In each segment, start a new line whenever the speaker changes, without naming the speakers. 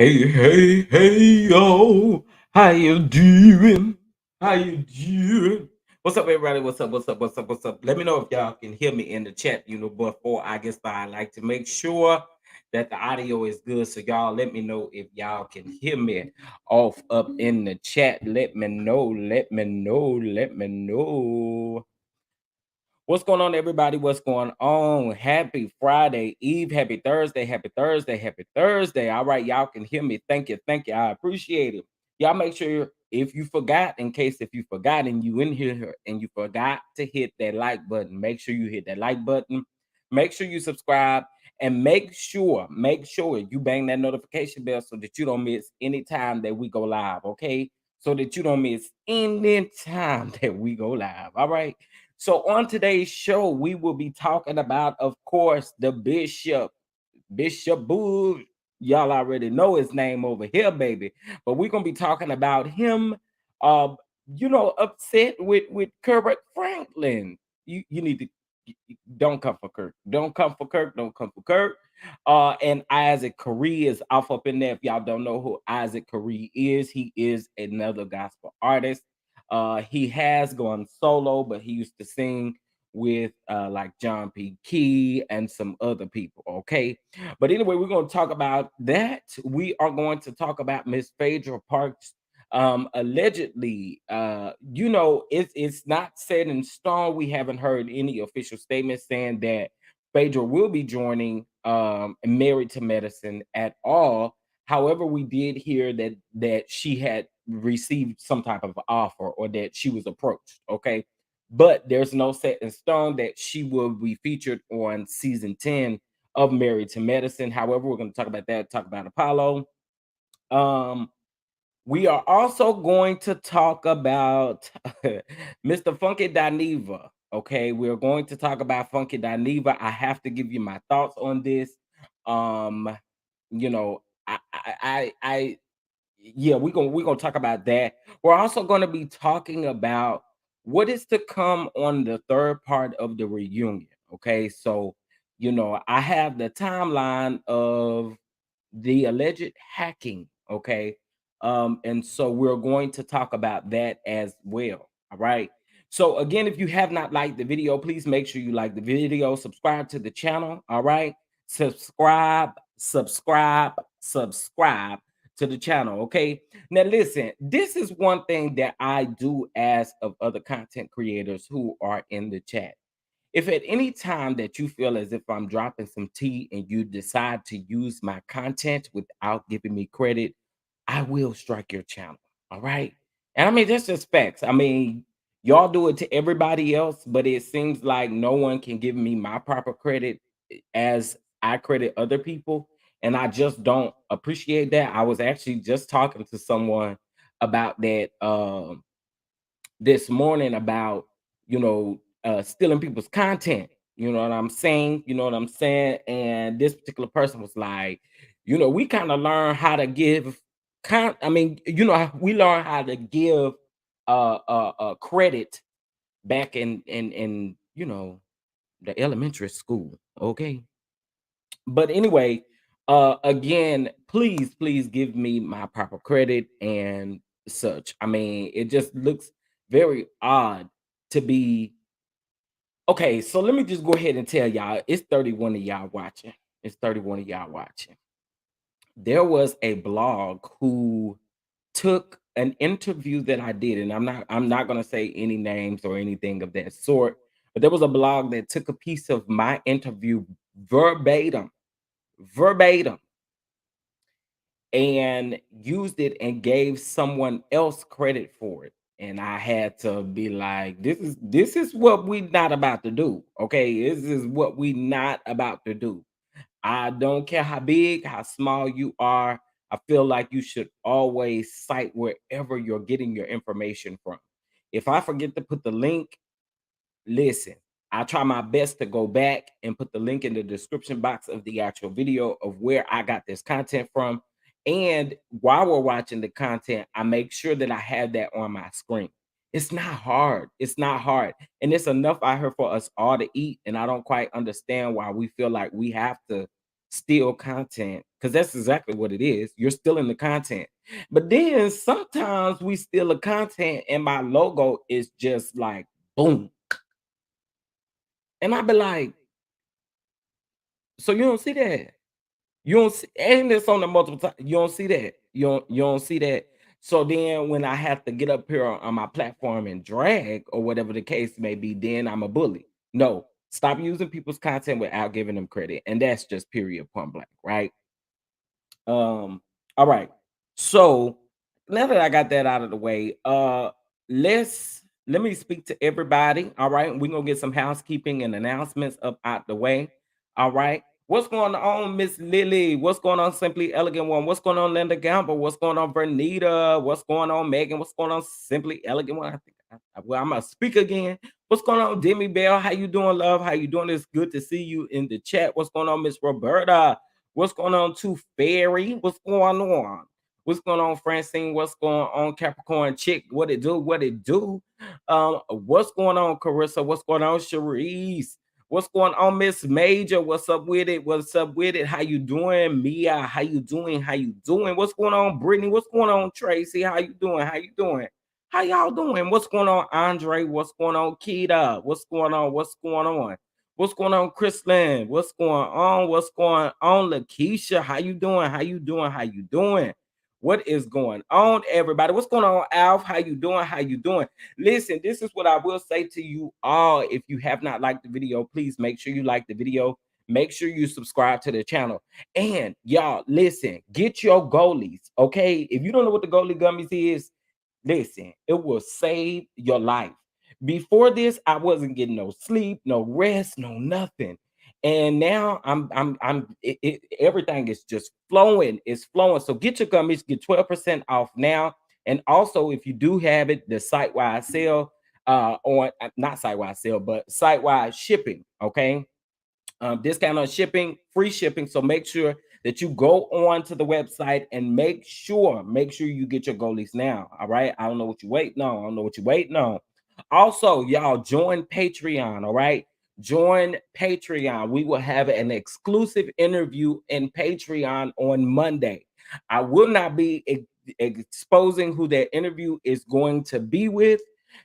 Hey, hey, hey, yo. How you doing? How you doing? What's up, everybody? What's up? What's up? What's up? What's up? Let me know if y'all can hear me in the chat. Before I get started, I like to make sure that the audio is good. So y'all let me know if y'all can hear me off up in the chat. Let me know. Let me know. Let me know. What's going on, everybody? What's going on? Happy Friday Eve. Happy Thursday. Happy Thursday. Happy Thursday. All right, y'all can hear me. Thank you. Thank you. I appreciate it. Y'all make sure if you forgot, in case if you forgot and you in here and you forgot to hit that like button, make sure you hit that like button. Make sure you subscribe and make sure you bang that notification bell so that you don't miss any time that we go live. Okay. So that you don't miss any time that we go live. All right. So on today's show, we will be talking about, of course, the Bishop Boo. Y'all already know his name over here, baby. But we're gonna be talking about him, uh, upset with Kirk Franklin. You need to don't come for Kirk. Don't come for Kirk. Don't come for Kirk. And Issac Caree is off up in there. If y'all don't know who Issac Caree is, he is another gospel artist. He has gone solo, but he used to sing with like John P. Key and some other people. Okay. But anyway, we're going to talk about that. We are going to talk about Miss Phadrea Parks. Allegedly, it's not set in stone. We haven't heard any official statements saying that Phadrea will be joining Married to Medicine at all. However, we did hear that she had received some type of offer or that she was approached. Okay, but there's no set in stone that she will be featured on season 10 of Married to Medicine. However, we're going to talk about that. Talk about Apollo. Um, we are also going to talk about Mr. Funky Dineva. Okay, we're going to talk about Funky Dineva. I have to give you my thoughts on this. Um, you know, I yeah, we're gonna talk about that. We're also gonna be talking about what is to come on the third part of the reunion. Okay, so I have the timeline of the alleged hacking. Okay, and so we're going to talk about that as well. All right. So again, if you have not liked the video, please make sure you like the video, subscribe to the channel. All right, subscribe to the channel. Okay. Now, listen, this is one thing that I do ask of other content creators who are in the chat. If at any time that you feel as if I'm dropping some tea and you decide to use my content without giving me credit, I will strike your channel. All right. And I mean, that's just facts. I mean, y'all do it to everybody else, but it seems like no one can give me my proper credit as I credit other people. And I just don't appreciate that. I was actually just talking to someone about that this morning about stealing people's content. You know what I'm saying? You know what I'm saying? And this particular person was like, we kind of learn how to give I mean, we learn how to give credit back in the elementary school. Okay. But anyway, again, please give me my proper credit and such. I mean, it just looks very odd to be okay. So let me just go ahead and tell y'all, it's 31 of y'all watching. It's 31 of y'all watching. There was a blog who took an interview that I did, and I'm not gonna say any names or anything of that sort, but there was a blog that took a piece of my interview verbatim and used it and gave someone else credit for it. And I had to be like, this is what we not about to do. Okay. This is what we not about to do. I don't care how big, how small you are. I feel like you should always cite wherever you're getting your information from. If I forget to put the link, listen, I try my best to go back and put the link in the description box of the actual video of where I got this content from. And while we're watching the content, I make sure that I have that on my screen. It's not hard. It's not hard. And it's enough out here for us all to eat. And I don't quite understand why we feel like we have to steal content because that's exactly what it is. You're stealing the content. But then sometimes we steal the content and my logo is just like boom. And I be like, so you don't see that? You don't see, and it's on the multiple times. You don't see that. You don't see that. So then when I have to get up here on my platform and drag or whatever the case may be, then I'm a bully. No, stop using people's content without giving them credit. And that's just period point blank, right? All right. So now that I got that out of the way, let me speak to everybody. All right. We're gonna get some housekeeping and announcements up out the way. All right. What's going on, Miss Lily? What's going on, Simply Elegant One? What's going on, Linda Gamble? What's going on, Vernita? What's going on, Megan? What's going on, Simply Elegant One? Well, I'm gonna speak again. What's going on, Demi Bell? How you doing, love? How you doing? It's good to see you in the chat. What's going on, Miss Roberta? What's going on, Tooth Fairy? What's going on? What's going on, Francine? What's going on, Capricorn Chick? What it do? What it do? What's going on, Carissa? What's going on, Cherise? What's going on, Miss Major? What's up with it? What's up with it? How you doing, Mia? How you doing? How you doing? What's going on, Brittany? What's going on, Tracy? How you doing? How you doing? How y'all doing? What's going on, Andre? What's going on, Keita? What's going on? What's going on? What's going on, Chrislyn? What's going on? What's going on, Lakeisha? How you doing? How you doing? How you doing? What is going on, everybody? What's going on, Alf? How you doing? How you doing? Listen, this is what I will say to you all. If you have not liked the video, please make sure you like the video. Make sure you subscribe to the channel. And y'all, listen, get your goalies, okay? If you don't know what the goalie gummies is, listen, it will save your life. Before this, I wasn't getting no sleep, no rest, no nothing. And now everything is just flowing. It's flowing. So get your gummies, get 12% off now. And also, if you do have it, the site-wide sale on not site-wide sale, but site-wide shipping. Okay. Discount on shipping, free shipping. So make sure that you go on to the website and make sure you get your goalies now. All right. I don't know what you're waiting on. I don't know what you're waiting on. Also, y'all join Patreon. All right. Join Patreon. We will have an exclusive interview in Patreon on Monday. I will not be exposing who that interview is going to be with.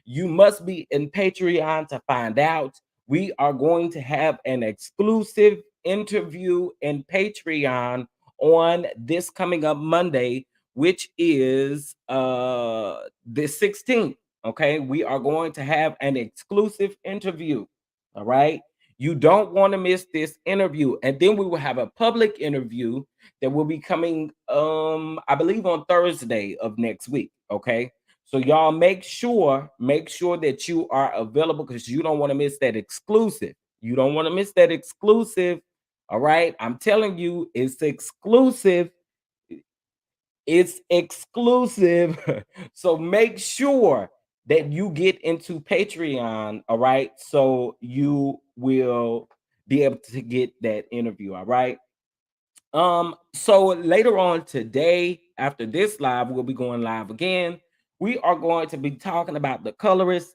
You must be in Patreon to find out. We are going to have an exclusive interview in Patreon on this coming up Monday, which is the 16th. Okay, we are going to have an exclusive interview. All right, you don't want to miss this interview. And then we will have a public interview that will be coming I believe on Thursday of next week. Okay, so y'all make sure that you are available because you don't want to miss that exclusive. You don't want to miss that exclusive. All right. I'm telling you, it's exclusive. It's exclusive. So make sure that you get into Patreon. All right. So you will be able to get that interview. All right. So later on today, after this live, we'll be going live again. We are going to be talking about the colorist,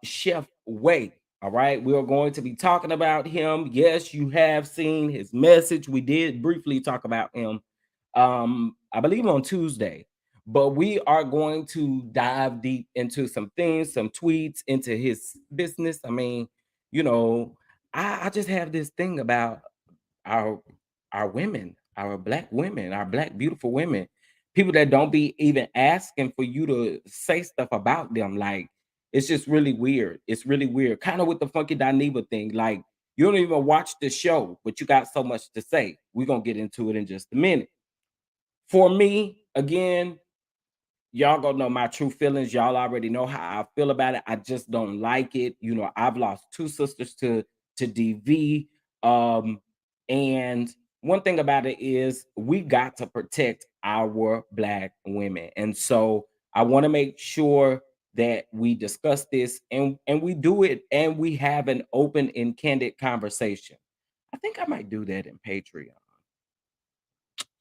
Chef Way. All right, we are going to be talking about him. Yes, you have seen his message. We did briefly talk about him, I believe on Tuesday, but we are going to dive deep into some things, some tweets, into his business. I mean, you know, I just have this thing about our our women, our black women, our black beautiful women, people that don't be even asking for you to say stuff about them. Like it's just really weird. It's really weird. Kind of with the Funky Dineva thing. Like you don't even watch the show, but you got so much to say. We're gonna get into it in just a minute. For me, again, y'all gonna know my true feelings. Y'all already know how I feel about it. I just don't like it. You know, I've lost two sisters to DV. And one thing about it is we got to protect our black women. And so I want to make sure that we discuss this and we do it and we have an open and candid conversation. I think I might do that in Patreon.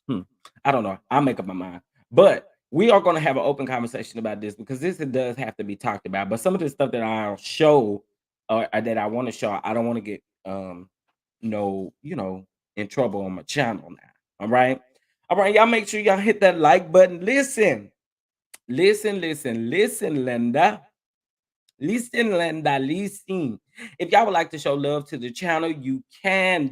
Hmm. I don't know. I'll make up my mind. But we are going to have an open conversation about this because this does have to be talked about. But some of the stuff that I'll show or that I want to show, I don't want to get no, in trouble on my channel now. All right. All right, y'all make sure y'all hit that like button. Listen, listen, Linda. Listen, Linda, listen. If y'all would like to show love to the channel, you can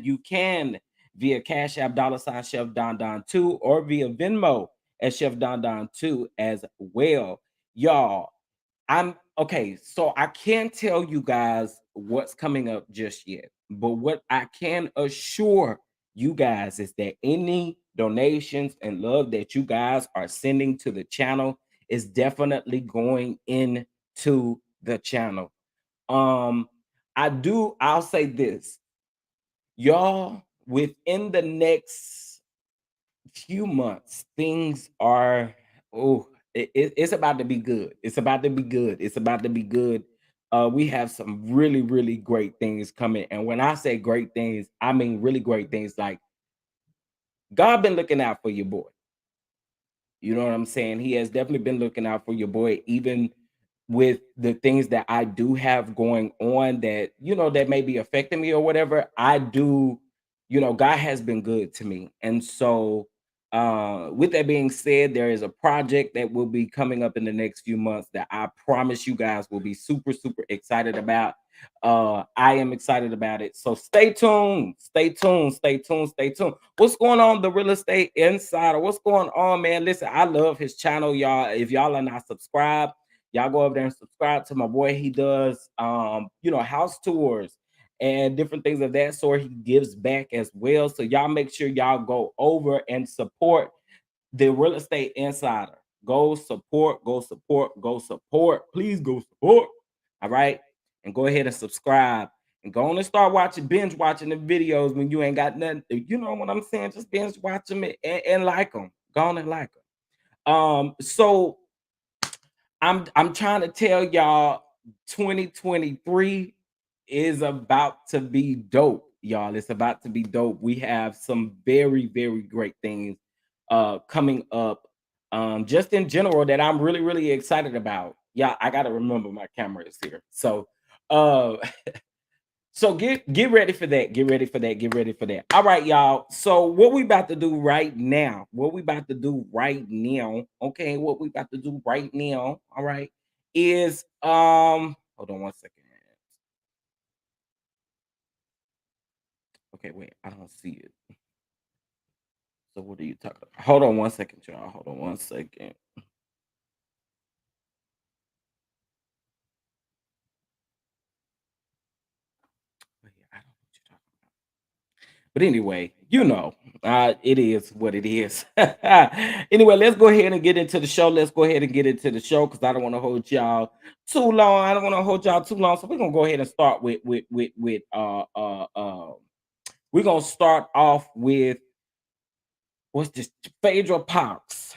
via Cash App $ Chef Don Don 2 or via Venmo at Chef Don Don 2 as well. Y'all, I'm okay. So I can't tell you guys what's coming up just yet, but what I can assure you guys is that any donations and love that you guys are sending to the channel is definitely going into the channel. Um, I'll say this, y'all, within the next few months, things are oh, it's about to be good. It's about to be good. It's about to be good. We have some really, really great things coming. And when I say great things, I mean really great things. Like God been looking out for your boy. You know what I'm saying? He has definitely been looking out for your boy, even with the things that I do have going on that, that may be affecting me or whatever. I do, God has been good to me. And so, with that being said, there is a project that will be coming up in the next few months that I promise you guys will be super, super excited about. I am excited about it. So stay tuned, stay tuned, stay tuned, stay tuned. What's going on, the real estate insider? What's going on, man? Listen, I love his channel, y'all. If y'all are not subscribed, y'all go over there and subscribe to my boy. He does house tours and different things of that sort. He gives back as well. So y'all make sure y'all go over and support the real estate insider. Go support, go support, go support. Please go support. All right. And go ahead and subscribe. And go on and start binge watching the videos when you ain't got nothing. You know what I'm saying? Just binge watch them and like them. Go on and like them. So I'm trying to tell y'all 2023 is about to be dope, y'all. It's about to be dope. We have some very, very great things coming up. Just in general that I'm really, really excited about. Yeah, I gotta remember my camera is here. Uh so get ready for that. Get ready for that. Get ready for that. All right, y'all. So what we about to do right now? What we about to do right now? Okay, what we about to do right now? All right, is hold on one second. Okay, wait, I don't see it. So what are you talking about? Hold on one second, y'all. Hold on one second. Wait, I don't know what you're talking about. But anyway, it is what it is. Anyway, let's go ahead and get into the show. Let's go ahead and get into the show because I don't want to hold y'all too long. I don't want to hold y'all too long. So we're gonna go ahead and start with we're gonna start off with what's this Phadrea Parks.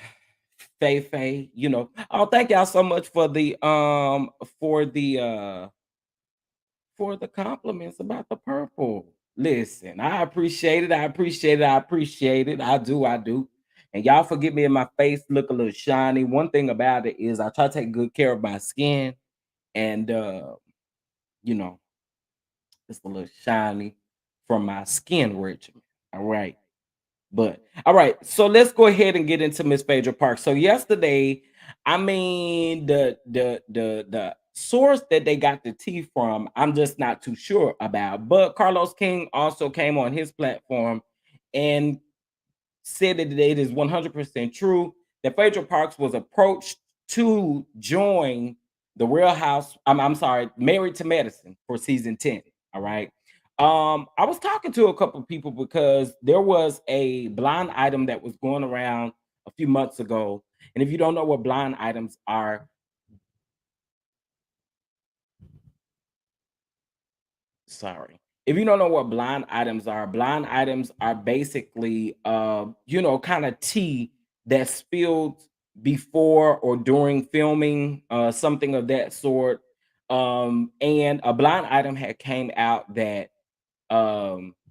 Faye, Oh, thank y'all so much for the compliments about the purple. Listen, I appreciate it. I appreciate it. I appreciate it. I do. And y'all forgive me if my face look a little shiny. One thing about it is I try to take good care of my skin, and you know, it's a little shiny from my skin regimen. All right. But all right, so let's go ahead and get into Miss Phadrea Park. So yesterday, I mean, the source that they got the tea from, I'm just not too sure about. But Carlos King also came on his platform and said that it is 100% true that Phadrea Parks was approached to join the Real House. I'm sorry, Married to Medicine for season 10. All right. I was talking to a couple of people because there was a blind item that was going around a few months ago. And if you don't know what blind items are, sorry. If you don't know what blind items are basically kind of tea that's spilled before or during filming, something of that sort. And a blind item had came out that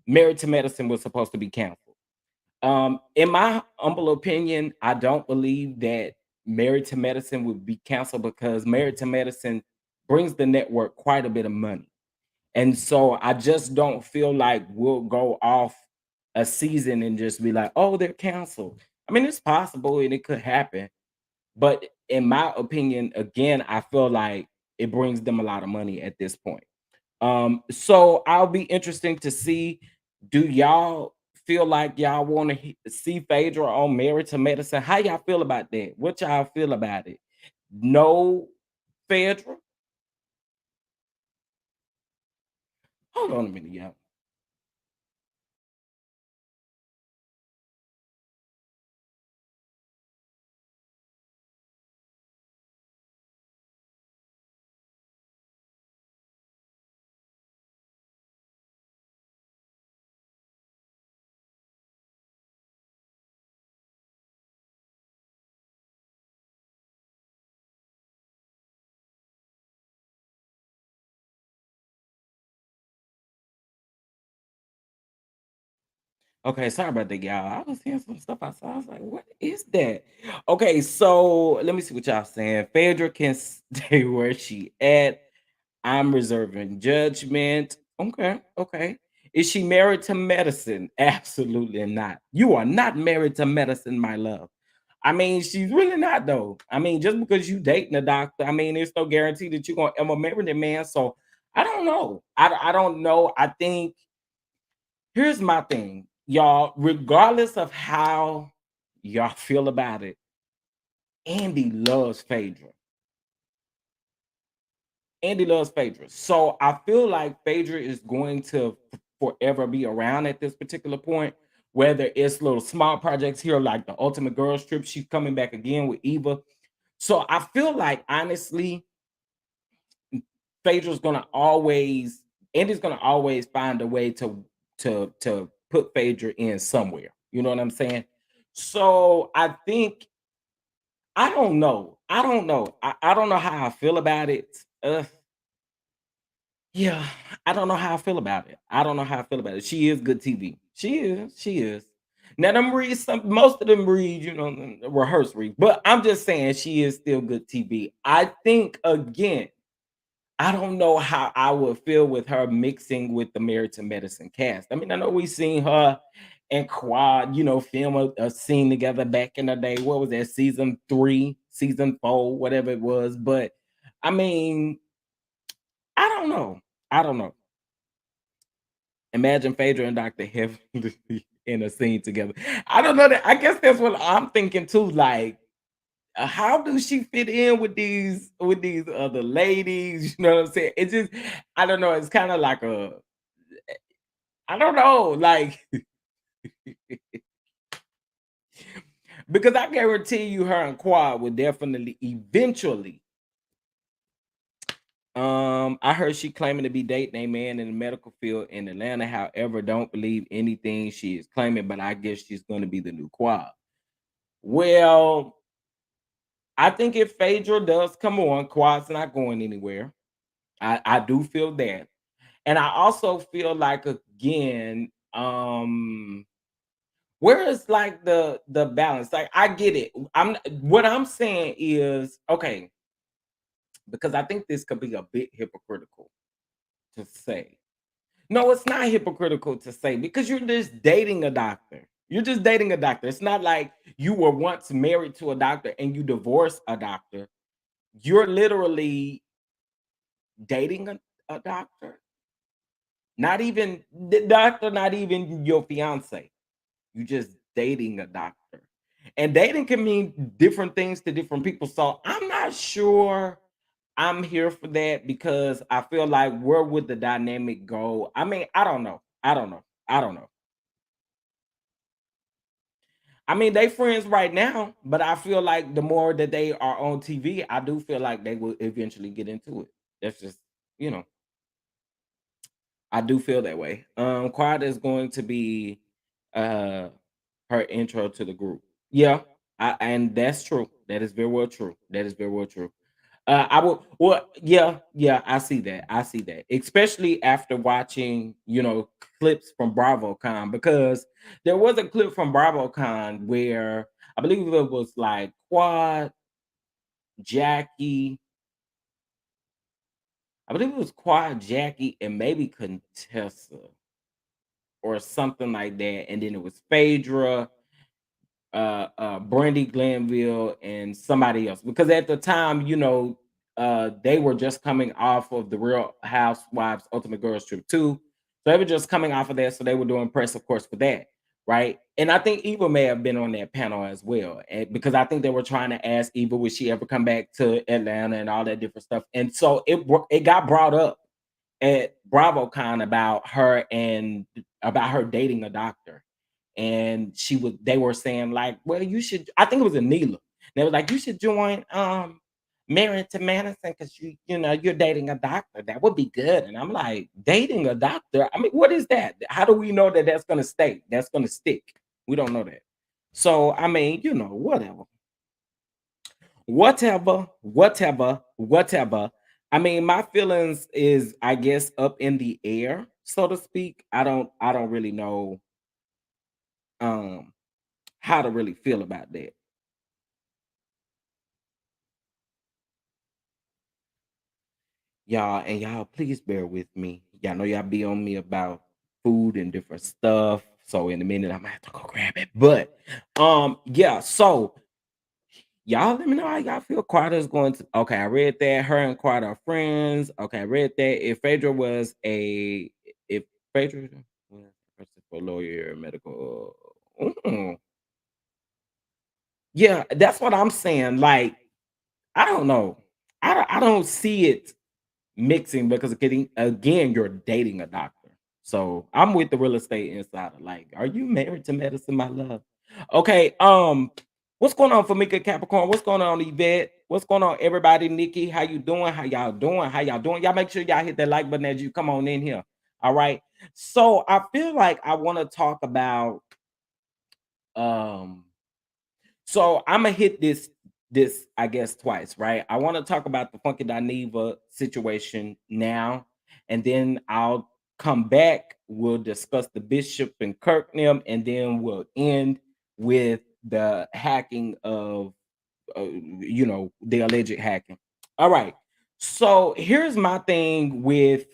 Married to Medicine was supposed to be canceled. In my humble opinion, I don't believe that Married to Medicine would be canceled because Married to Medicine brings the network quite a bit of money. And so I just don't feel like we'll go off a season and just be like, "Oh, they're canceled." I mean, it's possible and it could happen, but in my opinion, again, I feel like it brings them a lot of money at this point. So I'll be interesting to see. Do y'all feel like y'all want to see Phaedra on Married to Medicine? How y'all feel about that? What y'all feel about it? No, Phaedra. Hold on a minute, y'all. Okay, sorry about that, y'all. I was seeing some stuff outside. I was like, what is that? Okay, so let me see what y'all saying. Phaedra can stay where she at. I'm reserving judgment. Okay, okay. Is she married to medicine? Absolutely not. You are not married to medicine, my love. I mean, she's really not though. I mean, just because you dating a doctor, I mean, there's no guarantee that you're gonna ever marry the man. So I don't know. I don't know. I think here's my thing, y'all. Regardless of how y'all feel about it, Andy loves Phaedra. Andy loves Phaedra. So I feel like Phaedra is going to forever be around at this particular point. Whether it's little small projects here, like the Ultimate Girls Trip, she's coming back again with Eva. So I feel like honestly, Phaedra's gonna always, Andy's gonna always find a way to put Phaedra in somewhere. You know what I'm saying? So I think I don't know. I don't know. I don't know how I feel about it. Yeah, I don't know how I feel about it. I don't know how I feel about it. She is good TV. She is. She is. Now them reads some most of them read, rehearse read, but I'm just saying she is still good TV. I think again, I don't know how I would feel with her mixing with the Married to Medicine cast. I mean, I know we seen her and Quad, film a scene together back in the day. What was that? Season 3, season 4, whatever it was. But I mean, I don't know. I don't know. Imagine Phaedra and Dr. Heavenly in a scene together. I don't know that. I guess that's what I'm thinking too. Like, how do she fit in with these other ladies? You know what I'm saying? It just, I don't know. It's kind of like I don't know, like because I guarantee you, her and Quad would definitely eventually. I heard she claiming to be dating a man in the medical field in Atlanta. However, don't believe anything she is claiming, but I guess she's going to be the new Quad. Well, I think if Phaedra does come on, Quad's not going anywhere. I do feel that. And I also feel like again, where is like the balance? Like I get it. I'm what I'm saying is okay, because I think this could be a bit hypocritical to say. No, it's not hypocritical to say because you're just dating a doctor. You're just dating a doctor. It's not like you were once married to a doctor and you divorce a doctor. You're literally dating a doctor. Not even the doctor, not even your fiance. You just dating a doctor. And dating can mean different things to different people. So I'm not sure I'm here for that because I feel like where would the dynamic go? I mean, I don't know. I don't know. I don't know. I mean, they friends right now, but I feel like the more that they are on TV, I do feel like they will eventually get into it. That's just, you know, I do feel that way. Quad is going to be uh her intro to the group. Yeah, and that's true. That is very well true. That is very well true. I would, well, yeah, yeah, I see that. I see that, especially after watching, clips from BravoCon, because there was a clip from BravoCon where I believe it was like Quad, Jackie, I believe it was Quad, Jackie, and maybe Contessa. or something like that, and then it was Phadrea, Brandy Glanville, and somebody else. Because at the time, they were just coming off of the Real Housewives Ultimate Girls Trip 2. So they were just coming off of that. So they were doing press, of course, for that. Right. And I think Eva may have been on that panel as well. And because I think they were trying to ask Eva, would she ever come back to Atlanta and all that different stuff. And so it got brought up at BravoCon about her dating a doctor, and they were saying like, well, you should. I think it was Anila. They was like, you should join Married to Madison because you're dating a doctor. That would be good. And I'm like, dating a doctor. I mean, what is that? How do we know that that's gonna stay? That's gonna stick? We don't know that. So I mean, whatever. Whatever. I mean, my feelings is, I guess, up in the air, so to speak. I don't really know um how to really feel about that. Y'all please bear with me. Y'all know y'all be on me about food and different stuff. So in a minute I'm gonna have to go grab it. But yeah, so y'all let me know how y'all feel. Carter's going to, okay. I read that. Her and Carter are friends. Okay, I read that. If Phaedra was a person for lawyer, medical, yeah, that's what I'm saying. Like, I don't know. I don't see it mixing because again, you're dating a doctor. So I'm with the real estate insider. Like, are you married to medicine, my love? Okay. What's going on for Mika Capricorn? What's going on, Yvette? What's going on, everybody? Nikki, how you doing? How y'all doing? How y'all doing? Y'all make sure y'all hit that like button as you come on in here. All right. So I feel like I want to talk about um so I'm gonna hit this I guess twice, right? I want to talk about the Funky Dineva situation now, and then I'll come back. We'll discuss the Bishop and Kirk them, and then we'll end with the hacking of the alleged hacking. All right. So here's my thing with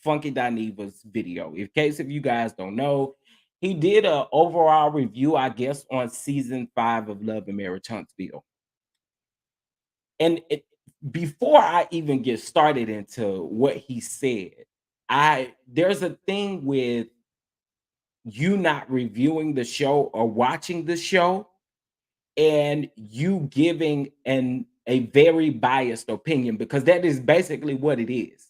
Funky Dineva's video. In case if you guys don't know, he did a overall review, I guess, on season 5 of Love and Marriage Huntsville. And before I even get started into what he said, I there's a thing with you not reviewing the show or watching the show and you giving a very biased opinion, because that is basically what it is.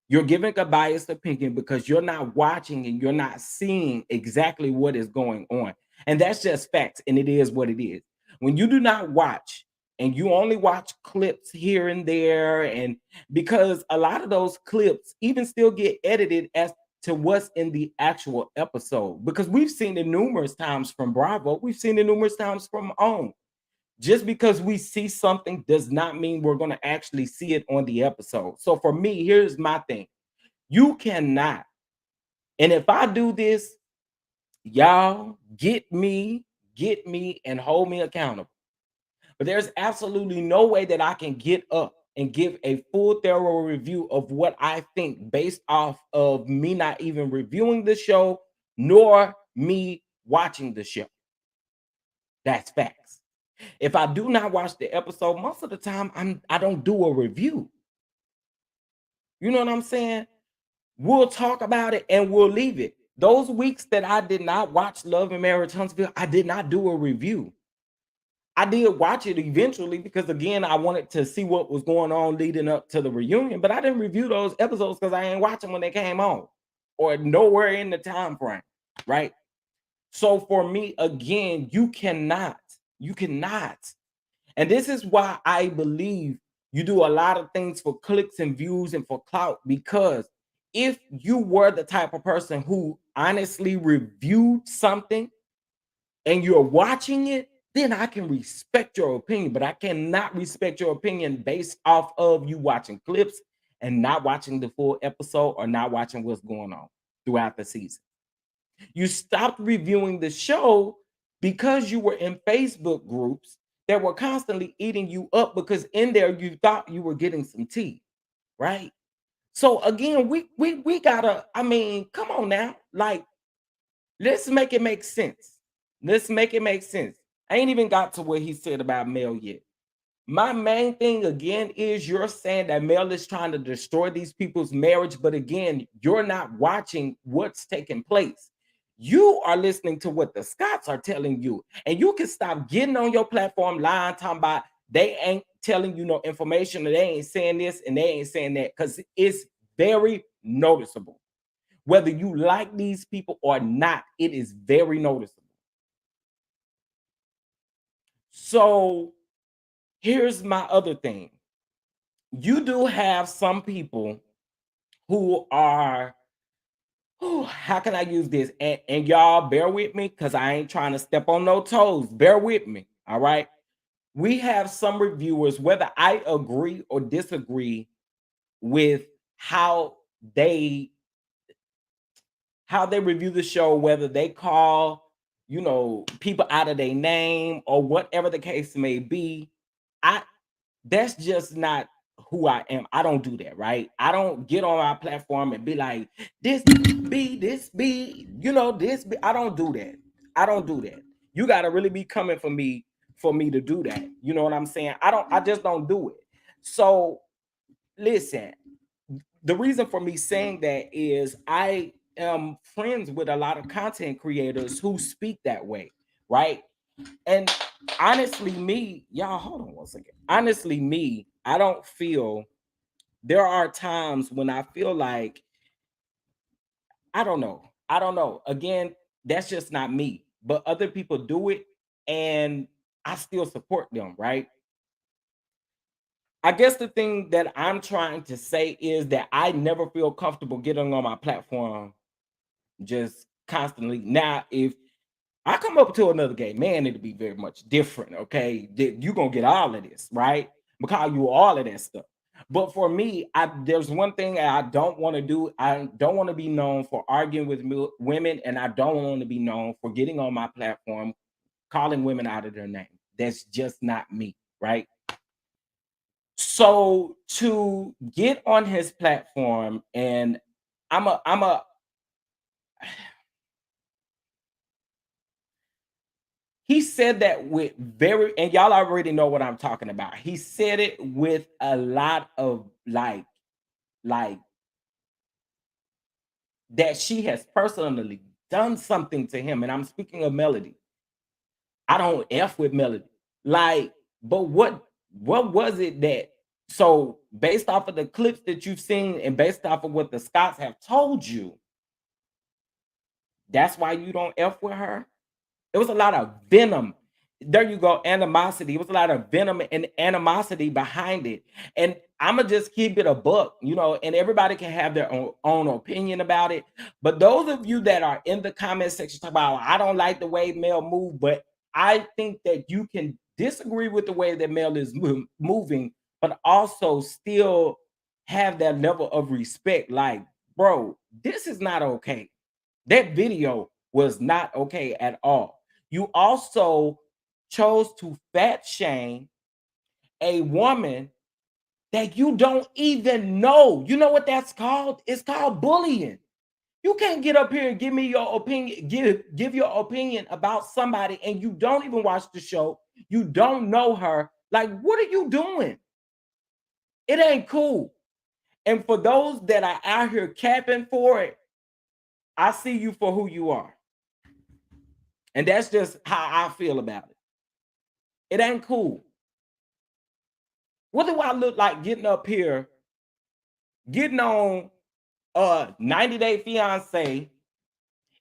You're giving a biased opinion because you're not watching and you're not seeing exactly what is going on. And that's just facts. And it is what it is. When you do not watch and you only watch clips here and there, and because a lot of those clips even still get edited as to what's in the actual episode, because we've seen it numerous times from Bravo, we've seen it numerous times from OWN. Just because we see something does not mean we're going to actually see it on the episode. So for me, here's my thing. You cannot. And if I do this, y'all get me and hold me accountable. But there's absolutely no way that I can get up and give a full thorough review of what I think based off of me not even reviewing the show nor me watching the show. That's facts. If I do not watch the episode, most of the time I don't do a review. You know what I'm saying? We'll talk about it and we'll leave it. Those weeks that I did not watch Love and Marriage Huntsville, I did not do a review. I did watch it eventually because again, I wanted to see what was going on leading up to the reunion, but I didn't review those episodes because I ain't watching when they came on or nowhere in the time frame, right? So for me, again, you cannot. And this is why I believe you do a lot of things for clicks and views and for clout, because if you were the type of person who honestly reviewed something and you're watching it, then I can respect your opinion, but I cannot respect your opinion based off of you watching clips and not watching the full episode or not watching what's going on throughout the season. You stopped reviewing the show because you were in Facebook groups that were constantly eating you up because in there you thought you were getting some tea, right? So again, we gotta, I mean, come on now. Like, Let's make it make sense. Let's make it make sense. I ain't even got to what he said about Mel yet. My main thing again is you're saying that Mel is trying to destroy these people's marriage, but again, you're not watching what's taking place. You are listening to what the Scots are telling you, and you can stop getting on your platform lying, talking about they ain't telling you no information, or they ain't saying this and they ain't saying that, because it's very noticeable. Whether you like these people or not, it is very noticeable. So here's my other thing. You do have some people who are, how can I use this? And y'all bear with me because I ain't trying to step on no toes. Bear with me. All right. We have some reviewers, whether I agree or disagree with how they how they review the show, whether they call, people out of their name or whatever the case may be. I That's just not who I am. I don't do that, right? I don't get on our platform and be like, this be, this be. I don't do that. I don't do that. You got to really be coming for me to do that. You know what I'm saying? I just don't do it. So listen, the reason for me saying that is I am friends with a lot of content creators who speak that way, right? And honestly, me, y'all, hold on one second. Honestly, me, I don't feel there are times when I feel like I don't know. I don't know. Again, that's just not me. But other people do it and I still support them, right? I guess the thing that I'm trying to say is that I never feel comfortable getting on my platform just constantly. Now, if I come up to another game, man, it'll be very much different. Okay, you're gonna get all of this, right? Because you all of that stuff. But for me, there's one thing I don't want to do. I don't want to be known for arguing with women, and I don't want to be known for getting on my platform calling women out of their name. That's just not me, right? So to get on his platform, and I'm a he said that with very, and y'all already know what I'm talking about. He said it with a lot of like that she has personally done something to him. And I'm speaking of Melody. I don't F with Melody. Like, but what was it that, so based off of the clips that you've seen and based off of what the Scots have told you, that's why you don't F with her? It was a lot of venom. There you go, animosity. It was a lot of venom and animosity behind it. And I'ma just keep it a buck, and everybody can have their own opinion about it. But those of you that are in the comment section talk about, I don't like the way Mel moved, but I think that you can disagree with the way that Mel is moving, but also still have that level of respect. Like, bro, this is not okay. That video was not okay at all. You also chose to fat shame a woman that you don't even know. You know what that's called? It's called bullying. You can't get up here and give me your opinion, give your opinion about somebody, and you don't even watch the show. You don't know her. Like, what are you doing? It ain't cool. And for those that are out here capping for it, I see you for who you are. And that's just how I feel about it. It ain't cool. What do I look like getting up here, getting on 90 Day Fiance?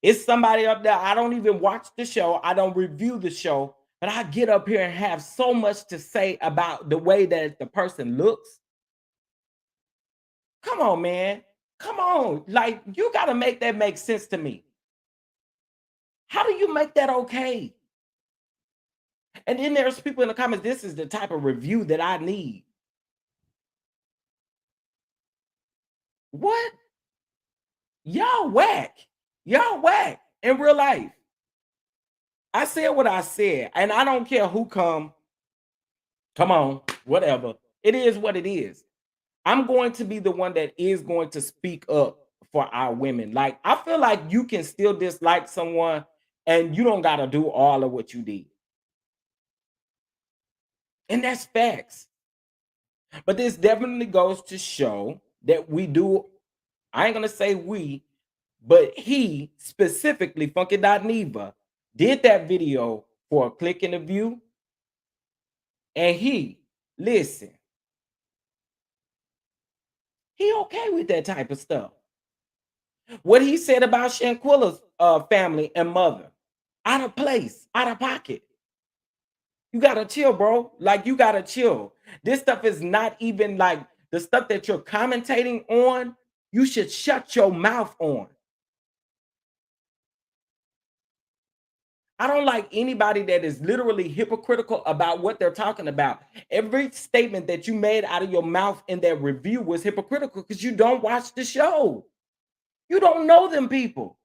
It's somebody up there. I don't even watch the show. I don't review the show, but I get up here and have so much to say about the way that the person looks. Come on, man. Come on. Like, you got to make that make sense to me. How do you make that okay? And then there's people in the comments, this is the type of review that I need. What? Y'all whack. Y'all whack in real life. I said what I said, and I don't care who come on, whatever. It is what it is. I'm going to be the one that is going to speak up for our women. Like, I feel like you can still dislike someone and you don't gotta do all of what you did. And that's facts. But this definitely goes to show that we do, I ain't gonna say we, but he specifically, Funky Neva, did that video for a click and a view. And listen, he okay with that type of stuff. What he said about Shanquilla's family and mother, out of place, out of pocket. You gotta chill, bro. Like, you gotta chill. This stuff is not even like the stuff that you're commentating on. You should shut your mouth on. I don't like anybody that is literally hypocritical about what they're talking about. Every statement that you made out of your mouth in that review was hypocritical because you don't watch the show. You don't know them people.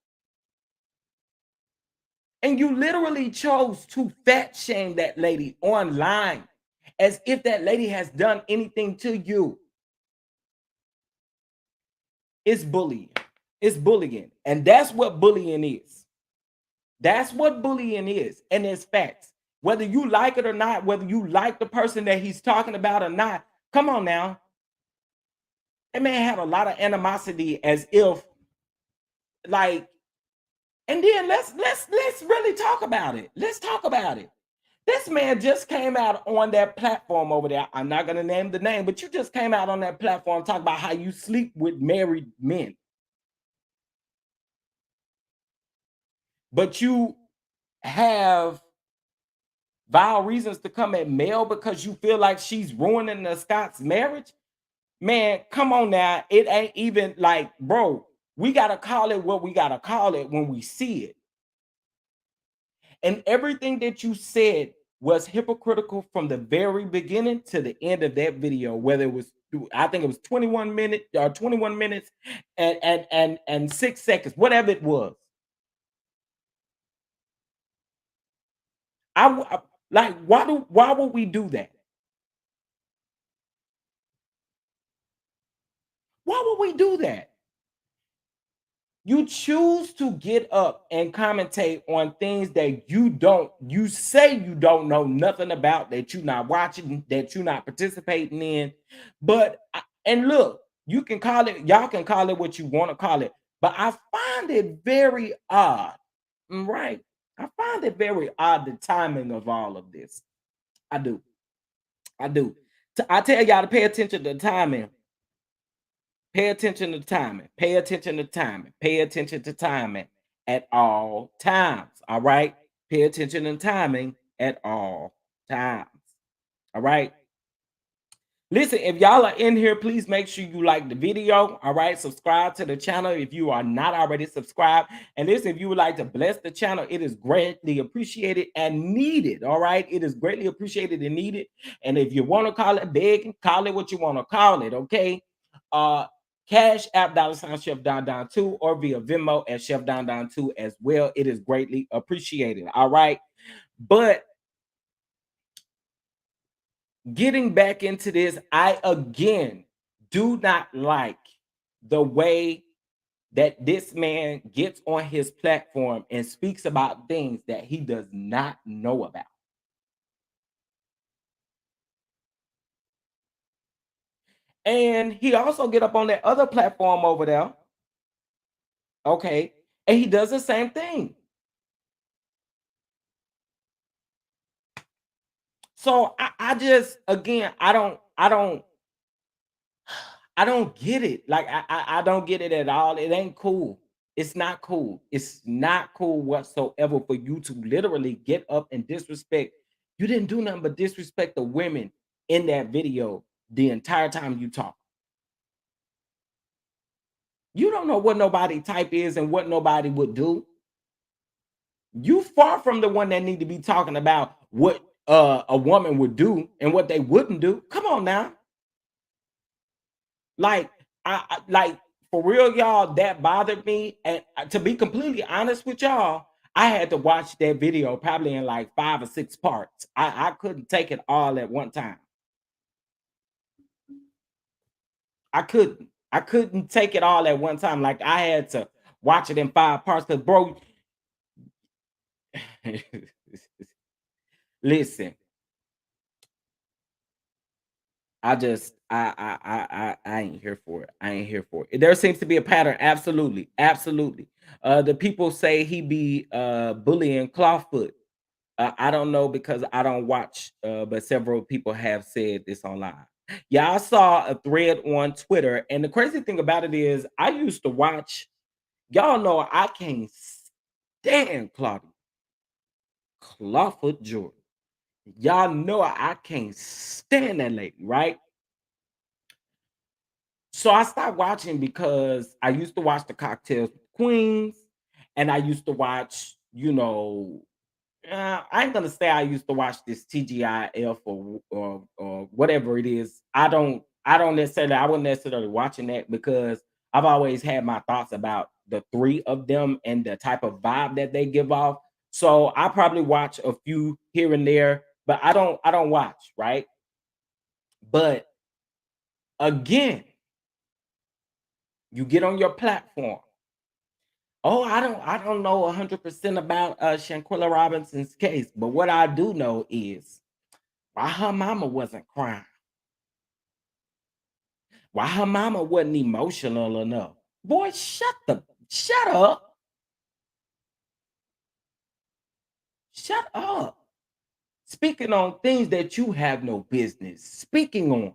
And you literally chose to fat shame that lady online as if that lady has done anything to you. It's bullying. It's bullying. And that's what bullying is. That's what bullying is. And it's facts. Whether you like it or not, whether you like the person that he's talking about or not, come on now. That man had a lot of animosity as if, like, and then let's really talk about it. Let's talk about it. This man just came out on that platform over there. I'm not gonna name the name, but you just came out on that platform talking about how you sleep with married men. But you have vile reasons to come at Mel because you feel like she's ruining the Scott's marriage. Man, come on now. It ain't even like, bro, we gotta call it what we gotta call it when we see it. And everything that you said was hypocritical from the very beginning to the end of that video, whether it was, I think it was 21 minutes or 21 minutes and 6 seconds, whatever it was. Like, why would we do that? Why would we do that? You choose to get up and commentate on things that you say you don't know nothing about, that you're not watching, that you're not participating in. But and look, you can call it, y'all can call it what you want to call it, but I find it very odd, right? I find it very odd, the timing of all of this. I do. I do. I tell y'all to pay attention to the timing. Pay attention to timing. Pay attention to timing. Pay attention to timing at all times. All right. Pay attention to timing at all times. All right. Listen, if y'all are in here, please make sure you like the video. All right. Subscribe to the channel if you are not already subscribed. And listen, if you would like to bless the channel, it is greatly appreciated and needed. All right. It is greatly appreciated and needed. And if you want to call it big, call it what you want to call it. Okay. Cash app $ Chef Don Don 2 or via Venmo at Chef Don Don 2 as well. It is greatly appreciated. All right. But getting back into this, I again do not like the way that this man gets on his platform and speaks about things that he does not know about. And he also get up on that other platform over there, okay, and he does the same thing. So I just, again, I don't get it. Like, I don't get it at all. It ain't cool. It's not cool. It's not cool whatsoever for you to literally get up and disrespect. You didn't do nothing but disrespect the women in that video the entire time you talk. You don't know what nobody type is and what nobody would do. You far from the one that need to be talking about what a woman would do and what they wouldn't do. Come on now. Like, like, for real, y'all, that bothered me. And to be completely honest with y'all, I had to watch that video probably in like 5 or 6 parts. I couldn't take it all at one time. I couldn't. I couldn't take it all at one time. Like I had to watch it in 5 parts. Cause bro, listen, I just I ain't here for it. I ain't here for it. There seems to be a pattern. Absolutely. Absolutely. The people say he be bullying Clawfoot. I don't know because I don't watch, but several people have said this online. Yeah, I saw a thread on Twitter, and the crazy thing about it is I used to watch, y'all know I can't stand Clawfoot Jordan. Y'all know I can't stand that lady, right? So I stopped watching because I used to watch the Cocktails with Queens, and I used to watch, I ain't gonna say I used to watch this TGIF or whatever it is. I don't necessarily I wasn't necessarily watching that because I've always had my thoughts about the three of them and the type of vibe that they give off. So I probably watch a few here and there, but I don't watch, right? But again, you get on your platform. Oh, I don't know 100% about Shanquilla Robinson's case, but what I do know is why her mama wasn't crying, why her mama wasn't emotional enough. Boy, shut up, shut up. Speaking on things that you have no business speaking on.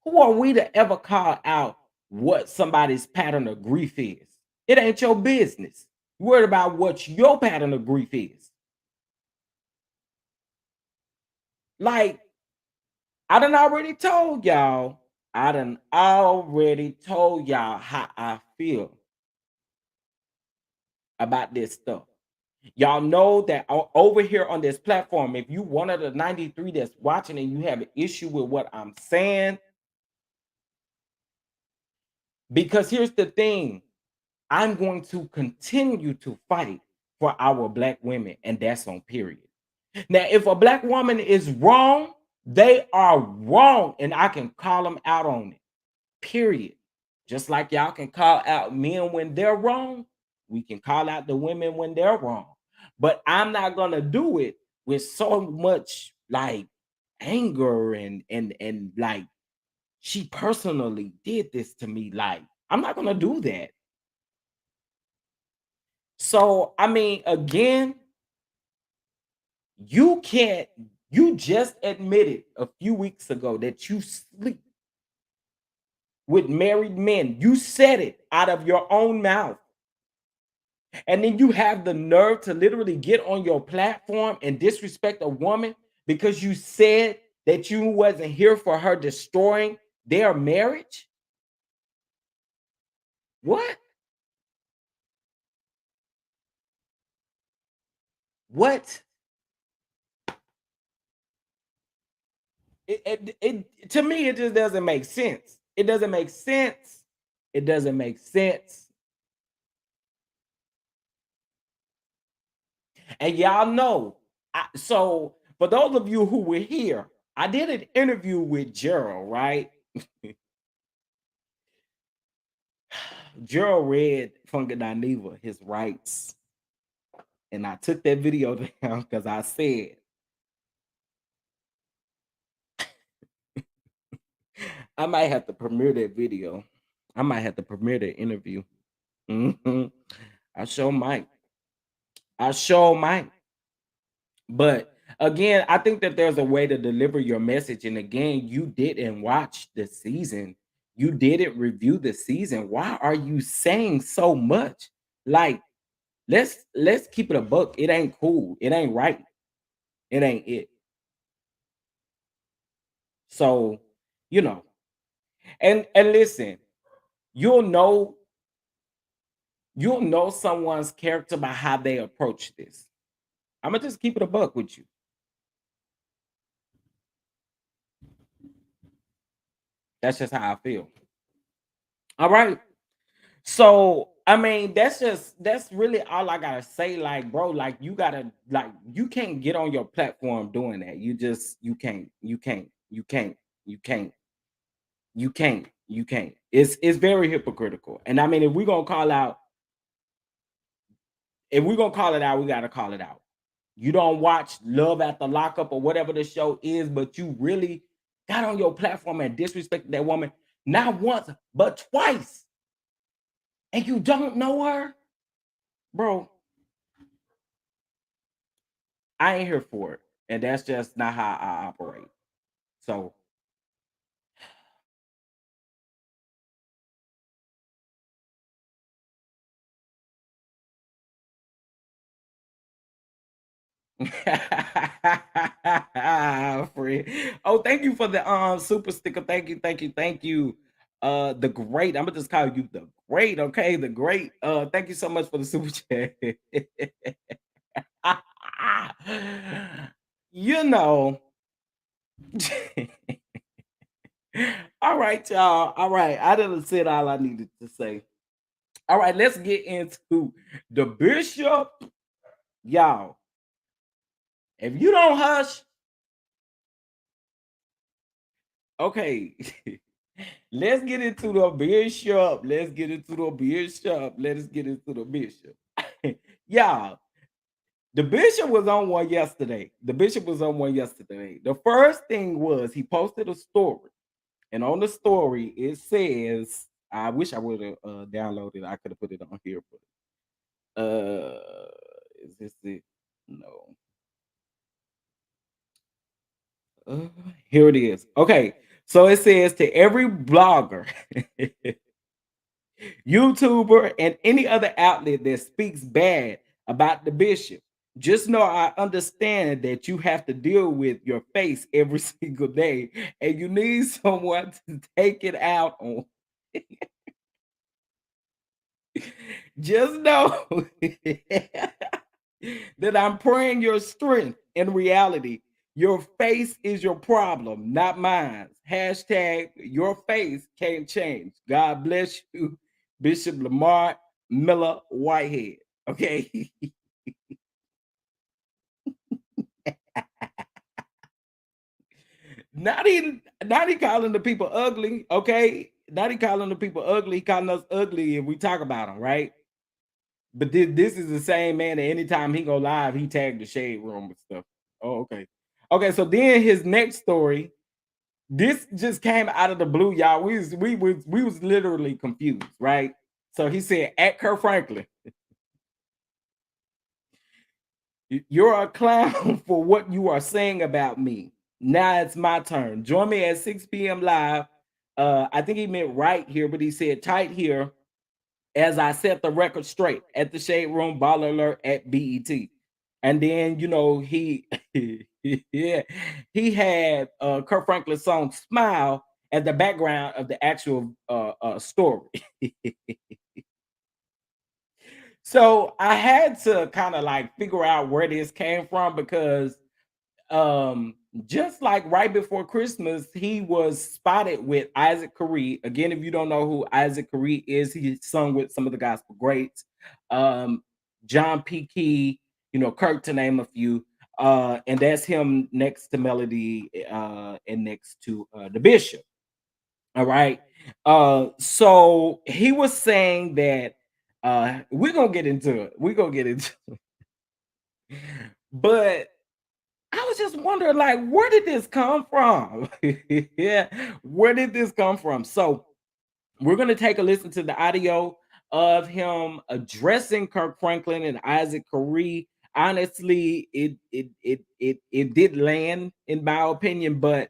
Who are we to ever call out what somebody's pattern of grief is? It ain't your business. You worried about what your pattern of grief is. Like, I done already told y'all. I done already told y'all how I feel about this stuff. Y'all know that over here on this platform, if you one of the 93 that's watching and you have an issue with what I'm saying, because here's the thing, I'm going to continue to fight for our black women, and that's on period. Now, if a black woman is wrong, they are wrong, and I can call them out on it. Period. Just like y'all can call out men when they're wrong, we can call out the women when they're wrong. But I'm not gonna do it with so much like anger and like she personally did this to me. Like, I'm not gonna do that. So I mean, again, you can't, you just admitted a few weeks ago that you sleep with married men. You said it out of your own mouth. And then you have the nerve to literally get on your platform and disrespect a woman because you said that you wasn't here for her destroying their marriage? What? What? To me, it just doesn't make sense. It doesn't make sense. It doesn't make sense. And y'all know, so for those of you who were here, I did an interview with Gerald, right? Gerald read Funky Dineva his rights, and I took that video down because I said I might have to premiere that video. I might have to premiere the interview. Mhm. I sure might. I sure might. But again, I think that there's a way to deliver your message. And again, you didn't watch the season. You didn't review the season. Why are you saying so much? Like, let's keep it a buck. It ain't cool. It ain't right. It ain't it. So, you know, and listen, you'll know you'll know someone's character by how they approach this. I'm gonna just keep it a buck with you. That's just how I feel. All right. So I mean, that's really all I gotta say. Like, bro, like you gotta like you can't get on your platform doing that. You can't, you can't, you can't, you can't, You can't. It's very hypocritical. And I mean, if we're gonna call it out, we gotta call it out. You don't watch Love at the Lockup or whatever the show is, but you really got on your platform and disrespected that woman not once but twice, and you don't know her, bro. I ain't here for it, and that's just not how I operate. So friend. Oh, thank you for the super sticker. Thank you, thank you, thank you. The great. I'm gonna just call you the great, okay? The great. Thank you so much for the super chat. you know. All right, y'all. All right. I done said all I needed to say. All right, let's get into the bishop. Y'all, if you don't hush, okay. Let's get into the bishop. Let's get into the bishop. Let's get into the bishop. Y'all, the bishop was on one yesterday. The bishop was on one yesterday. The first thing was he posted a story. And on the story, it says, I wish I would have downloaded. I could have put it on here, but is this it? No. Uh, Here it is. Okay. So it says to every blogger, YouTuber, and any other outlet that speaks bad about the bishop, just know I understand that you have to deal with your face every single day and you need someone to take it out on. Just know that I'm praying your strength. In reality, your face is your problem, not mine. Hashtag your face can't change. God bless you, Bishop Lamar Miller Whitehead. Okay. not he calling the people ugly. Okay. Not he calling the people ugly. He calling us ugly if we talk about them, right? But this is the same man that anytime he go live, he tagged the shade room and stuff. Oh, okay. Okay, so then his next story, this just came out of the blue, y'all. We was literally confused, right? So he said, at Kirk Franklin, you're a clown for what you are saying about me. Now it's my turn. Join me at 6 p.m. live. I think he meant right here, but he said tight here as I set the record straight at the Shade Room Baller Alert at BET. And then he yeah, he had Kurt Franklin's song Smile at the background of the actual story. So I had to kind of like figure out where this came from because um just like right before Christmas, he was spotted with Issac Caree. Again, if you don't know who Issac Caree is, he sung with some of the gospel greats, um John P. Key, Kirk, to name a few. And that's him next to Melody, and next to the bishop. All right. So he was saying that we're gonna get into it. We're gonna get into it. But I was just wondering, like, where did this come from? Yeah, where did this come from? So we're gonna take a listen to the audio of him addressing Kirk Franklin and Issac Caree. Honestly, it did land, in my opinion, but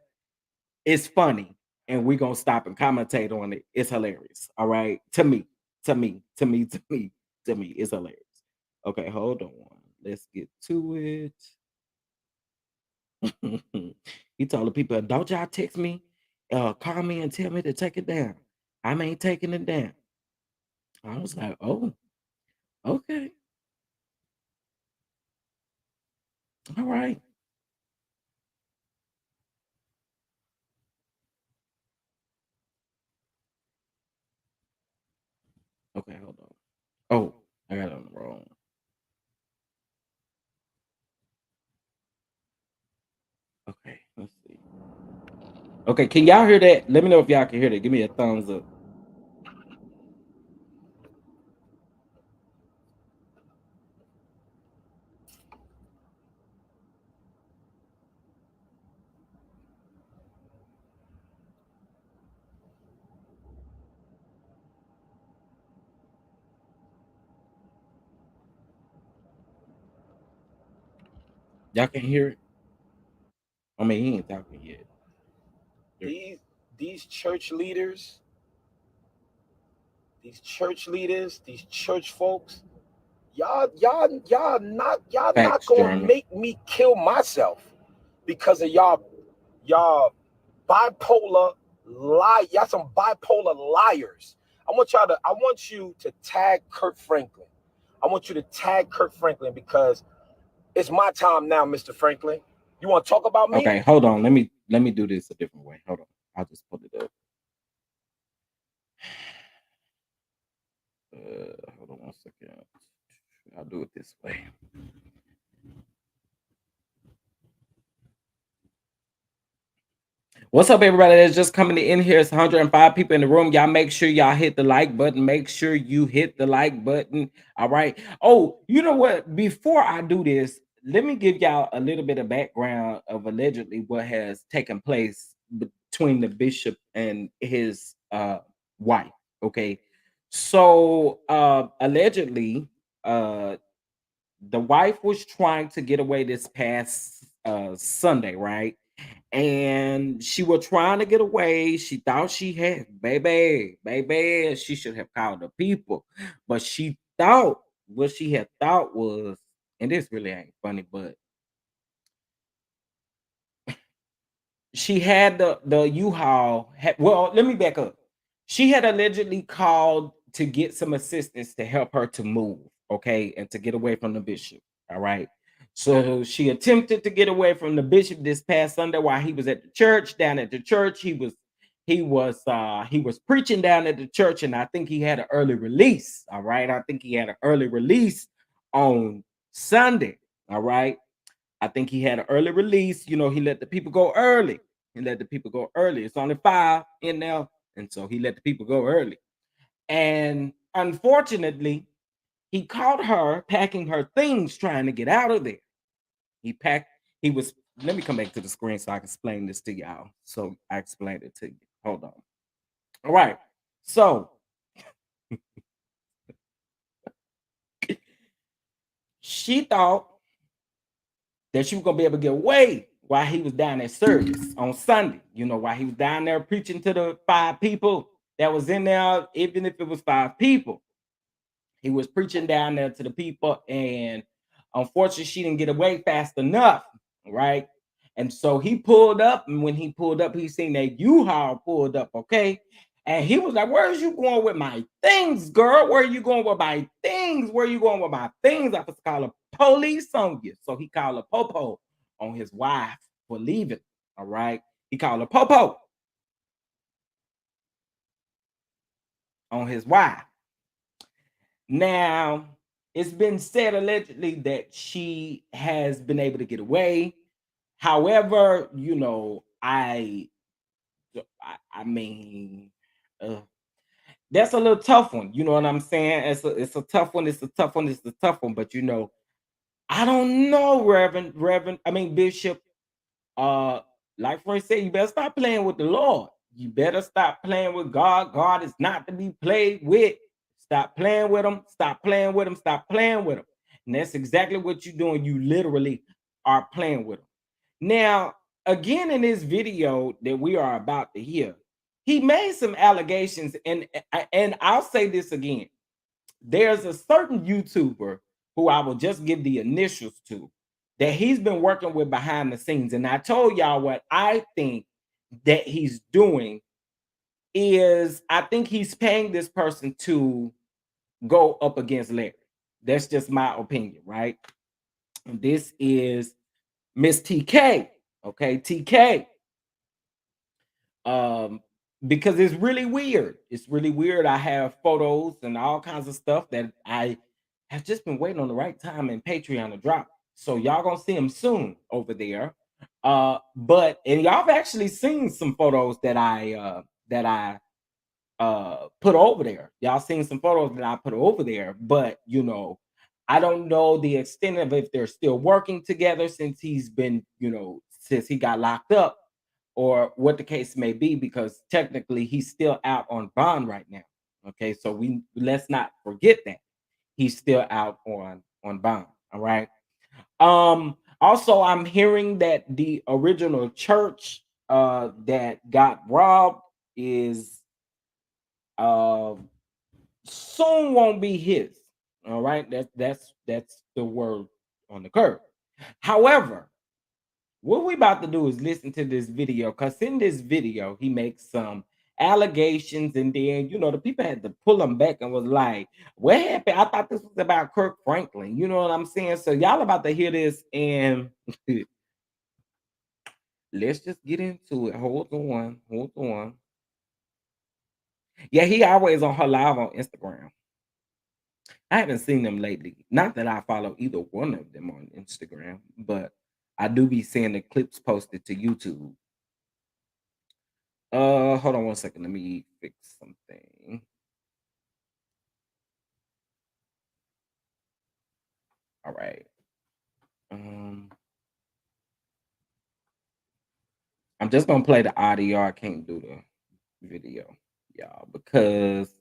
it's funny, and we're gonna stop and commentate on it. It's hilarious. All right, to me, it's hilarious. Okay, hold on. Let's get to it. He told the people, "Don't y'all text me, call me and tell me to take it down. I ain't taking it down." I was like, "Oh, okay, all right, okay, hold on." Oh, I got it on the wrong. Okay, let's see. Okay, can y'all hear that? Let me know if y'all can hear that. Give me a thumbs up. Y'all can hear it. I mean, he ain't talking yet. There-
These these church leaders, these church folks, y'all not
Facts,
gonna
German.
make me kill myself because of y'all bipolar lie. Y'all some bipolar liars. I want you to tag Kirk Franklin. I want you to tag Kirk Franklin because it's my time now, Mr. Franklin. You want to talk about me?
Okay, hold on. Let me do this a different way. Hold on. I'll just put it up. Hold on 1 second. I'll do it this way. What's up, everybody that's just coming in here? It's 105 people in the room. Y'all make sure y'all hit the like button. Make sure you hit the like button. All right. Oh, you know what? Before I do this, let me give y'all a little bit of background of allegedly what has taken place between the bishop and his wife. Okay. So allegedly, the wife was trying to get away this past Sunday, right? And she was trying to get away. She thought she had baby. She should have called the people, but she thought what she had thought was, and this really ain't funny, but she had the U-Haul. Well, let me back up. She had allegedly called to get some assistance to help her to move, okay, and to get away from the bishop. All right. So she attempted to get away from the bishop this past Sunday while he was at the church. Down at the church, he was preaching down at the church, and I think he had an early release. All right. I think he had an early release on Sunday. All right. I think he had an early release. He let the people go early. He let the people go early. It's only five in there. And so he let the people go early. And unfortunately, he caught her packing her things trying to get out of there. He packed, he was, let me come back to the screen so I can explain this to y'all. So I explained it to you. Hold on. All right. So she thought that she was gonna be able to get away while he was down at service on Sunday. While he was down there preaching to the five people that was in there, even if it was five people, he was preaching down there to the people, and unfortunately, she didn't get away fast enough, right? And so he pulled up, and when he pulled up, he seen that U-Haul pulled up, okay? And he was like, "Where's you going with my things, girl? Where are you going with my things? Where are you going with my things?" I was calling police on you. So he called a popo on his wife for leaving. All right. He called a popo on his wife. Now, it's been said allegedly that she has been able to get away. However, I mean, uh, that's a little tough one. You know what I'm saying? It's a tough one. It's a tough one. It's a tough one. But I don't know, Reverend. I mean, Bishop. Uh, like Frank said, you better stop playing with the Lord. You better stop playing with God. God is not to be played with. Stop playing with him. Stop playing with him. Stop playing with him. And that's exactly what you're doing. You literally are playing with him. Now, again, in this video that we are about to hear, he made some allegations, and I'll say this again. There's a certain YouTuber who I will just give the initials to that he's been working with behind the scenes. And I told y'all what I think that he's doing is I think he's paying this person to go up against Larry. That's just my opinion, right? And this is Miss TK. Okay, TK. Um, because it's really weird. It's really weird. I have photos and all kinds of stuff that I have just been waiting on the right time in Patreon to drop. So y'all gonna see them soon over there. But and y'all have actually seen some photos that I put over there. Y'all seen some photos that I put over there, but I don't know the extent of if they're still working together since he's been, since he got locked up, or what the case may be, because technically he's still out on bond right now. Okay, so let's not forget that he's still out on bond. All right. Also, I'm hearing that the original church that got robbed is uh soon won't be his. All right, that's the word on the curve. However, what we about to do is listen to this video, because in this video he makes some allegations, and then the people had to pull him back and was like, what happened? I thought this was about Kirk Franklin. You know what I'm saying? So y'all about to hear this, and let's just get into it. Hold on. Yeah, he always on her live on Instagram. I haven't seen them lately. Not that I follow either one of them on Instagram, but I do be seeing the clips posted to YouTube. Hold on one second. Let me fix something. All right. Um, I'm just gonna play the audio. I can't do the video, y'all, because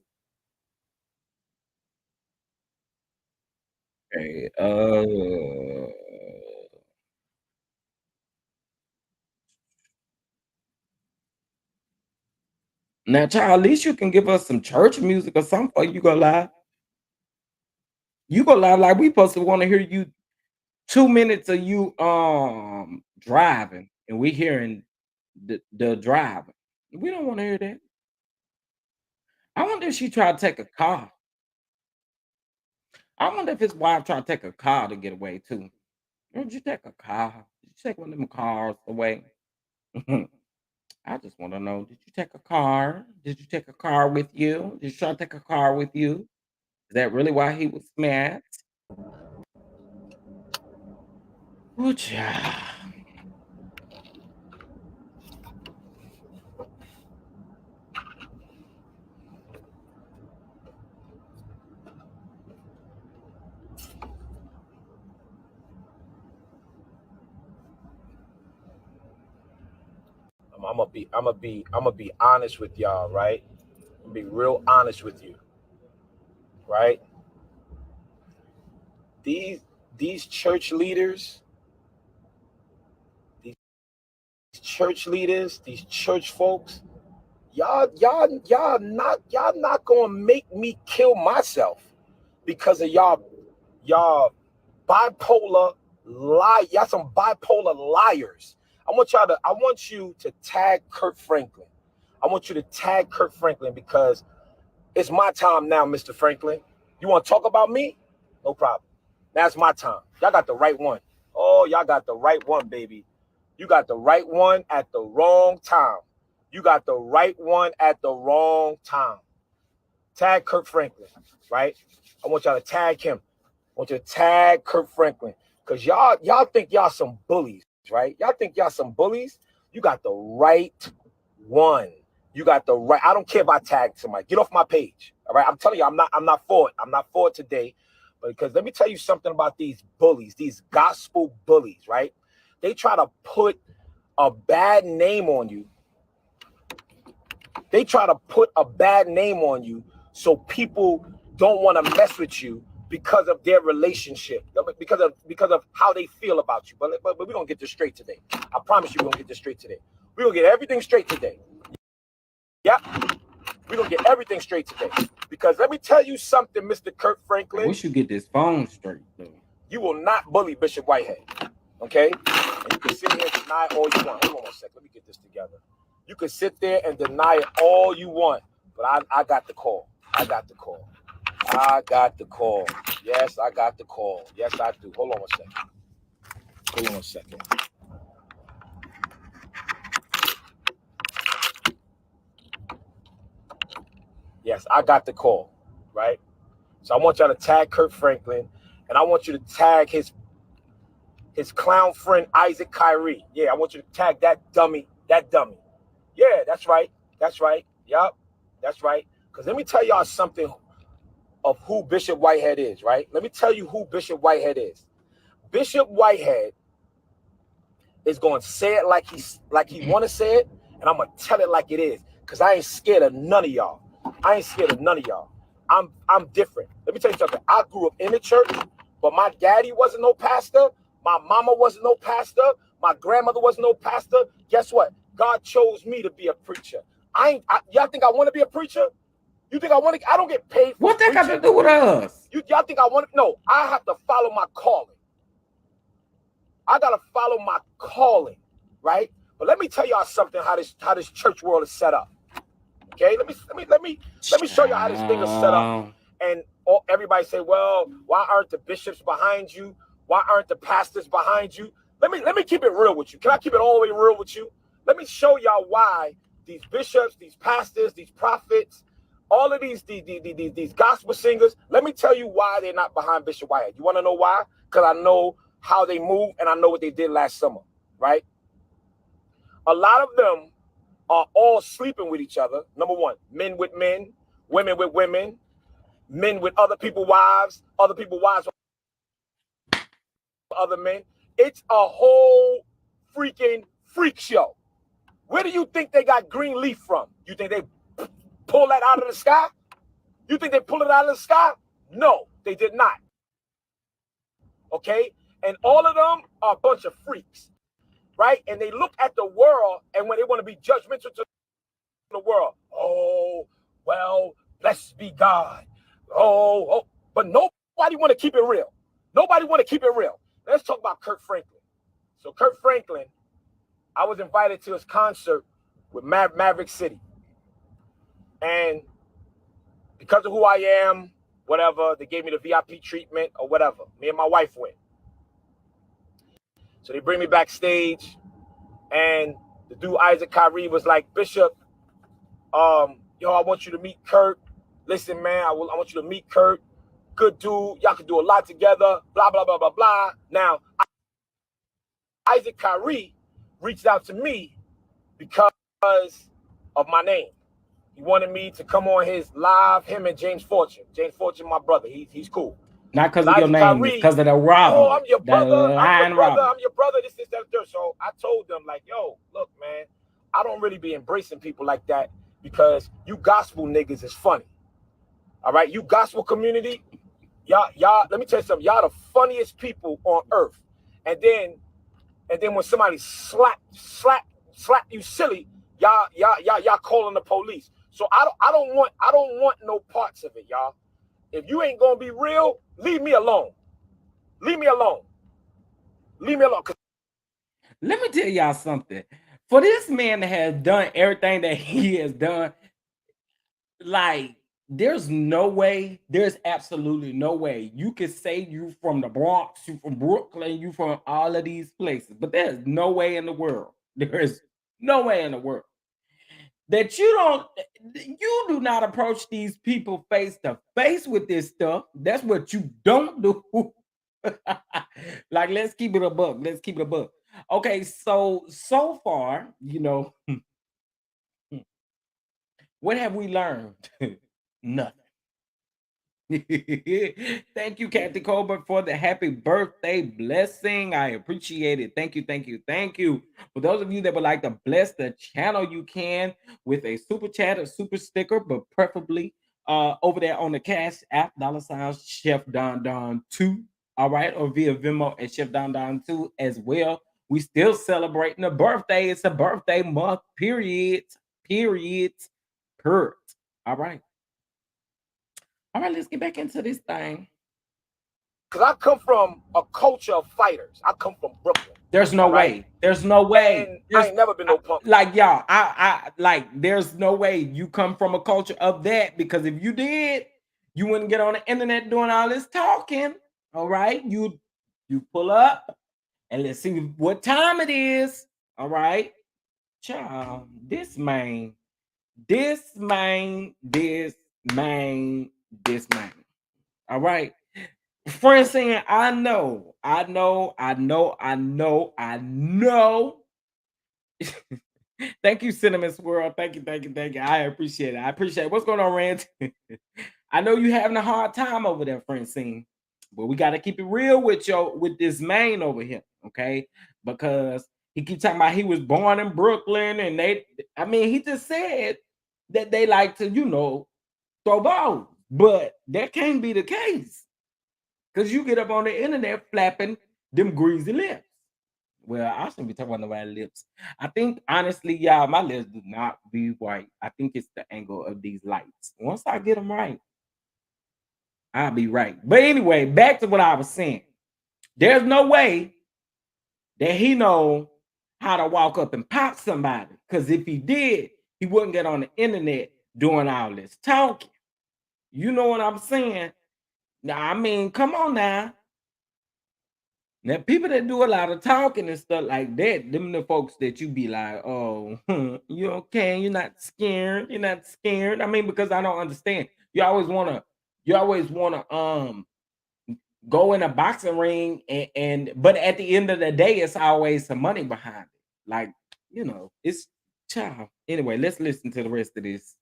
okay. Now, child, at least you can give us some church music or something. Or you gonna lie? You gonna lie like we supposed to want to hear you 2 minutes of you driving, and we hearing the driving. We don't want to hear that. I wonder if she tried to take a car. I wonder if his wife tried to take a car to get away too. Did you take a car? Did you take one of them cars away? I just want to know, did you take a car? Did you take a car with you? Did you try to take a car with you? Is that really why he was mad? Oh, child.
I'm gonna be honest with y'all, right? I'm gonna be real honest with you, right? These these church leaders, these church leaders, these church folks, y'all not gonna make me kill myself because of y'all bipolar lie. Y'all some bipolar liars. I want you to tag Kirk Franklin. I want you to tag Kirk Franklin because it's my time now, Mr. Franklin. You want to talk about me? No problem. Now it's my time. Y'all got the right one. Oh, y'all got the right one, baby. You got the right one at the wrong time. You got the right one at the wrong time. Tag Kirk Franklin, right? I want y'all to tag him. I want you to tag Kirk Franklin. Because y'all think y'all some bullies, right? Y'all think y'all some bullies. You got the right one. You got the right. I don't care if I tag somebody. Get off my page. All right. I'm telling you, I'm not for it. I'm not for it today. But because let me tell you something about these bullies, these gospel bullies, right? They try to put a bad name on you. They try to put a bad name on you so people don't want to mess with you because of their relationship, because of how they feel about you. But we're gonna get this straight today. I promise you, we're gonna get this straight today. We're gonna get everything straight today. Yeah, we're gonna get everything straight today. Because let me tell you something, Mr. Kirk
I
Franklin.
wish you get this phone straight though.
You will not bully Bishop Whitehead. Okay? And you can sit here and deny all you want. Hold on one second. Let me get this together. You can sit there and deny it all you want. But I got the call. I got the call. I got the call. Yes, I got the call. Yes, I do. Hold on one second. Hold on one second. Yes, I got the call. Right? So I want y'all to tag Kirk Franklin. And I want you to tag his his clown friend Issac Caree. Yeah, I want you to tag that dummy. That dummy. Yeah, that's right. That's right. Yup. That's right. Because let me tell y'all something of who Bishop Whitehead is, right? Let me tell you who Bishop Whitehead is. Bishop Whitehead is going to say it like he want to say it, and I'm gonna tell it like it is, cause I ain't scared of none of y'all. I ain't scared of none of y'all. I'm different. Let me tell you something. I grew up in the church, but my daddy wasn't no pastor. My mama wasn't no pastor. My grandmother wasn't no pastor. Guess what? God chose me to be a preacher. Y'all think I want to be a preacher? You think I want to? I don't get paid for
What that got
preaching.
to do with us?
Y'all think I want to? No, I have to follow my calling. I gotta follow my calling, right? But let me tell y'all something how this church world is set up. Okay, let me show you how this thing is set up. And everybody say, well, why aren't the bishops behind you? Why aren't the pastors behind you? Let me keep it real with you. Can I keep it all the way real with you? Let me show y'all why these bishops, these pastors, these prophets, all of these gospel singers. Let me tell you why they're not behind Bishop Whitehead. You want to know why? Because I know how they move and I know what they did last summer, right? A lot of them are all sleeping with each other. Number one, men with men, women with women, men with other people's wives, other people's wives with other men. It's a whole freaking freak show. Where do you think they got green leaf from? You think they pull that out of the sky? You think they pull it out of the sky? No, they did not. Okay? And all of them are a bunch of freaks, right? And they look at the world, and when they want to be judgmental to the world, oh, well, blessed be God. Oh, but nobody want to keep it real. Nobody want to keep it real. Let's talk about Kirk Franklin. So Kirk Franklin, I was invited to his concert with Maverick City. And because of who I am, whatever, they gave me the VIP treatment or whatever. Me and my wife went. So they bring me backstage, and the dude Issac Caree was like, Bishop, I want you to meet Kirk. Listen, man, I want you to meet Kirk. Good dude. Y'all can do a lot together. Blah, blah, blah, blah, blah. Now, Issac Caree reached out to me because of my name. He wanted me to come on his live, him and James Fortune. James Fortune, my brother. He's cool.
Not because of your name, because of the robber.
Oh, I'm your brother. I'm your brother. This, that, that. So I told them, like, yo, look, man, I don't really be embracing people like that because you gospel niggas is funny. All right, you gospel community, y'all. Let me tell you something. Y'all the funniest people on earth. And then when somebody slap you silly, y'all calling the police. So I don't want no parts of it, y'all. If you ain't gonna be real, leave me alone. Leave me alone. Leave me alone.
Let me tell y'all something. For this man that has done everything that he has done, like, there's absolutely no way you could say you from the Bronx, you from Brooklyn, you from all of these places, but there's no way in the world. There is no way in the world that you do not approach these people face to face with this stuff. That's what you don't do. Like, let's keep it a buck. Let's keep it a buck. Okay, so far, what have we learned? Nothing. Thank you, Kathy Colbert, for the happy birthday blessing. I appreciate it. Thank you, thank you, thank you. For those of you that would like to bless the channel, you can with a super chat or super sticker, but preferably over there on the Cash app, $ Chef Don Don 2. All right, or via Venmo at Chef Don Don 2 as well. We still celebrating a birthday. It's a birthday month, period. All right. All right, let's get back into this thing.
Because I come from a culture of fighters. I come from Brooklyn.
There's no way. There's no way.
I ain't never been no punk.
Like, y'all, I like, there's no way you come from a culture of that, because if you did, you wouldn't get on the internet doing all this talking. All right. You pull up and let's see what time it is. All right. Child, this man. All right. Francine, I know. Thank you, Cinnamon Swirl. Thank you. I appreciate it. I appreciate it. What's going on, Rand? I know you having a hard time over there, Francine, but we got to keep it real with this man over here, okay? Because he keep talking about he was born in Brooklyn, and he just said that they like to, throw balls, but that can't be the case because you get up on the internet flapping them greasy lips. Well, I shouldn't be talking about nobody's lips. I think honestly, y'all, my lips do not be white. I think it's the angle of these lights. Once I get them right, I'll be right. But anyway, back to what I was saying. There's no way that he know how to walk up and pop somebody. Because if he did, he wouldn't get on the internet doing all this talking. You know what I'm saying? Now, come on now. Now, people that do a lot of talking and stuff like that, them the folks that you be like, oh, you okay? You're not scared. You're not scared. Because I don't understand. You always wanna go in a boxing ring but at the end of the day, it's always some money behind it. Like, it's child. Anyway, let's listen to the rest of this.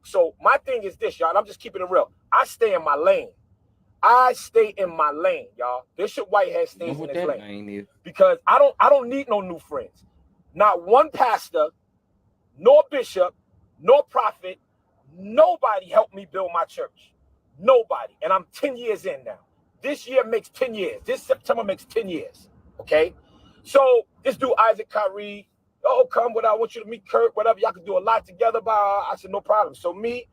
So my thing is this, y'all, and I'm just keeping it real. I stay in my lane. I stay in my lane, y'all. Bishop Whitehead stays in his lane. Because I don't need no new friends. Not one pastor, nor bishop, nor prophet, nobody helped me build my church. Nobody. And I'm 10 years in now. This year makes 10 years. This September makes 10 years. Okay? So this dude, Issac Caree, come with, I want you to meet Kirk, whatever. Y'all can do a lot together. I said, no problem. So me,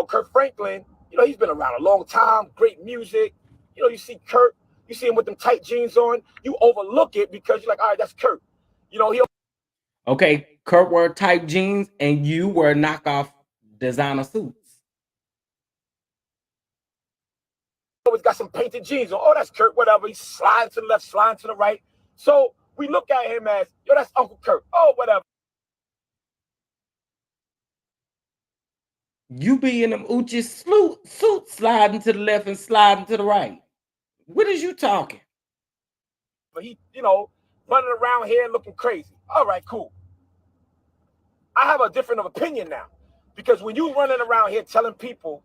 Kirk Franklin, he's been around a long time, great music. You see Kirk, you see him with them tight jeans on. You overlook it because you're like, all right, that's Kirk.
Okay, Kirk wore tight jeans and you wear knockoff designer suits.
Always got some painted jeans on. Oh, that's Kirk, whatever. He's sliding to the left, sliding to the right. So we look at him as, that's Uncle Kirk. Oh, whatever.
You be in them Uchi suits sliding to the left and sliding to the right. What is you talking?
But he, running around here looking crazy. All right, cool. I have a different opinion now. Because when you running around here telling people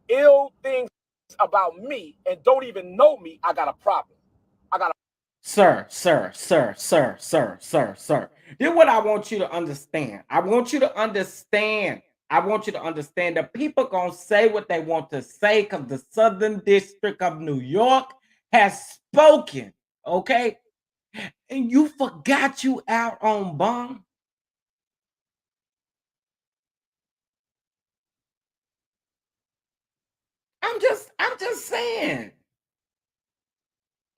ill things about me and don't even know me, I got a problem.
Sir. Then what I want you to understand. I want you to understand that people gonna say what they want to say because the Southern District of New York has spoken. Okay. And you forgot you out on bond. I'm just saying.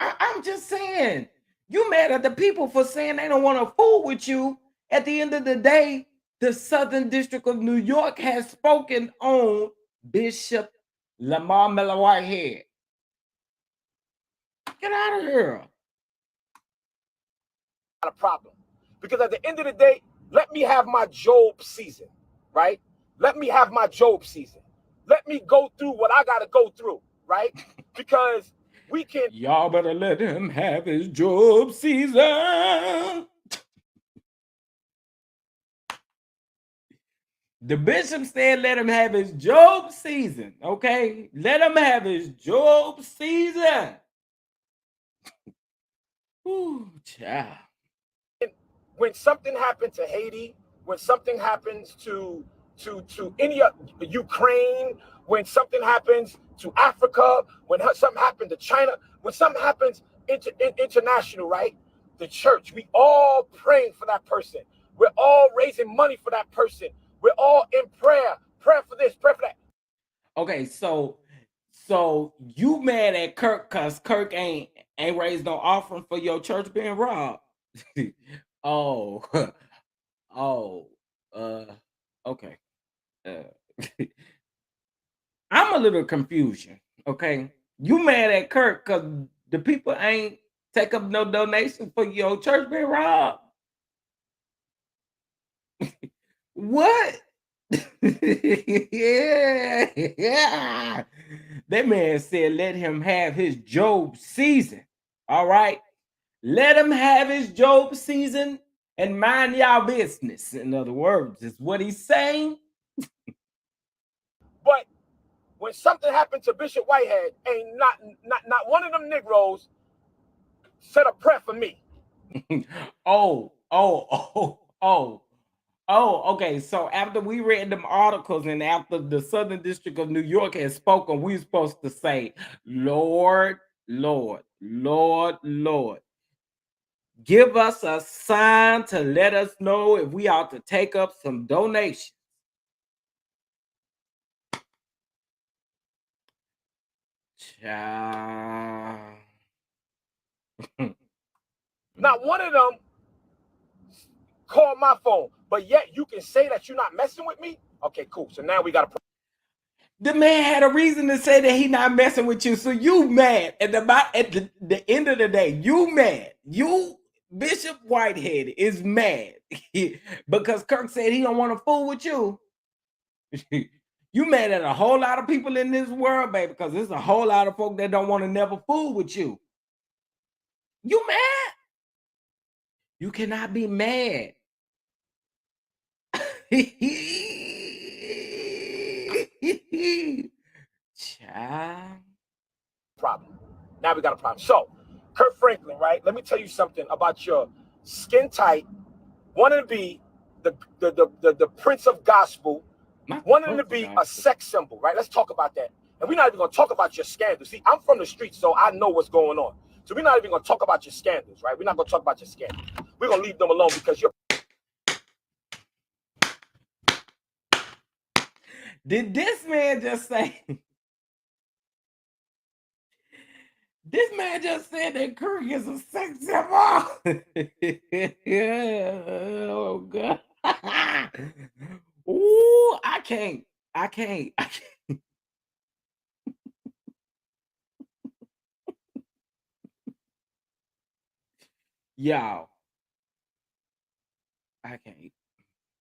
I'm just saying. You mad at the people for saying they don't want to fool with you. At the end of the day, the Southern District of New York has spoken on Bishop Lamar Miller Whitehead. Get out of here.
Not a problem. Because at the end of the day, let me have my Job season, right? Let me have my Job season. Let me go through what I got to go through, right? Because we can.
Y'all better let him have his Job season. The bishop said let him have his Job season, okay? Let him have his Job season. Ooh, child.
When something happened to Haiti, when something happens to any Ukraine, when something happens to Africa, when something happened to China, when something happens international, right? The church, we all praying for that person. We're all raising money for that person. We're all in prayer for this, prayer for that.
Okay, so you mad at Kirk because Kirk ain't raised no offering for your church being robbed. Oh, okay. I'm a little confusion. Okay, you mad at Kirk because the people ain't take up no donation for your church being robbed. What? Yeah. That man said, let him have his Job season. All right. Let him have his Job season and mind y'all business. In other words, is what he's saying.
But when something happened to Bishop Whitehead, ain't not one of them Negroes said a prayer for me.
Okay. So after we read them articles and after the Southern District of New York has spoken, we supposed to say, Lord, Lord, Lord, Lord, give us a sign to let us know if we ought to take up some donations. Child.
Not one of them called my phone, but yet you can say that you're not messing with me. Okay, cool. So now we got a.
The man had a reason to say that he not messing with you, so you mad. At the end of the day, you mad. You Bishop Whitehead is mad because Kirk said he don't want to fool with you. You mad at a whole lot of people in this world, baby, because there's a whole lot of folk that don't want to never fool with you. You mad? You cannot be mad. Child.
Problem. Now we got a problem. So, Kirk Franklin, right? Let me tell you something about your skin tight, wanting to be the prince of gospel, wanting to be a sex symbol, right? Let's talk about that. And we're not even going to talk about your scandals. See, I'm from the streets, so I know what's going on. So we're not even going to talk about your scandals, right? We're not going to talk about your scandals. We're going to leave them alone because you're.
Did this man just say? This man just said that Kirk is a sex symbol. Oh God. Ooh, I can't. Y'all. I can't.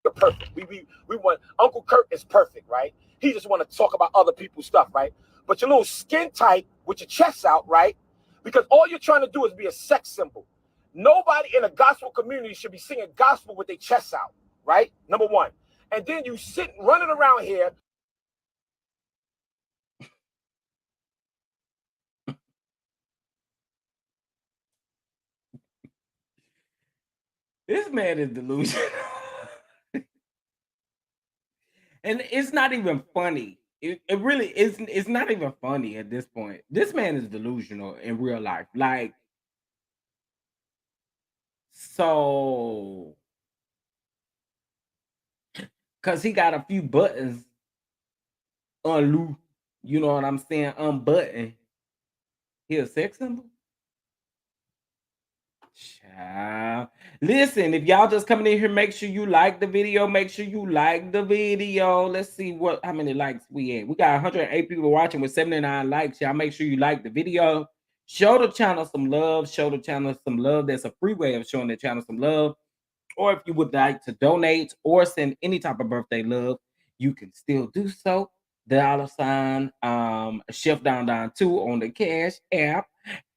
You're perfect. We want Uncle Kirk is perfect, right? He just want to talk about other people's stuff, right? But your little skin tight with your chest out, right? Because all you're trying to do is be a sex symbol. Nobody in a gospel community should be singing gospel with their chests out, right? Number one. And then you sit running around here.
This man is delusional. And it's not even funny. It really is. It's not even funny at this point. This man is delusional in real life. Like, so, because he got a few buttons unloose. You know what I'm saying? Unbutton. He a sex symbol? Child. Listen, if y'all just coming in here, make sure you like the video. Make sure you like the video. Let's see how many likes we at. We got 108 people watching with 79 likes. Y'all make sure you like the video. Show the channel some love. Show the channel some love. That's a free way of showing the channel some love. Or if you would like to donate or send any type of birthday love, you can still do so. $sign Chef Down Down 2 on the Cash app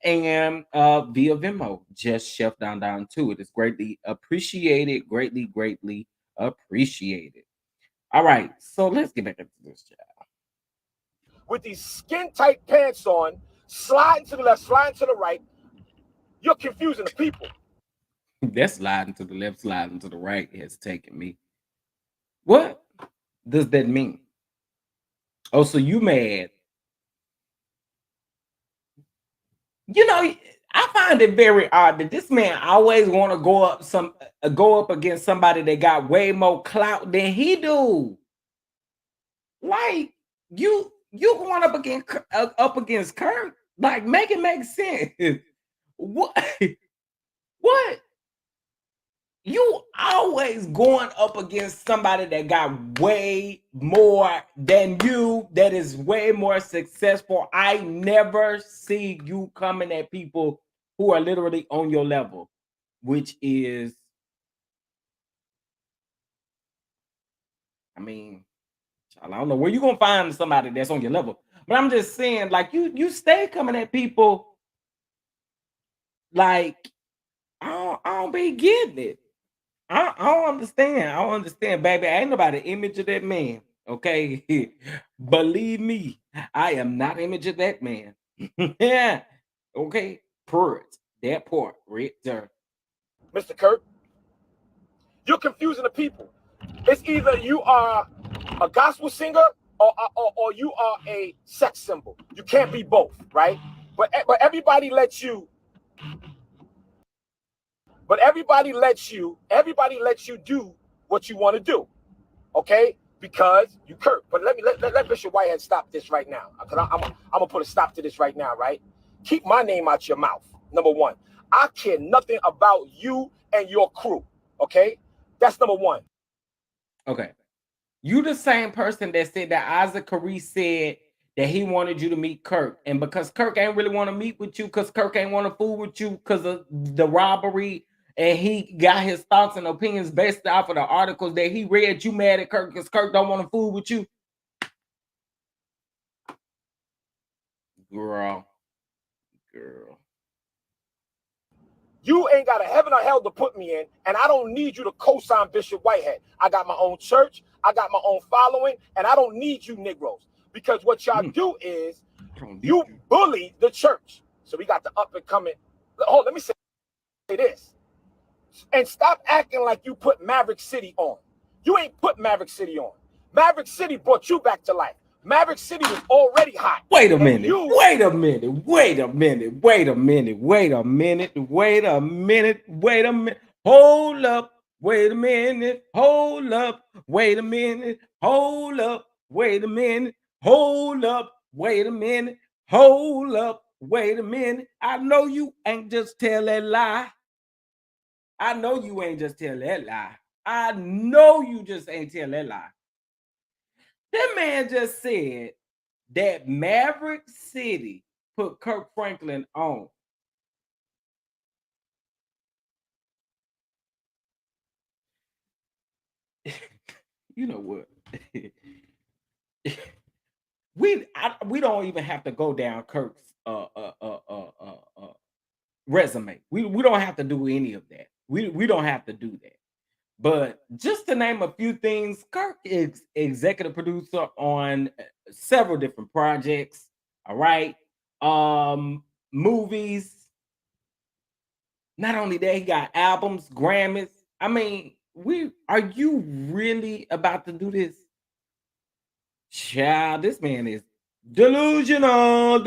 and via Venmo, just Chef Down Down 2. It is greatly appreciated, greatly appreciated. All right, so let's get back into this chat.
With these skin tight pants on, sliding to the left, sliding to the right, you're confusing the people.
That sliding to the left, sliding to the right has taken me. What does that mean? Oh, so you mad? You know, I find it very odd that this man always want to go up against somebody that got way more clout than he do. Like you going up against Kirk? Like, make it make sense. What? What? You always going up against somebody that got way more than you, that is way more successful. I never see you coming at people who are literally on your level, which is, I mean, I don't know where you're gonna find somebody that's on your level, But I'm just saying, like, you stay coming at people like I don't be getting it. I don't understand. I don't understand, baby. Ain't nobody image of that man. Okay. Believe me, I am not image of that man. Yeah. Okay. Purge. That part right there.
Mr. Kirk, you're confusing the people. It's either you are a gospel singer or you are a sex symbol. You can't be both, right? But everybody lets you. But everybody lets you do what you want to do, okay? Because you Kirk. But let Bishop Whitehead stop this right now, because I'm gonna put a stop to this right now, right? Keep my name out your mouth. Number one, I care nothing about you and your crew, okay? That's number one.
Okay. You the same person that said that Issac Caree said that he wanted you to meet Kirk. And because Kirk ain't really want to meet with you, because Kirk ain't want to fool with you because of the robbery, and he got his thoughts and opinions based off of the articles that he read, you mad at Kirk because Kirk don't want to fool with you? Girl.
You ain't got a heaven or hell to put me in, and I don't need you to co-sign Bishop Whitehead. I got my own church, I got my own following, and I don't need you Negroes. Because what y'all do is you bully the church. So we got the up and coming. Oh, let me say this. And stop acting like you put Maverick City on. You ain't put Maverick City on. Maverick City brought you back to life. Maverick City was already hot.
Wait a minute. Wait a minute. Wait a minute. Wait a minute. Wait a minute. Wait a minute. Wait a minute. Hold up. Wait a minute. Hold up. Wait a minute. Hold up. Wait a minute. Hold up. Wait a minute. Hold up. Wait a minute. I know you ain't just tell that lie. I know you ain't just tell that lie. I know you just ain't tell that lie. That man just said that Maverick City put Kirk Franklin on. You know what? we don't even have to go down Kirk's resume. We don't have to do any of that. We don't have to do that. But just to name a few things, Kirk is executive producer on several different projects. All right. Movies. Not only that, he got albums, Grammys. I mean, are you really about to do this? Child, this man is delusional.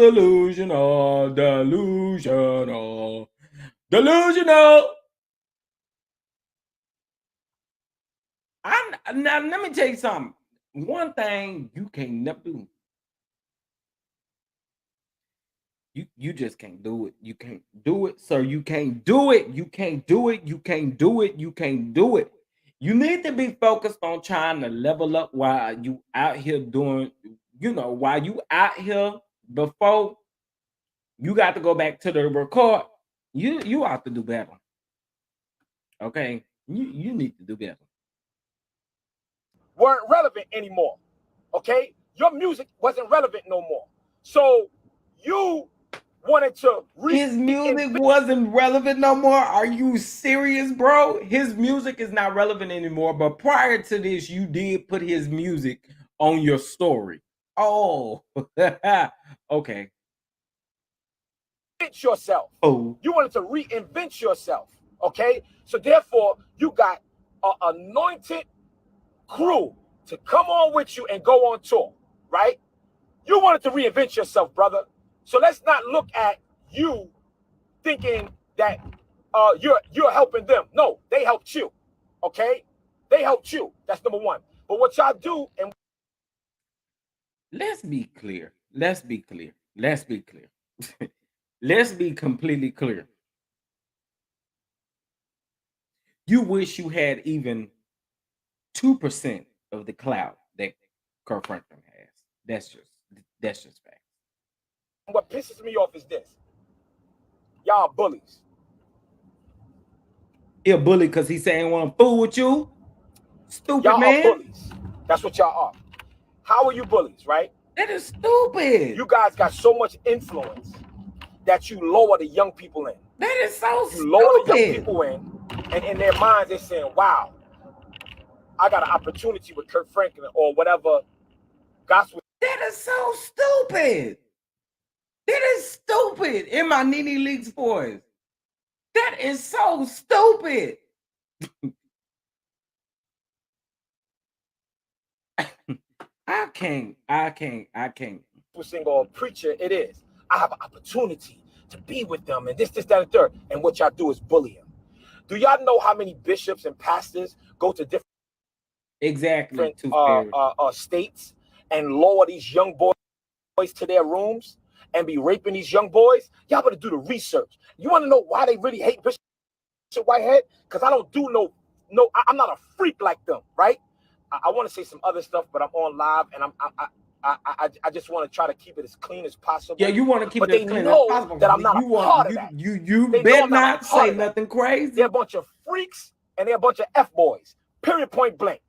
Now let me tell you something. One thing you can't never do. You just can't do it. You can't do it, sir. You can't do it. You can't do it. You can't do it. You can't do it. You need to be focused on trying to level up while you out here doing, while you out here before you got to go back to the record. You have to do better. Okay. You need to do better.
Weren't relevant anymore. Okay? Your music wasn't relevant no more. So you wanted to
his music wasn't relevant no more. Are you serious, bro? His music is not relevant anymore. But prior to this, you did put his music on your story. Oh, okay.
Yourself.
Oh,
you wanted to reinvent yourself. Okay, so therefore you got an anointed crew to come on with you and go on tour, right? You wanted to reinvent yourself, brother. So let's not look at you thinking that you're helping them. No, they helped you. Okay, they helped you. That's number one. But what y'all do, and
let's be clear. Let's be clear. Let's be clear. Let's be completely clear. You wish you had even 2% of the clout that Kirk Franklin has. That's just fact.
What pisses me off is this. Y'all bullies.
He a bully because he saying want to fool with you. Stupid
y'all
man.
Are bullies. That's what y'all are. How are you bullies, right?
That is stupid.
You guys got so much influence that you lower the young people in.
That is so
You lower the young
stupid.
people in, and in their minds they're saying, wow, I got an opportunity with Kirk Franklin or whatever gospel.
That is so stupid. That is stupid in my Nene Leaks voice. That is so stupid. I can't.
Singer or preacher, it is. I have an opportunity to be with them and this, that, and third. And what y'all do is bully them. Do y'all know how many bishops and pastors go to different states and lower these young boys to their rooms and be raping these young boys? Y'all better do the research. You want to know why they really hate Bishop Whitehead? Because I don't do I'm not a freak like them, right? I want to say some other stuff, but I'm on live and I just want to try to keep it as clean as possible.
Yeah, you want to keep it as clean as possible.
That I'm not a part of that.
You better not say nothing crazy.
They're a bunch of freaks and they're a bunch of F-boys, period, point blank.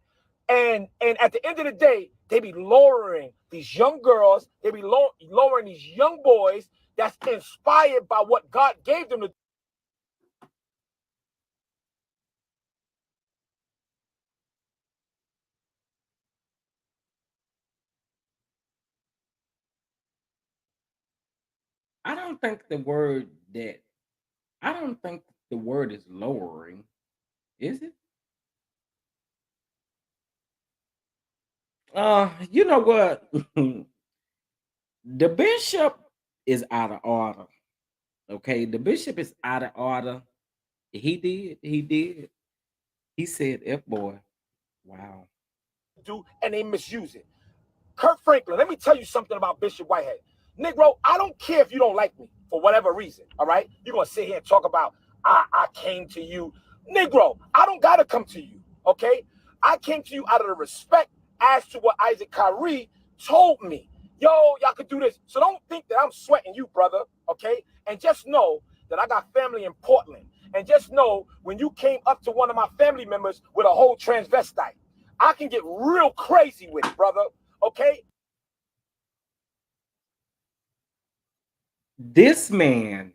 And at the end of the day, they be lowering these young girls. They be lowering these young boys that's inspired by what God gave them to do.
I don't think the word is lowering, is it? You know what? The bishop is out of order. Okay, the bishop is out of order. He did. He said F boy. Wow.
And they misuse it. Kirk Franklin, let me tell you something about Bishop Whitehead. Negro, I don't care if you don't like me for whatever reason, all right? You're going to sit here and talk about, I came to you. Negro, I don't got to come to you, okay? I came to you out of the respect as to what Issac Caree told me. Yo, y'all could do this. So don't think that I'm sweating you, brother, okay? And just know that I got family in Portland. And just know when you came up to one of my family members with a whole transvestite, I can get real crazy with it, brother, okay?
This man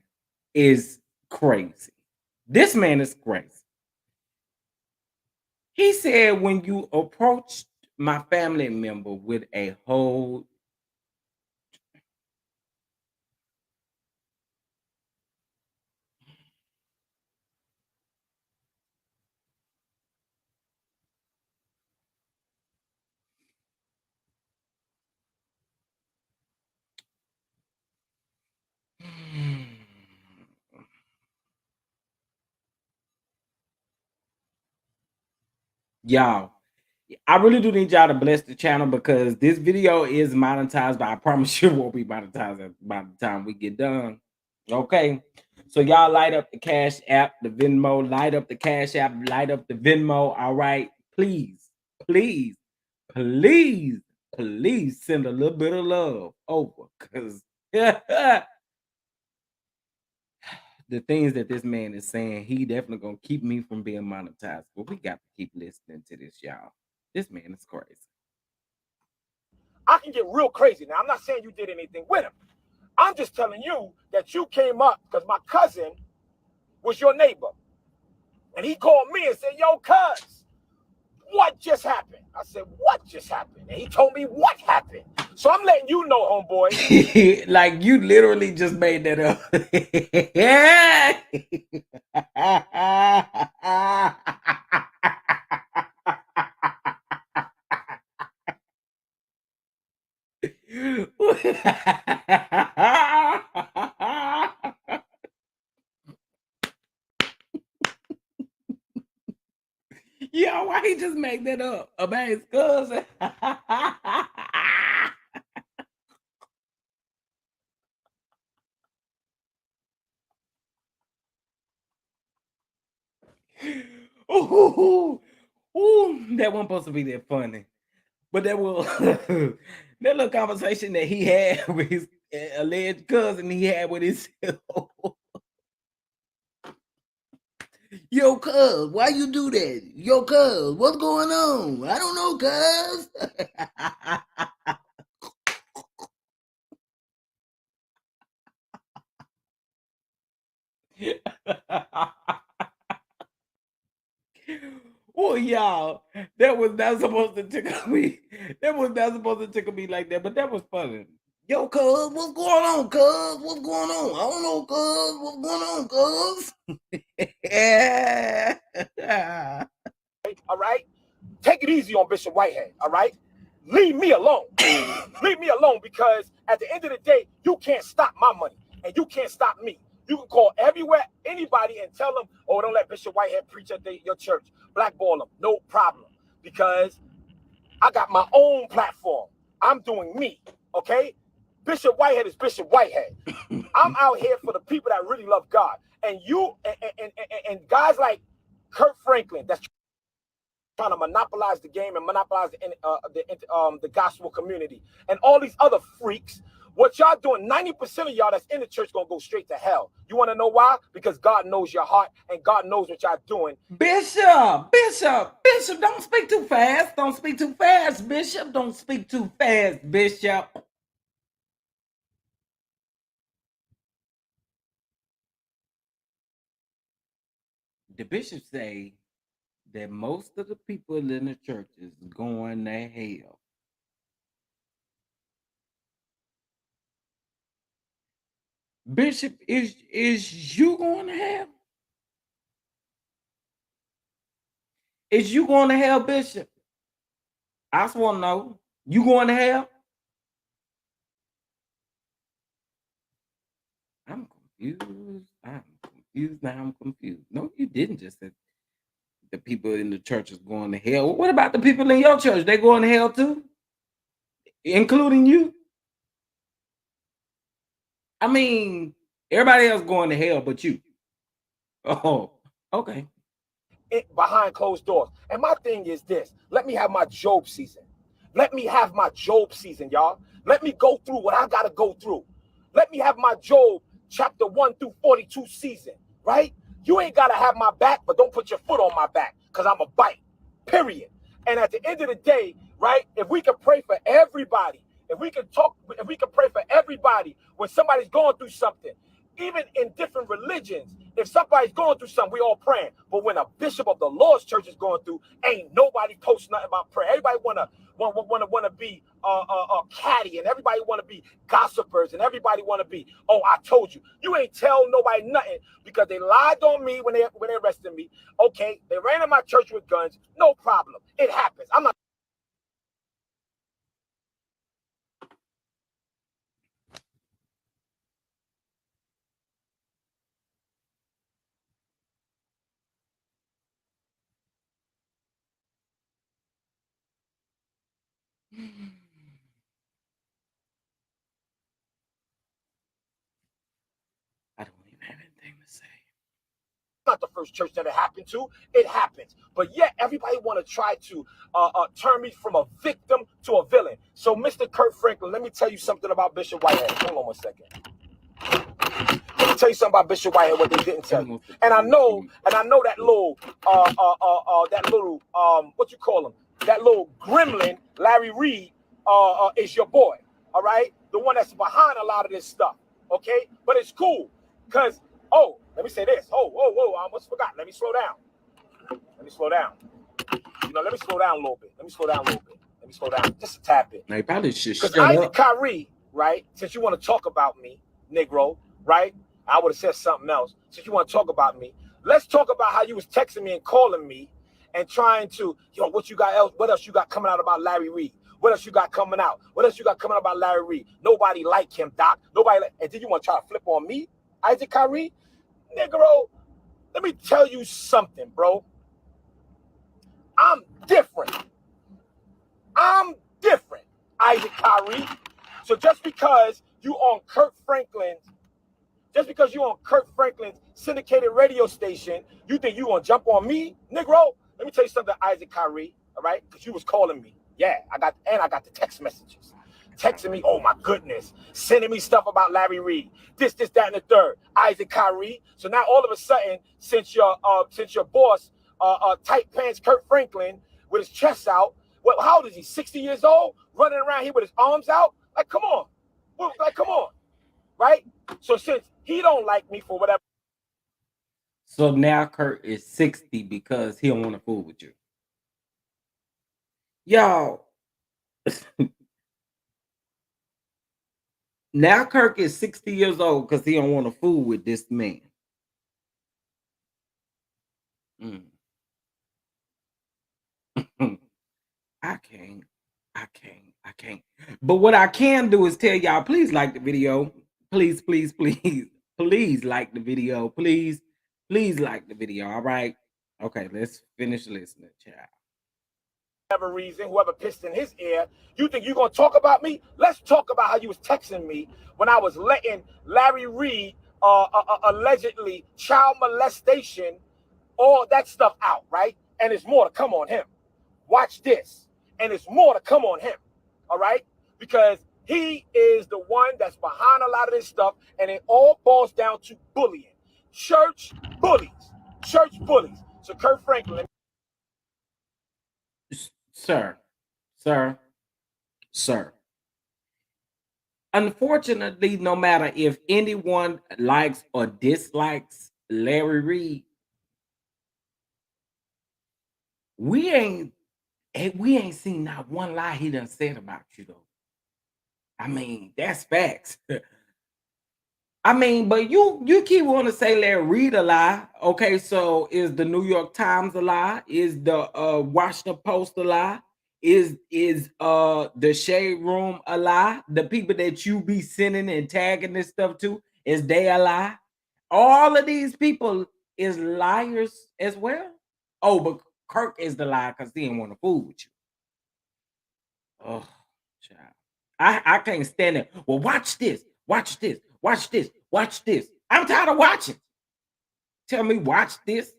is crazy. This man is crazy. He said when you approached my family member with a whole y'all, I really do need y'all to bless the channel because this video is monetized, but I promise you it won't be monetized by the time we get done. Okay. So y'all light up the Cash App, the Venmo, light up the Cash App, light up the Venmo. All right. Please send a little bit of love over because the things that this man is saying, he definitely gonna keep me from being monetized. But we got to keep listening to this, y'all. This man is crazy.
I can get real crazy. Now, I'm not saying you did anything with him. I'm just telling you that you came up because my cousin was your neighbor. And he called me and said, yo, cuz, what just happened? I said, what just happened? And he told me what happened. So I'm letting you know, homeboy.
Like you literally just made that up. Yeah, why he just make that up about his cousin? Ooh, that wasn't supposed to be that funny. But that was that little conversation that he had with his alleged cousin he had with himself. Yo, cuz, why you do that? Yo, cuz, what's going on? I don't know, cuz. Well, y'all, that was not supposed to tickle me. That was not supposed to tickle me like that, but that was funny. Yo, cuz, what's going on, cuz? What's going on? I don't know, cuz. What's going on, cuz? Yeah.
All right? Take it easy on Bishop Whitehead, all right? Leave me alone. Leave me alone, because at the end of the day, you can't stop my money and you can't stop me. You can call everywhere, anybody, and tell them, oh, don't let Bishop Whitehead preach at your church. Blackball them. No problem. Because I got my own platform. I'm doing me, okay? Bishop Whitehead is Bishop Whitehead. I'm out here for the people that really love God. And you and guys like Kirk Franklin, that's trying to monopolize the game and monopolize the gospel community, and all these other freaks. What y'all doing, 90% of y'all that's in the church gonna go straight to hell. You want to know why? Because God knows your heart and God knows what y'all doing.
Bishop, don't speak too fast. Don't speak too fast, Bishop. Don't speak too fast, Bishop. The bishop say that most of the people in the church is going to hell. Bishop, is you going to hell? Is you going to hell, Bishop? I just want to know. You going to hell? I'm confused. Now I'm confused. No, you didn't just say the people in the church is going to hell. What about the people in your church? They going to hell too? Including you? I mean, everybody else going to hell but you. Oh, okay.
Behind closed doors. And my thing is this: let me have my Job season. Let me have my Job season, y'all. Let me go through what I gotta go through. Let me have my Job chapter 1 through 42 season, right? You ain't gotta have my back, but don't put your foot on my back, because I'm a bite. Period. And at the end of the day, right, if we can pray for everybody, if we can pray for everybody when somebody's going through something, even in different religions, if somebody's going through something, we all praying. But when a bishop of the Lord's church is going through, ain't nobody posts nothing about prayer. Everybody wanna be catty, and everybody wanna be gossipers, and everybody wanna be, oh, I told you. You ain't tell nobody nothing, because they lied on me when they arrested me. Okay, they ran in my church with guns. No problem. It happens. I'm not.
I don't even have anything to say.
Not the first church that it happened to. It happens. But yet everybody want to try to turn me from a victim to a villain. So Mr. Kirk Franklin, let me tell you something about Bishop Whitehead. Hold on one second. Let me tell you something about Bishop Whitehead, what they didn't tell you. And I know that little what you call him? That little gremlin, Larry Reed, is your boy. All right? The one that's behind a lot of this stuff. Okay? But it's cool. Because, oh, let me say this. Whoa, I almost forgot. Let me slow down. Let me slow down. Let me slow down a little bit. Let me slow down just a tad bit.
Now, you probably should
Because
shut
Issac
up.
Caree, right? Since you want to talk about me, Negro, right? I would have said something else. Since you want to talk about me, let's talk about how you was texting me and calling me and trying to, what you got else? What else you got coming out about Larry Reed? What else you got coming out? What else you got coming out about Larry Reed? Nobody like him, Doc. And then you want to try to flip on me, Issac Caree? Negro, let me tell you something, bro. I'm different. Issac Caree. So just because you on Kirk Franklin's syndicated radio station, you think you gonna jump on me, Negro? Let me tell you something, Issac Caree, all right? Because you was calling me. Yeah, I got the text messages. Texting me, oh my goodness, sending me stuff about Larry Reed, this, that, and the third. Issac Caree. So now all of a sudden, since your boss, tight pants Kirk Franklin, with his chest out, well, how old is he? 60 years old, running around here with his arms out? Like, come on, right? So since he don't like me for whatever.
So now Kirk is 60 because he don't want to fool with you. Y'all, now Kirk is 60 years old because he don't want to fool with this man. Mm. I can't. I can't. But what I can do is tell y'all, please like the video. Please, please, please, please like the video. Please, please like the video. All right. Okay, let's finish listening, child.
Whatever reason, whoever pissed in his ear, you think you're gonna talk about me? Let's talk about how you was texting me when I was letting Larry Reed allegedly child molestation, all that stuff out, right? And there's more to come on him. Watch this. And there's more to come on him. All right? Because he is the one that's behind a lot of this stuff, and it all boils down to bullying. Church bullies. Church bullies. So Kirk Franklin.
Sir. Unfortunately, no matter if anyone likes or dislikes Larry Reed, we ain't seen not one lie he done said about you though. I mean, that's facts. I mean, but you keep wanting to say Larry Reed a lie. Okay, so is the New York Times a lie? Is the Washington Post a lie? Is the Shade Room a lie? The people that you be sending and tagging this stuff to, is they a lie? All of these people is liars as well. Oh, but Kirk is the liar because he didn't want to fool with you. Oh, child. I can't stand it. Well, watch this. Watch this. Watch this. Watch this. I'm tired of watching. Tell me, watch this.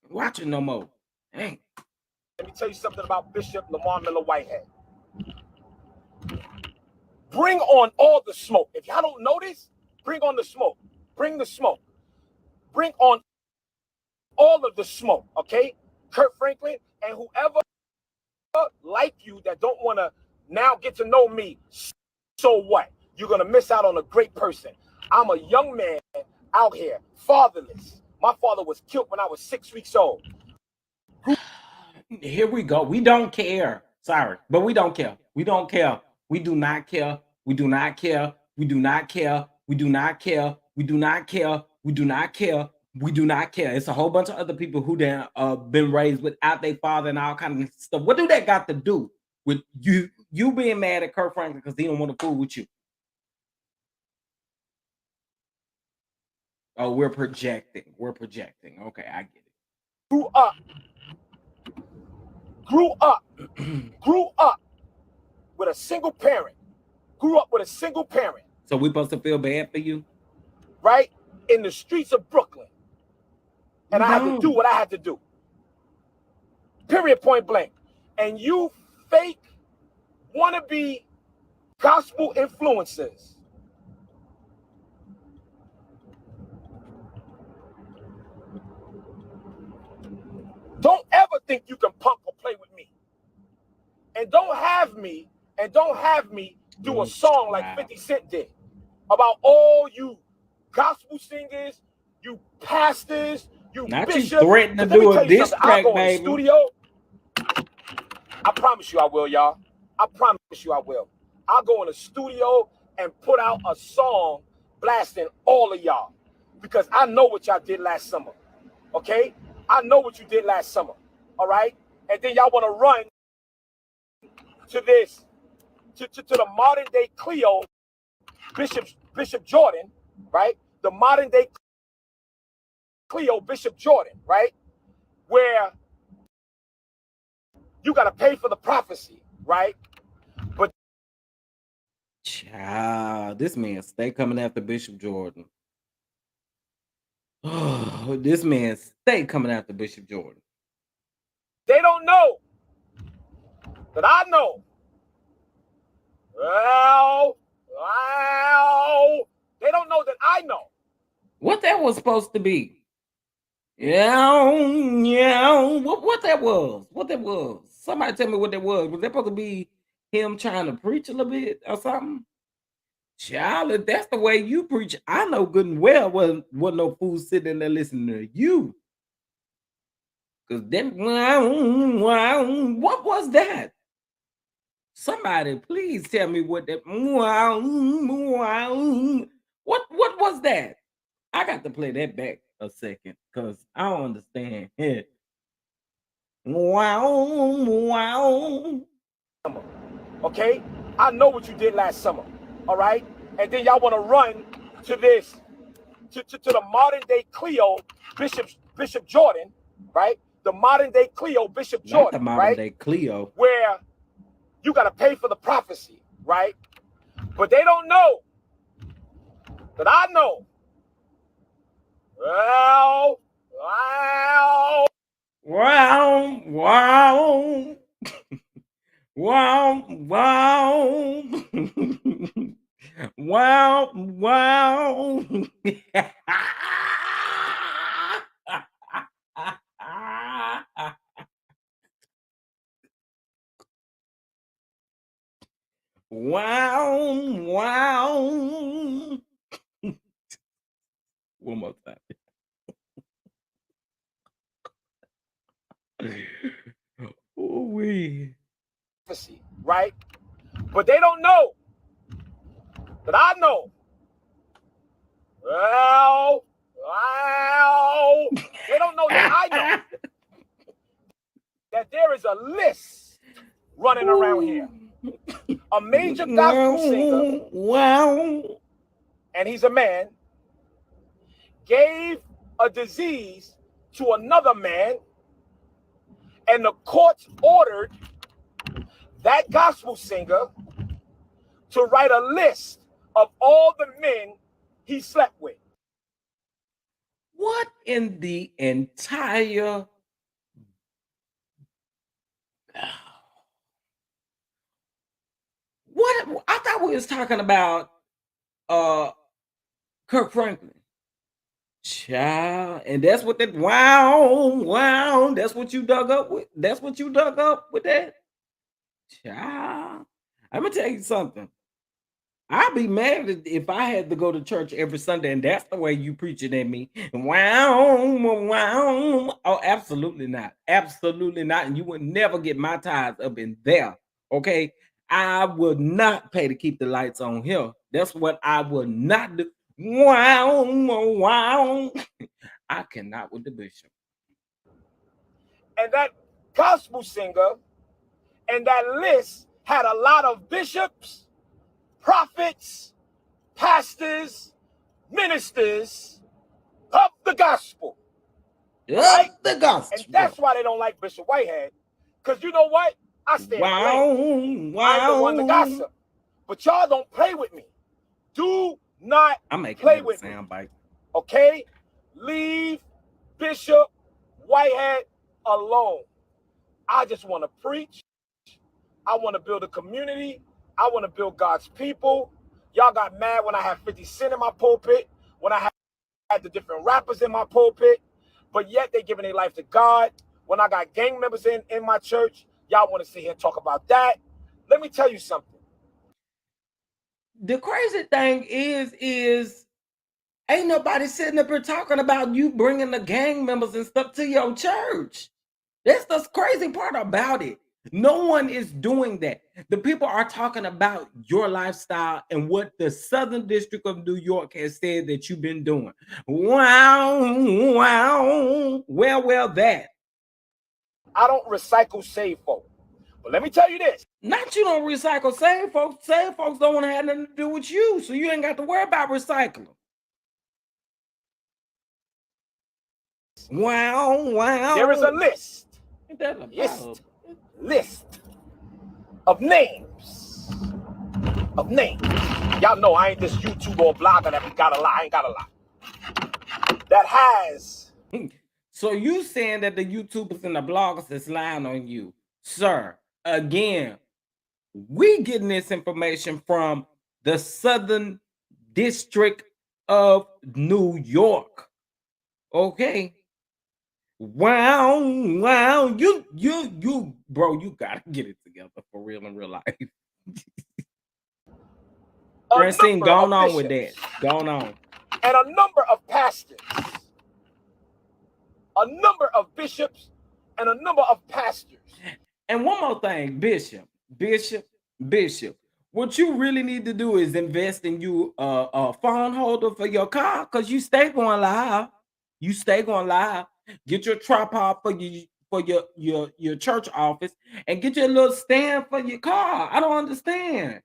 Watch it no more. Dang.
Let me tell you something about Bishop Lamar Miller Whitehead. Bring on all the smoke. If y'all don't know this, bring on the smoke. Bring the smoke. Bring on all of the smoke, okay? Kirk Franklin and whoever like you that don't want to now get to know me, so what? You're going to miss out on a great person. I'm a young man out here, fatherless. My father was killed when I was 6 weeks old.
Here we go. We don't care. Sorry, but we don't care. We don't care. We do not care. We do not care. We do not care. We do not care. We do not care. We do not care. We do not care. It's a whole bunch of other people who then been raised without their father and all kind of stuff. What do that got to do with you being mad at Kirk Franklin because he don't want to fool with you? Oh, we're projecting. We're projecting. Okay, I get it.
Grew up with a single parent. Grew up with a single parent.
So we supposed to feel bad for you?
Right? In the streets of Brooklyn. And I had to do what I had to do. Period, point blank. And you fake wannabe gospel influencers. Don't ever think you can punk or play with me. And don't have me do a song like 50 Cent did about all you gospel singers, you pastors, you bishops.
You threatening to do a diss track,
I'll go in the studio. I promise you I will, y'all. I promise you I will. I'll go in the studio and put out a song blasting all of y'all because I know what y'all did last summer. Okay? I know what you did last summer. All right? And then y'all want to run to this, to the modern day Cleo, Bishop Jordan, right? The modern day Cleo, Bishop Jordan, right? Where you got to pay for the prophecy, right? But
child, this man stay coming after Bishop Jordan. Oh, this man stay coming after Bishop Jordan.
They don't know that I know. Well, they don't know that I know.
What that was supposed to be? Yeah. What that was? What that was? Somebody tell me what that was. Was that supposed to be him trying to preach a little bit or something? Child, if that's the way you preach, I know good and well wasn't no fool sitting there listening to you. Because then, what was that? Somebody, please tell me what that. What was that? I got to play that back a second because I don't understand. Wow.
Okay, I know what you did last summer. All right, and then y'all want to run to this, to the modern day Cleo Bishop Jordan, right? The modern day Cleo Bishop Jordan,
not the modern
right?
day Cleo,
where you got to pay for the prophecy, right? But they don't know that I know. Wow.
wow, wow, wow, wow, wow, wow. Wow, wow. One more time. Ooh-wee.
Right? But they don't know that I know. Well, they don't know that I know that there is a list running around here. A major gospel singer,
wow,
and he's a man, gave a disease to another man, and the courts ordered that gospel singer to write a list of all the men he slept with.
what in the entire what I thought we was talking about Kirk Franklin. Child, and that's what that wow, that's what you dug up with. That's what you dug up with that. Child. I'm gonna tell you something. I'd be mad if I had to go to church every Sunday and that's the way you preach it at me. Wow, wow. Oh, absolutely not. Absolutely not. And you would never get my tithes up in there. Okay. I would not pay to keep the lights on here. That's what I would not do. Wow, wow. I cannot with the bishop.
And that gospel singer and that list had a lot of bishops, prophets, pastors, ministers of the gospel.
Right? The gospel.
And that's why they don't like Bishop Whitehead. Because you know what? I stand lame.
Wow.
I'm the one to gossip. But y'all don't play with me. Do not play with me.
Bite.
Okay? Leave Bishop Whitehead alone. I just want to preach. I want to build a community. I want to build God's people. Y'all got mad when I had 50 Cent in my pulpit, when I had the different rappers in my pulpit, but yet they giving their life to God. When I got gang members in my church, y'all want to sit here and talk about that. Let me tell you something.
The crazy thing is ain't nobody sitting up here talking about you bringing the gang members and stuff to your church. That's the crazy part about it. No one is doing that. The people are talking about your lifestyle and what the Southern District of New York has said that you've been doing. Wow, wow. Well, that.
I don't recycle save folk. But let me tell you this.
Not you don't recycle save folks. Save folks don't want to have nothing to do with you, so you ain't got to worry about recycling. Wow.
There is a list. List of names. Y'all know I ain't this YouTuber or blogger that we gotta lie. I ain't gotta lie. That has.
So you saying that the YouTubers and the bloggers is lying on you, sir? Again, we getting this information from the Southern District of New York. Okay. Wow, you, bro, you gotta get it together for real in real life. Francine,
number
going
of
on with that.
bishops,
Going on.
and a number of pastors. A number of bishops and a number of pastors.
And one more thing, Bishop. What you really need to do is invest in you a phone holder for your car, because you stay going live. You stay going live. Get your tripod for your church office, and get your little stand for your car. I don't understand.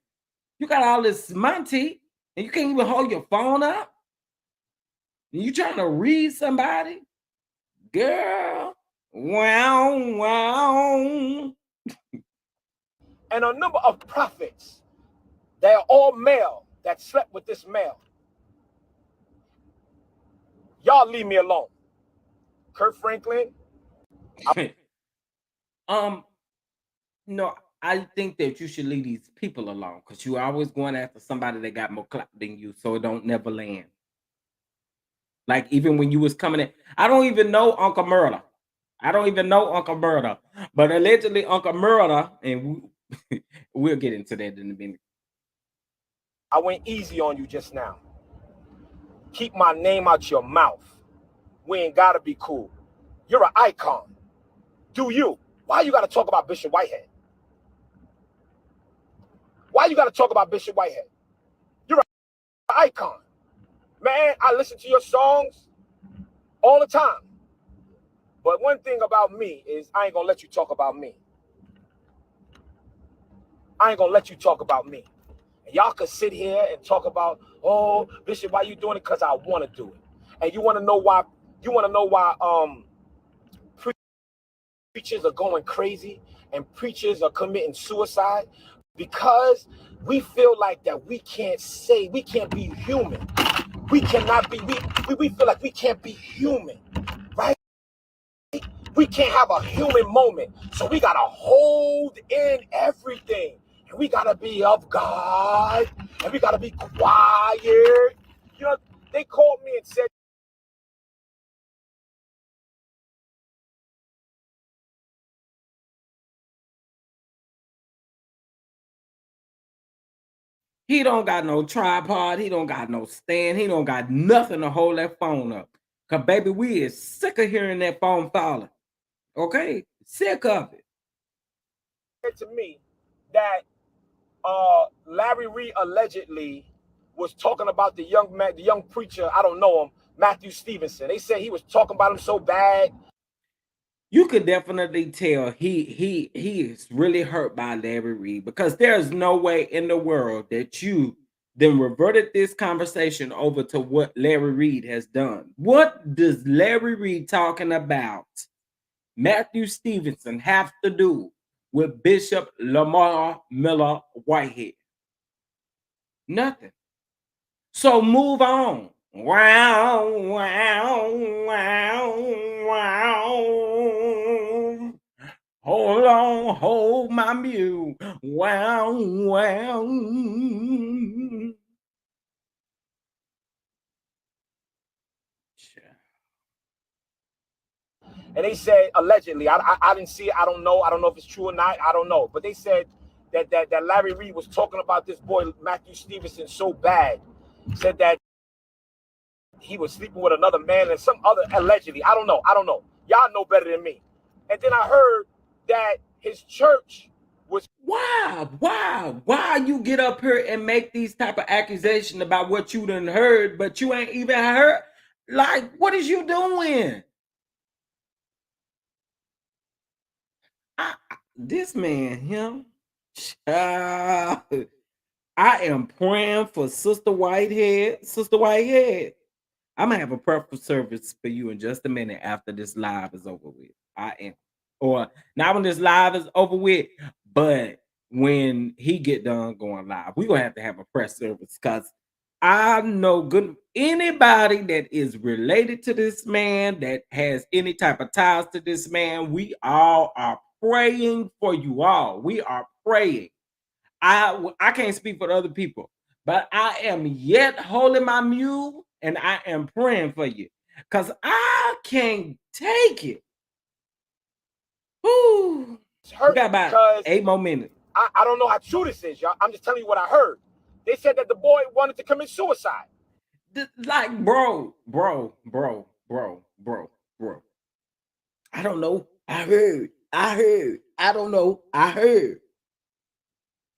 You got all this money, and you can't even hold your phone up. And you trying to read somebody, girl? Wow.
And a number of prophets. They are all male that slept with this male. Y'all leave me alone. Kirk Franklin.
No, I think that you should leave these people alone, because you're always going after somebody that got more clout than you, so it don't never land. Like, even when you was coming in, I don't even know Uncle Murder. But allegedly Uncle Murder, and we'll get into that in a minute.
I went easy on you just now. Keep my name out your mouth. We ain't gotta be cool. You're an icon. Do you? Why you gotta talk about Bishop Whitehead? Why you gotta talk about Bishop Whitehead? You're an icon. Man, I listen to your songs all the time. But one thing about me is I ain't gonna let you talk about me. I ain't gonna let you talk about me. And y'all could sit here and talk about, oh, Bishop, why you doing it? Because I want to do it. And you want to know why? You want to know why preachers are going crazy and preachers are committing suicide? Because we feel like that we can't be human. We cannot be. We feel like we can't be human, right? We can't have a human moment. So we gotta hold in everything. And we gotta be of God. And we gotta be quiet. You know, they called me and said,
He don't got no tripod. He don't got no stand. He don't got nothing to hold that phone up. Cause baby, we is sick of hearing that phone falling. Okay, sick of it.
to me that Larry Reed allegedly was talking about the young man, the young preacher, I don't know him, Matthew Stevenson. They said he was talking about him so bad.
You could definitely tell he is really hurt by Larry Reed, because there's no way in the world that you then reverted this conversation over to what Larry Reed has done. What does Larry Reed talking about Matthew Stevenson have to do with Bishop Lamar Miller Whitehead? Nothing. So move on. Wow. Hold on, hold my mule. Wow.
And they said allegedly, I didn't see it. I don't know if it's true or not. I don't know. But they said that Larry Reed was talking about this boy Matthew Stevenson so bad. Said that he was sleeping with another man and some other, allegedly. I don't know. Y'all know better than me. And then I heard that his church was.
Why you get up here and make these type of accusations about what you done heard, but you ain't even heard? Like, what is you doing? This man, him, I am praying for Sister Whitehead. Sister Whitehead, I'm gonna have a prayer service for you in just a minute after this live is over with. I am, or not when this live is over with, but when he get done going live, we're gonna have a press service, because I know good anybody that is related to this man, that has any type of ties to this man. We all are praying for you all. We are praying. I can't speak for other people, but I am yet holding my mule and I am praying for you, because I can't take it. Woo. We got about 8 more minutes.
I don't know how true this is, y'all. I'm just telling you what I heard. They said that the boy wanted to commit suicide.
Like, bro. I don't know. I heard. I don't know. I heard.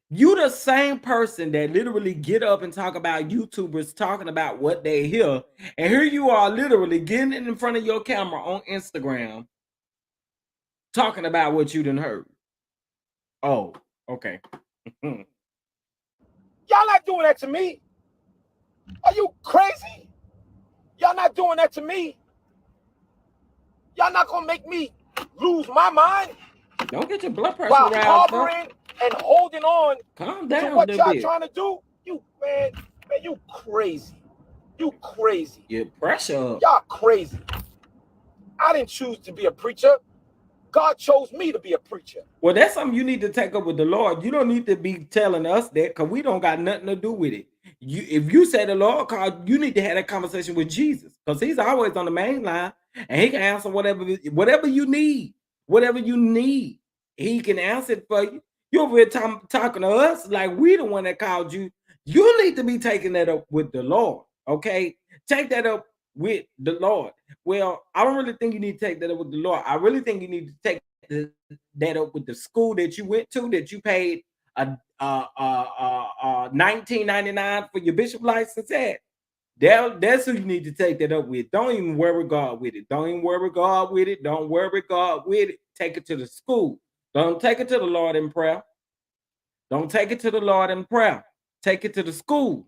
You the same person that literally get up and talk about YouTubers talking about what they hear, and here you are literally getting in front of your camera on Instagram talking about what you done heard. Oh, okay.
Y'all not doing that to me. Are you crazy? Y'all not doing that to me. Y'all not gonna make me lose my mind.
Don't get your blood pressure
by
around,
harboring and holding on
calm down
to what y'all
bit.
trying to do. You man, you crazy. You crazy.
Your pressure.
Y'all crazy. I didn't choose to be a preacher. God chose me to be a preacher.
Well, that's something you need to take up with the Lord. You don't need to be telling us that because we don't got nothing to do with it. If you say the Lord called, you need to have that conversation with Jesus because he's always on the main line and he can answer whatever you need. Whatever you need, he can answer it for you. You're over here talking to us like we the one that called you. You need to be taking that up with the Lord. Okay, take that up with the Lord. Well, I don't really think you need to take that up with the Lord. I really think you need to take that up with the school that you went to, that you paid $19.99 for your bishop license at. That's who you need to take that up with. Don't even worry God with it. Don't even worry God with it. Don't worry God with it. Take it to the school. Don't take it to the Lord in prayer. Don't take it to the Lord in prayer. Take it to the school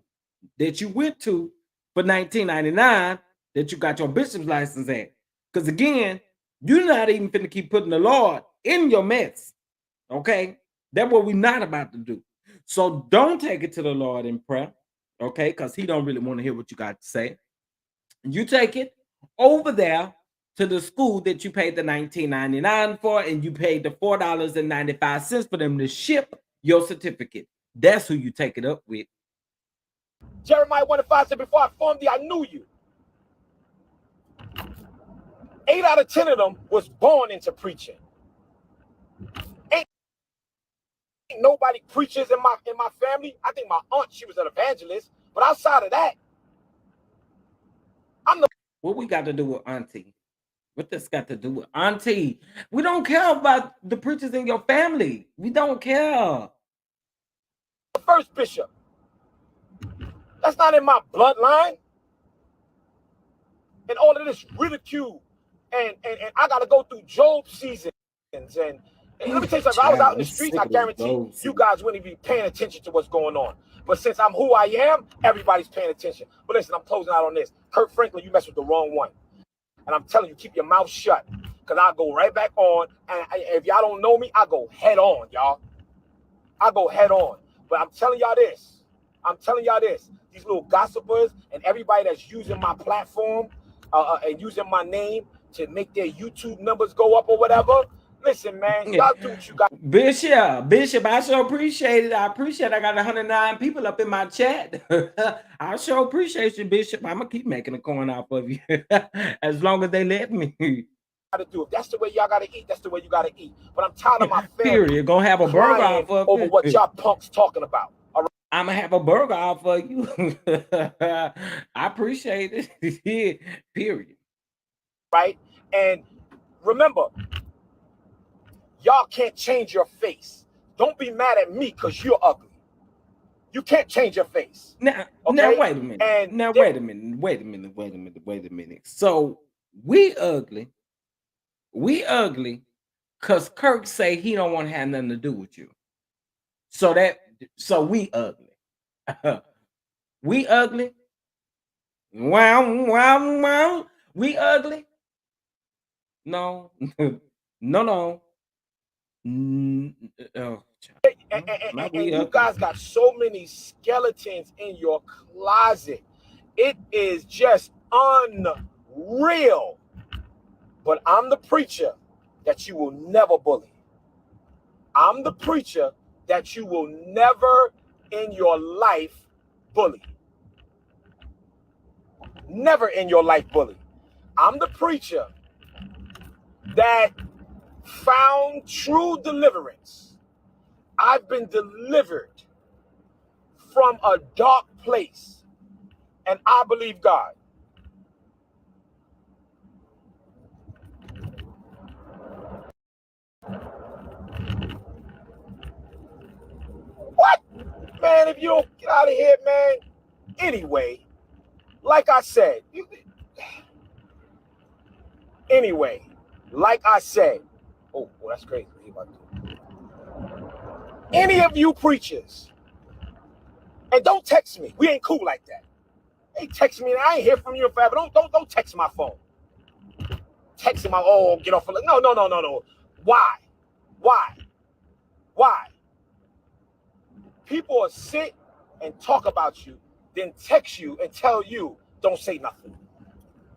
that you went to for $19.99 that you got your bishop's license at. Because again, you're not even finna keep putting the Lord in your mess. Okay? That's what we're not about to do. So don't take it to the Lord in prayer. Okay? Because he don't really want to hear what you got to say. You take it over there to the school that you paid the $19.99 for, and you paid the $4.95 for them to ship your certificate. That's who you take it up with.
Jeremiah 1:5 said, before I formed thee, I knew you. 8 out of 10 of them was born into preaching. Ain't nobody preaches in my family. I think my aunt, she was an evangelist, but outside of that, I'm the.
What we got to do with auntie? What this got to do with auntie? We don't care about the preachers in your family. We don't care.
The first bishop. That's not in my bloodline. And all of this ridicule, and I got to go through Job seasons. And let me tell you something. If I was out in the streets, I guarantee you guys wouldn't be paying attention to what's going on. But since I'm who I am, everybody's paying attention. But listen, I'm closing out on this. Kirk Franklin, you messed with the wrong one. And I'm telling you, keep your mouth shut. Because I'll go right back on. And if y'all don't know me, I go head on, y'all. I go head on. But I'm telling y'all this. These little gossipers and everybody that's using my platform and using my name to make their YouTube numbers go up or whatever. Listen, man, y'all do what you got.
Bishop, I sure appreciate it. I got 109 people up in my chat. I sure appreciate you, Bishop. I'm gonna keep making a coin off of you as long as they let me.
To do. If that's the way y'all gotta eat, that's the way you gotta eat. But I'm tired of my family.
Period. Gonna have a burger off of
over what y'all punks talking about. All right?
I'm gonna have a burger off of you. I appreciate it. Period.
Right? And remember, y'all can't change your face. Don't be mad at me because you're ugly. You can't change your face.
Now wait a minute. And wait a minute. So we ugly because Kirk say he don't want to have nothing to do with you. So we ugly. We ugly. Wow. We ugly. No. No. Oh,
and you guys got so many skeletons in your closet. It is just unreal. But I'm the preacher that you will never bully. I'm the preacher that you will never in your life bully. Never in your life bully. I'm the preacher that found true deliverance. I've been delivered from a dark place. And I believe God. What? Man, if you don't get out of here, man. Anyway, like I said, oh, that's crazy. Any of you preachers, and don't text me. We ain't cool like that. Hey, text me. I ain't hear from you in forever. Don't text my phone. Texting my get off. No. Why? People will sit and talk about you, then text you and tell you don't say nothing.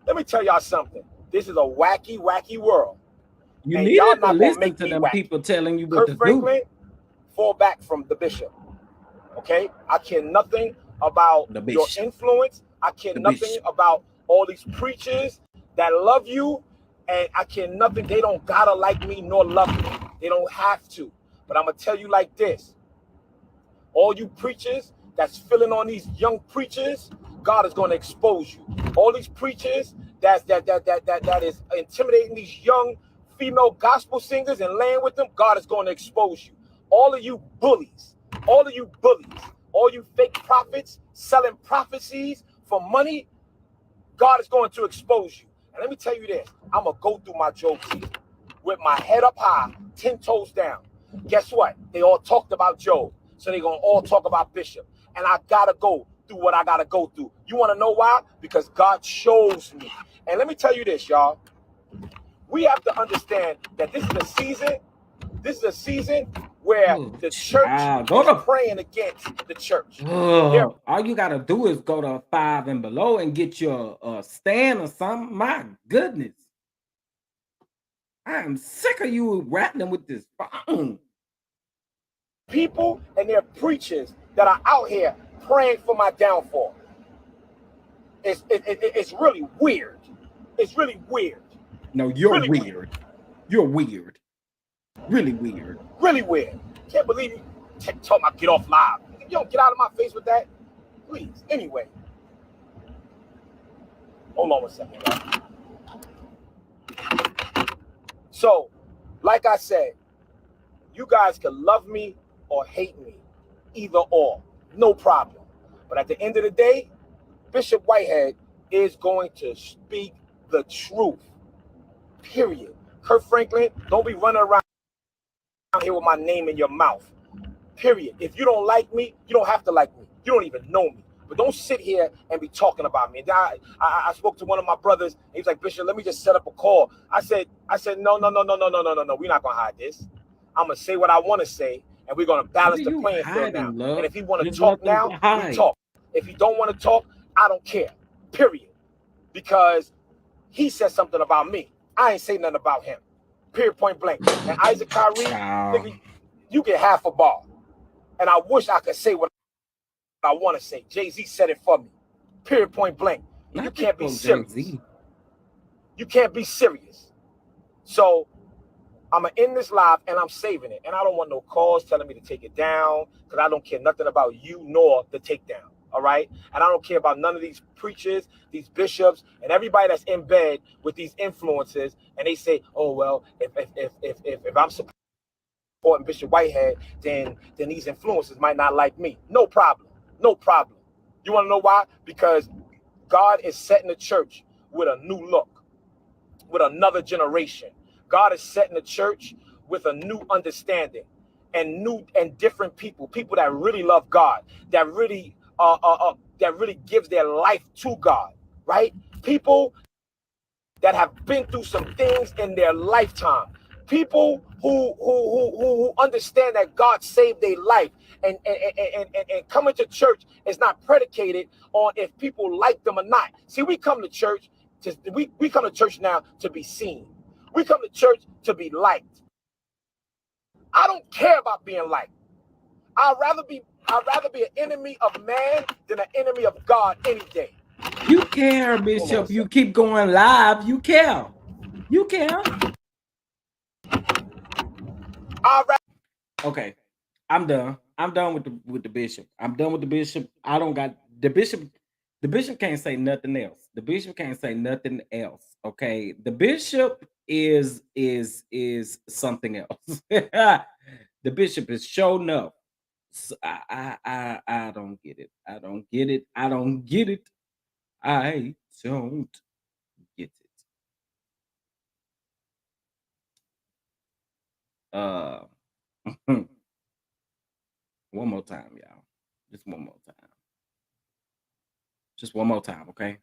Let me tell y'all something. This is a wacky, wacky world.
You need to listen to them people telling you what
Kirk Franklin, fall back from the bishop. Okay? I care nothing about your influence. I care nothing about all these preachers that love you. And I care nothing. They don't gotta like me nor love me. They don't have to. But I'm gonna tell you like this. All you preachers that's filling on these young preachers, God is gonna expose you. All these preachers that is intimidating these young female gospel singers and laying with them, God is gonna expose you. All of you bullies, all you fake prophets selling prophecies for money, God is going to expose you. And let me tell you this, I'm going to go through my Job season with my head up high, 10 toes down. Guess what? They all talked about Job, so they're going to all talk about Bishop. And I got to go through what I got to go through. You want to know why? Because God shows me. And let me tell you this, y'all. We have to understand that this is a season where the church is praying against the church.
All you got to do is go to 5 and below and get your stand or something. My goodness. I am sick of you rattling with this phone.
People and their preachers that are out here praying for my downfall. It's really weird. It's really weird.
No, you're really weird. You're weird. Really weird.
Really weird. Can't believe you talking about get off live. You don't get out of my face with that. Please. Anyway. Hold on 1 second, y'all. So, like I said, you guys can love me or hate me. Either or. No problem. But at the end of the day, Bishop Whitehead is going to speak the truth. Period. Kirk Franklin, don't be running around here with my name in your mouth. Period. If you don't like me, you don't have to like me. You don't even know me. But don't sit here and be talking about me. And I spoke to one of my brothers. He was like, Bishop, let me just set up a call. I said, no. We're not gonna hide this. I'm gonna say what I want to say, and we're gonna balance the playing field now. Love? And if he want to talk now, we talk. If he don't want to talk, I don't care. Period. Because he said something about me. I ain't say nothing about him. Period, point blank. And Issac Caree, nigga, you get half a bar. And I wish I could say what I want to say. Jay-Z said it for me. Period, point blank. You can't be serious. You can't be serious. So I'm going to end this live and I'm saving it. And I don't want no calls telling me to take it down because I don't care nothing about you nor the takedown. All right. And I don't care about none of these preachers, these bishops, and everybody that's in bed with these influences. And they say, oh, well, if I'm supporting Bishop Whitehead, then these influences might not like me. No problem. No problem. You want to know why? Because God is setting the church with a new look, with another generation. God is setting the church with a new understanding and new and different people that really love God, that really gives their life to God, right? People that have been through some things in their lifetime. People who understand that God saved their life and coming to church is not predicated on if people like them or not. See, we come to church we come to church now to be seen. We come to church to be liked. I don't care about being liked. I'd rather be an enemy of man than an enemy of God any day.
You care, Bishop. You keep going live. You care. You care. Okay, I'm done. I'm done with the bishop. I'm done with the bishop. I don't got the bishop. The bishop can't say nothing else. The bishop can't say nothing else. Okay. The bishop is something else. The bishop is show enough. I don't get it. I don't get it. I don't get it. I don't get it. Uh one more time, y'all. Just one more time. Just one more time, okay?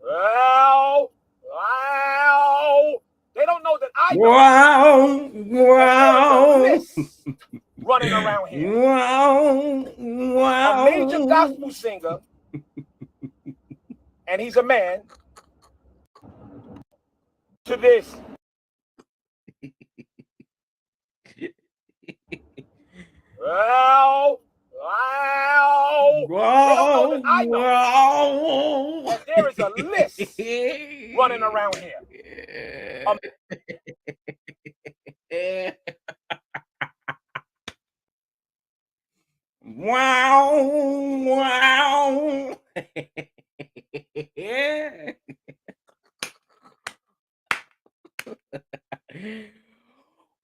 Well, well, they don't know that I know
Wow,
that there is a
wow,
list running around here.
wow,
A major
wow.
gospel singer, and he's a man, to this. Well, well, they don't know that
Wow,
I know
wow.
that there is a list running around here.
Wow, wow.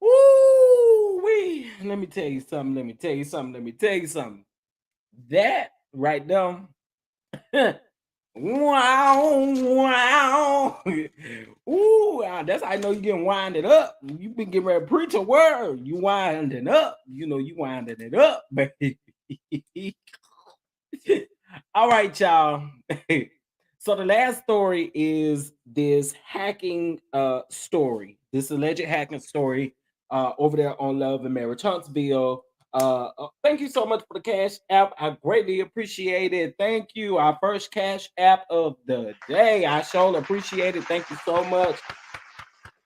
Woo wee. Let me tell you something. Let me tell you something. Let me tell you something. That right there. Wow, wow. Ooh, that's how I know you getting winded up. You been getting ready to preach a word. You winding up. You know, you winding it up, baby. All right, y'all. So the last story is this hacking story, this alleged hacking story over there on Love and Marriage Huntsville. Thank you so much for the Cash App. I greatly appreciate it. Thank you. Our first Cash App of the day. I sure appreciate it. Thank you so much.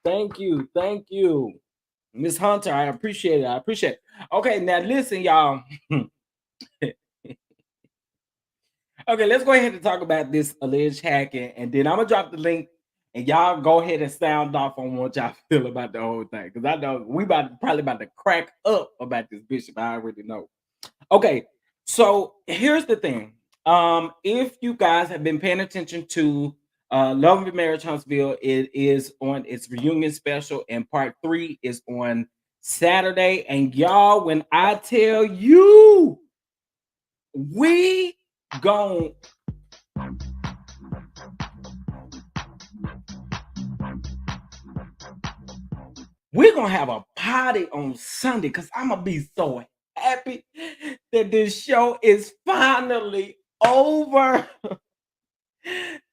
Thank you. Thank you. Miss Hunter, I appreciate it. I appreciate it. Okay, now listen, y'all. Okay, let's go ahead and talk about this alleged hacking, and then I'm gonna drop the link, and y'all go ahead and sound off on what y'all feel about the whole thing, because I know we probably about to crack up about this bishop. I already know. Okay, so here's the thing. If you guys have been paying attention to Love and Marriage Huntsville, it is on its reunion special, and part 3 is on Saturday. And y'all, when I tell you, we gon' we're gonna have a party on Sunday because I'm gonna be so happy that this show is finally over.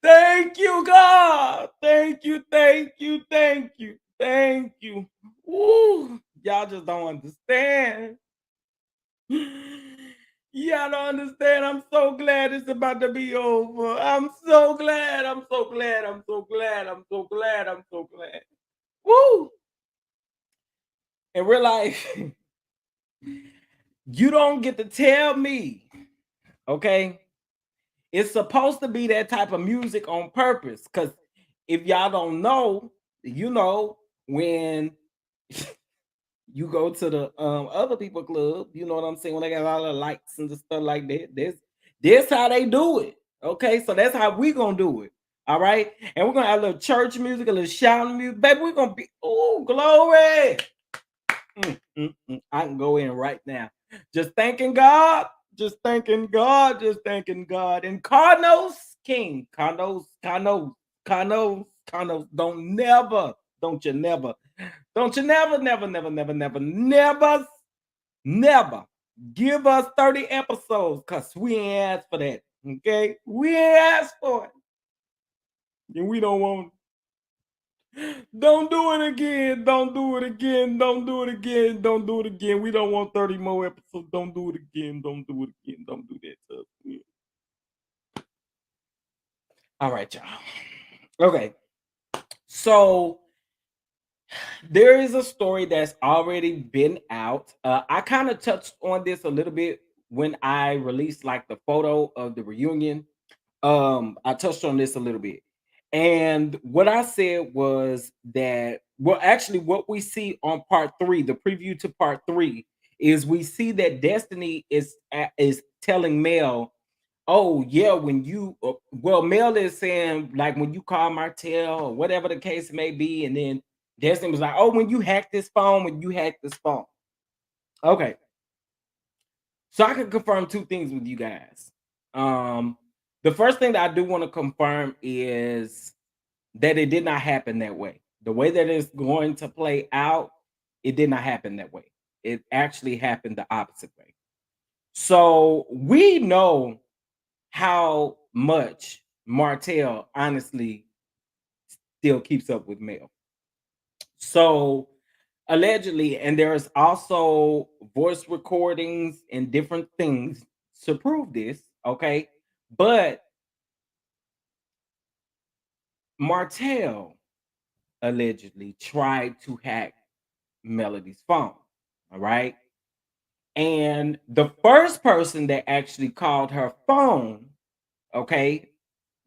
Thank you, God. Thank you, thank you, thank you, thank you. Woo, y'all just don't understand. Y'all don't understand. I'm so glad it's about to be over. I'm so glad. I'm so glad. I'm so glad. I'm so glad. I'm so glad. Woo! In real life, you don't get to tell me, okay? It's supposed to be that type of music on purpose. Because if y'all don't know, you know, when you go to the other people club, you know what I'm saying? When they got all the lights and the stuff like that, this how they do it. Okay, so that's how we gonna do it. All right, and we're gonna have a little church music, a little shouting music, baby. We're gonna be oh glory. I can go in right now. Just thanking God. Just thanking God. Just thanking God. And Carnos King. Carnos. Don't you never, never give us 30 episodes because we ain't asked for that. Okay? We ain't asked for it. And we don't want Don't do it again. Don't do it again. Don't do it again. Don't do it again. We don't want 30 more episodes. Don't do it again. Don't do it again. Don't do that stuff. All right, y'all. Okay. So there is a story that's already been out. I kind of touched on this a little bit when I released like the photo of the reunion. I touched on this a little bit. And what I said was that, well, actually, what we see on part three, the preview to part three, is we see that Destiny is telling Mel, "Oh yeah, when you well, Mel is saying like when you call Martell or whatever the case may be," and then Destiny was like, "Oh, when you hack this phone, when you hack this phone." Okay, so I can confirm two things with you guys. Um, the first thing that I do want to confirm is that it did not happen that way. The way that it's going to play out, it did not happen that way. It actually happened the opposite way. So we know how much Martell honestly still keeps up with Mel. So allegedly, and there's also voice recordings and different things to prove this, okay? But Martell allegedly tried to hack Melody's phone. All right. And the first person that actually called her phone, okay,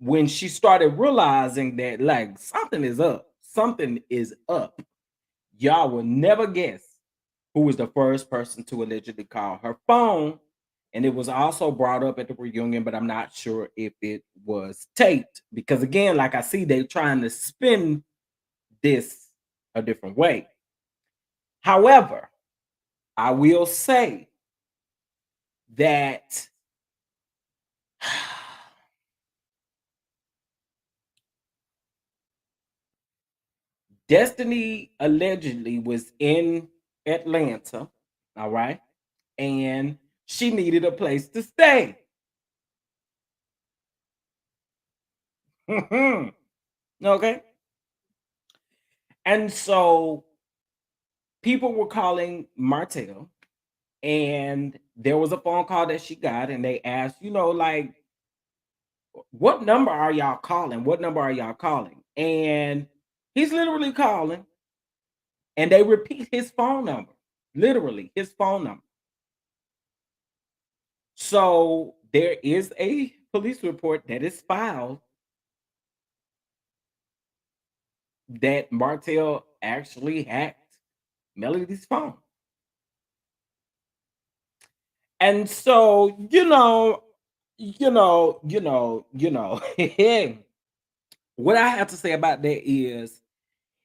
when she started realizing that like something is up, y'all will never guess who was the first person to allegedly call her phone. And it was also brought up at the reunion, but I'm not sure if it was taped because, again, like I see, they trying to spin this a different way. However, I will say that Destiny allegedly was in Atlanta, all right, and she needed a place to stay. Okay, and so people were calling Martell, and there was a phone call that she got, and they asked, like, what number are y'all calling? What number are y'all calling? And he's literally calling, and they repeat his phone number, literally his phone number. So there is a police report that is filed that Martell actually hacked Melody's phone. And so, what I have to say about that is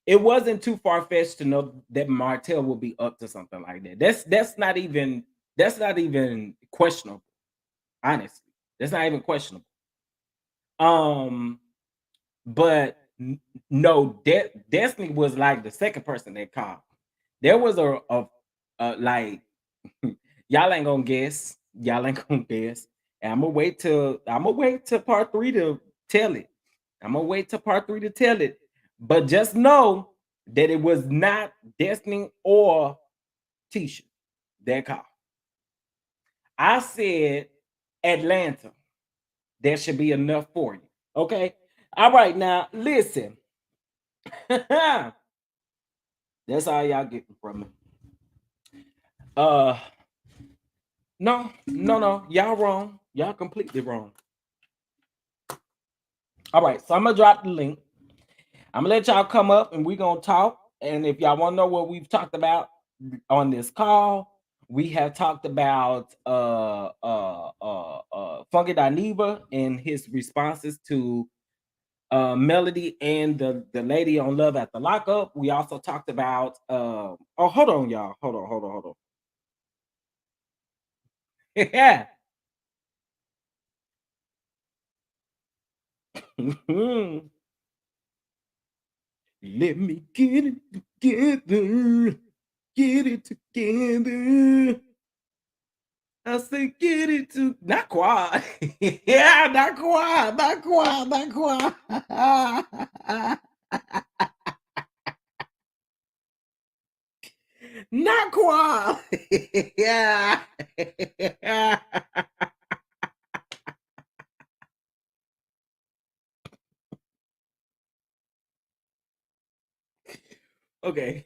it wasn't too far fetched to know that Martell would be up to something like that. That's not even questionable, honestly. That's not even questionable. Um, but no, Destiny was like the second person that called. There was a like y'all ain't gonna guess. Y'all ain't gonna guess. And I'm gonna wait till part three to tell it. I'm gonna wait till part three to tell it. But just know that it was not Destiny or Tisha that called. I said Atlanta. There should be enough for you. Okay. All right, now listen. That's all y'all getting from me. Uh no, no, no. Y'all wrong. Y'all completely wrong. All right, so I'm gonna drop the link. I'm gonna let y'all come up and we're gonna talk. And if y'all want to know what we've talked about on this call, we have talked about Funky Dineva and his responses to Melody and the lady on Love at the Lockup. We also talked about oh, hold on, y'all. Hold on. Yeah. Let me get it together. Get it together. I say, get it to not quad. Yeah, not quad, not quad, not quad. Not quad. Yeah. Okay.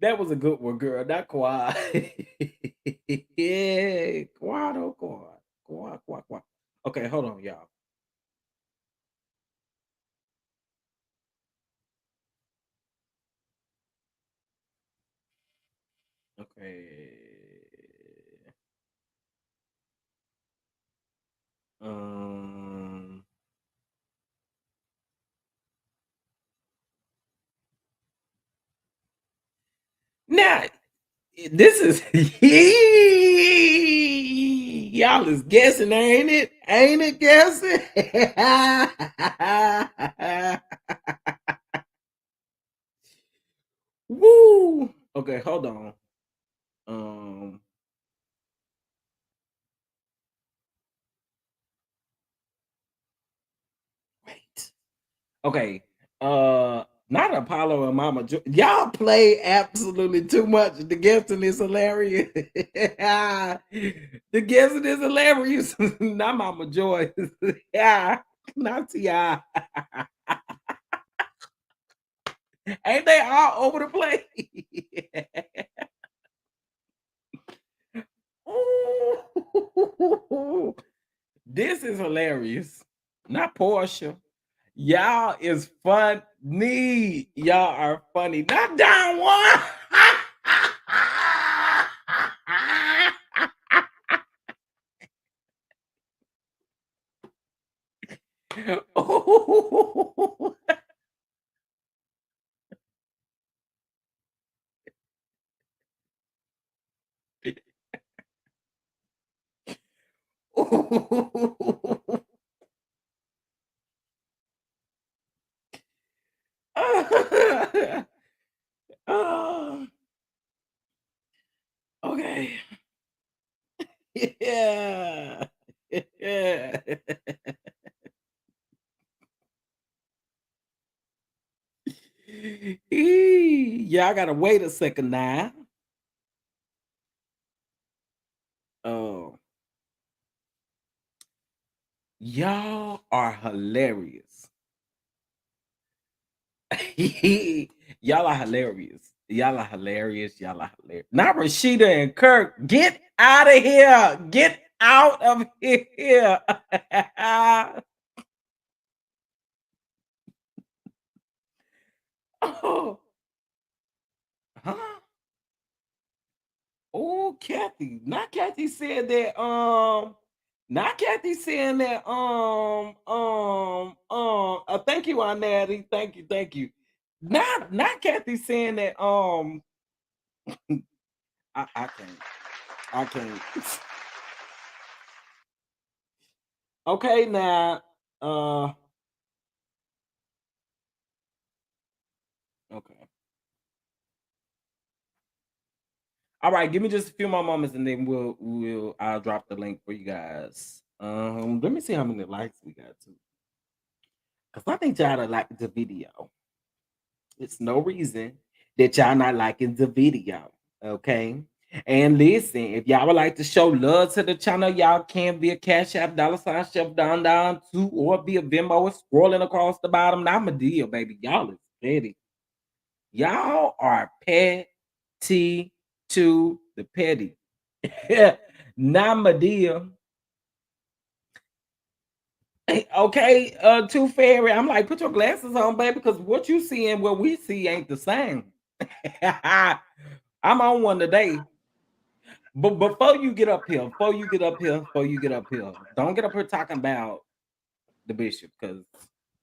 That was a good one, girl. Not quad. Yeah, quad, oh quad. Quad. Okay, hold on, y'all. Okay. Um. Now this is y'all is guessing, ain't it? Ain't it guessing? Woo. Okay, hold on. Um. Wait. Okay. Not Apollo and Mama y'all play absolutely too much. The guessing is hilarious. The guessing is hilarious. Not Mama Joy. Yeah. Not Ti. Ain't they all over the place? Ooh, this is hilarious. Not Portia. Y'all is funny. Y'all are funny. Not down one. Ooh. Oh, okay. Yeah. Yeah. Y'all gotta wait a second now. Oh, y'all are hilarious. Y'all are hilarious. Y'all are hilarious. Y'all are hilarious. Not Rashida and Kirk. Get out of here. Get out of here. Oh, huh? Oh, Kathy. Not Kathy said that. Not Kathy saying that. Thank you, Natty. Thank you. Thank you. Not Kathy saying that. I can't. I can't. Okay, now. Uh. Okay. All right. Give me just a few more moments, and then I'll drop the link for you guys. Let me see how many likes we got too, because I think y'all like the video. It's no reason that y'all not liking the video. Okay. And listen, if y'all would like to show love to the channel, y'all can via Cash App, $ Chef down to, or via Venmo, scrolling across the bottom. Now I'm a deal, baby. Y'all is petty. Y'all are petty to the petty. Now my deal. Okay, Too Fairy. I'm like, put your glasses on, baby, because what you see and what we see ain't the same. I'm on one today. But before you get up here, don't get up here talking about the bishop because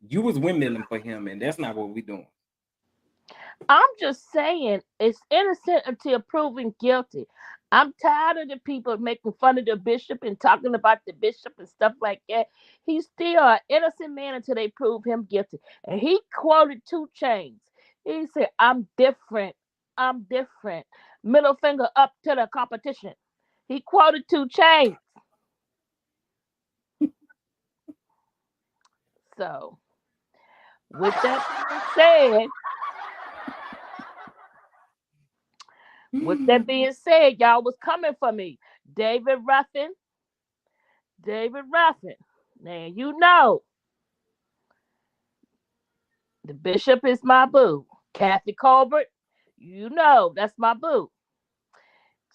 you was windmilling for him, and that's not what we doing.
I'm just saying it's innocent until proven guilty. I'm tired of the people making fun of the bishop and talking about the bishop and stuff like that. He's still an innocent man until they prove him guilty. And he quoted 2 Chains. He said, I'm different. I'm different. Middle finger up to the competition. He quoted 2 Chains. So, with that being said, y'all was coming for me. David Ruffin, David Ruffin. Now you know the bishop is my boo. Kathy Colbert, you know that's my boo.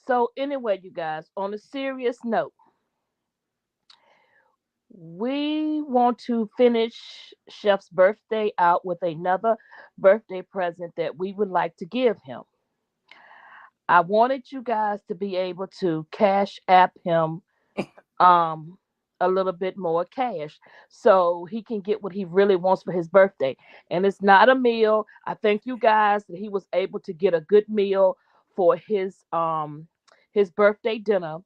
So anyway, you guys, on a serious note, we want to finish Chef's birthday out with another birthday present that we would like to give him. I wanted you guys to be able to cash app him um a little bit more cash so he can get what he really wants for his birthday. And it's not a meal. I thank you guys that he was able to get a good meal for his birthday dinner.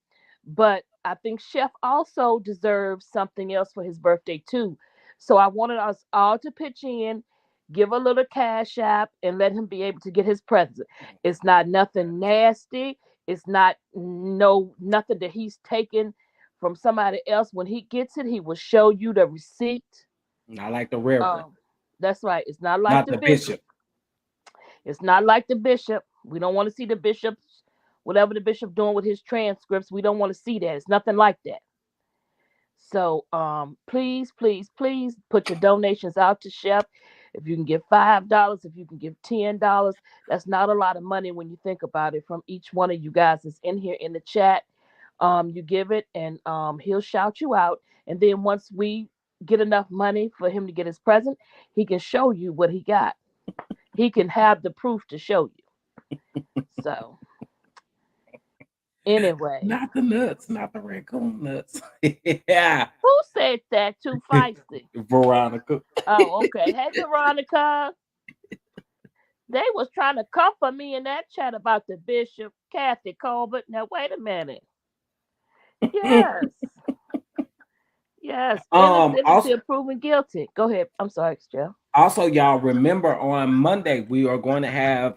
But I think Chef also deserves something else for his birthday too. So I wanted us all to pitch in, give a little cash app, and let him be able to get his present. It's not nothing nasty. It's not nothing that he's taken from somebody else. When he gets it, he will show you the receipt.
Not like the reverend,
That's right. It's not like
not
the
the
bishop.
bishop.
It's not like the bishop. We don't want to see the bishop's whatever the bishop doing with his transcripts. We don't want to see that. It's nothing like that. So please, please, please put your donations out to Chef. If you can give $5, if you can give $10, that's not a lot of money when you think about it. From each one of you guys that's in here in the chat, you give it, and he'll shout you out. And then once we get enough money for him to get his present, he can show you what he got. He can have the proof to show you. So anyway,
Not the nuts, not the raccoon nuts. Yeah.
who said that? Too feisty.
Veronica.
Oh, okay. Hey, Veronica. They was trying to comfort me in that chat about the bishop, Kathy Colbert. Now wait a minute. Yes, yes. Innocent
Also,
until proven guilty. Go ahead. I'm sorry, Jeff.
also, y'all remember on Monday we are going to have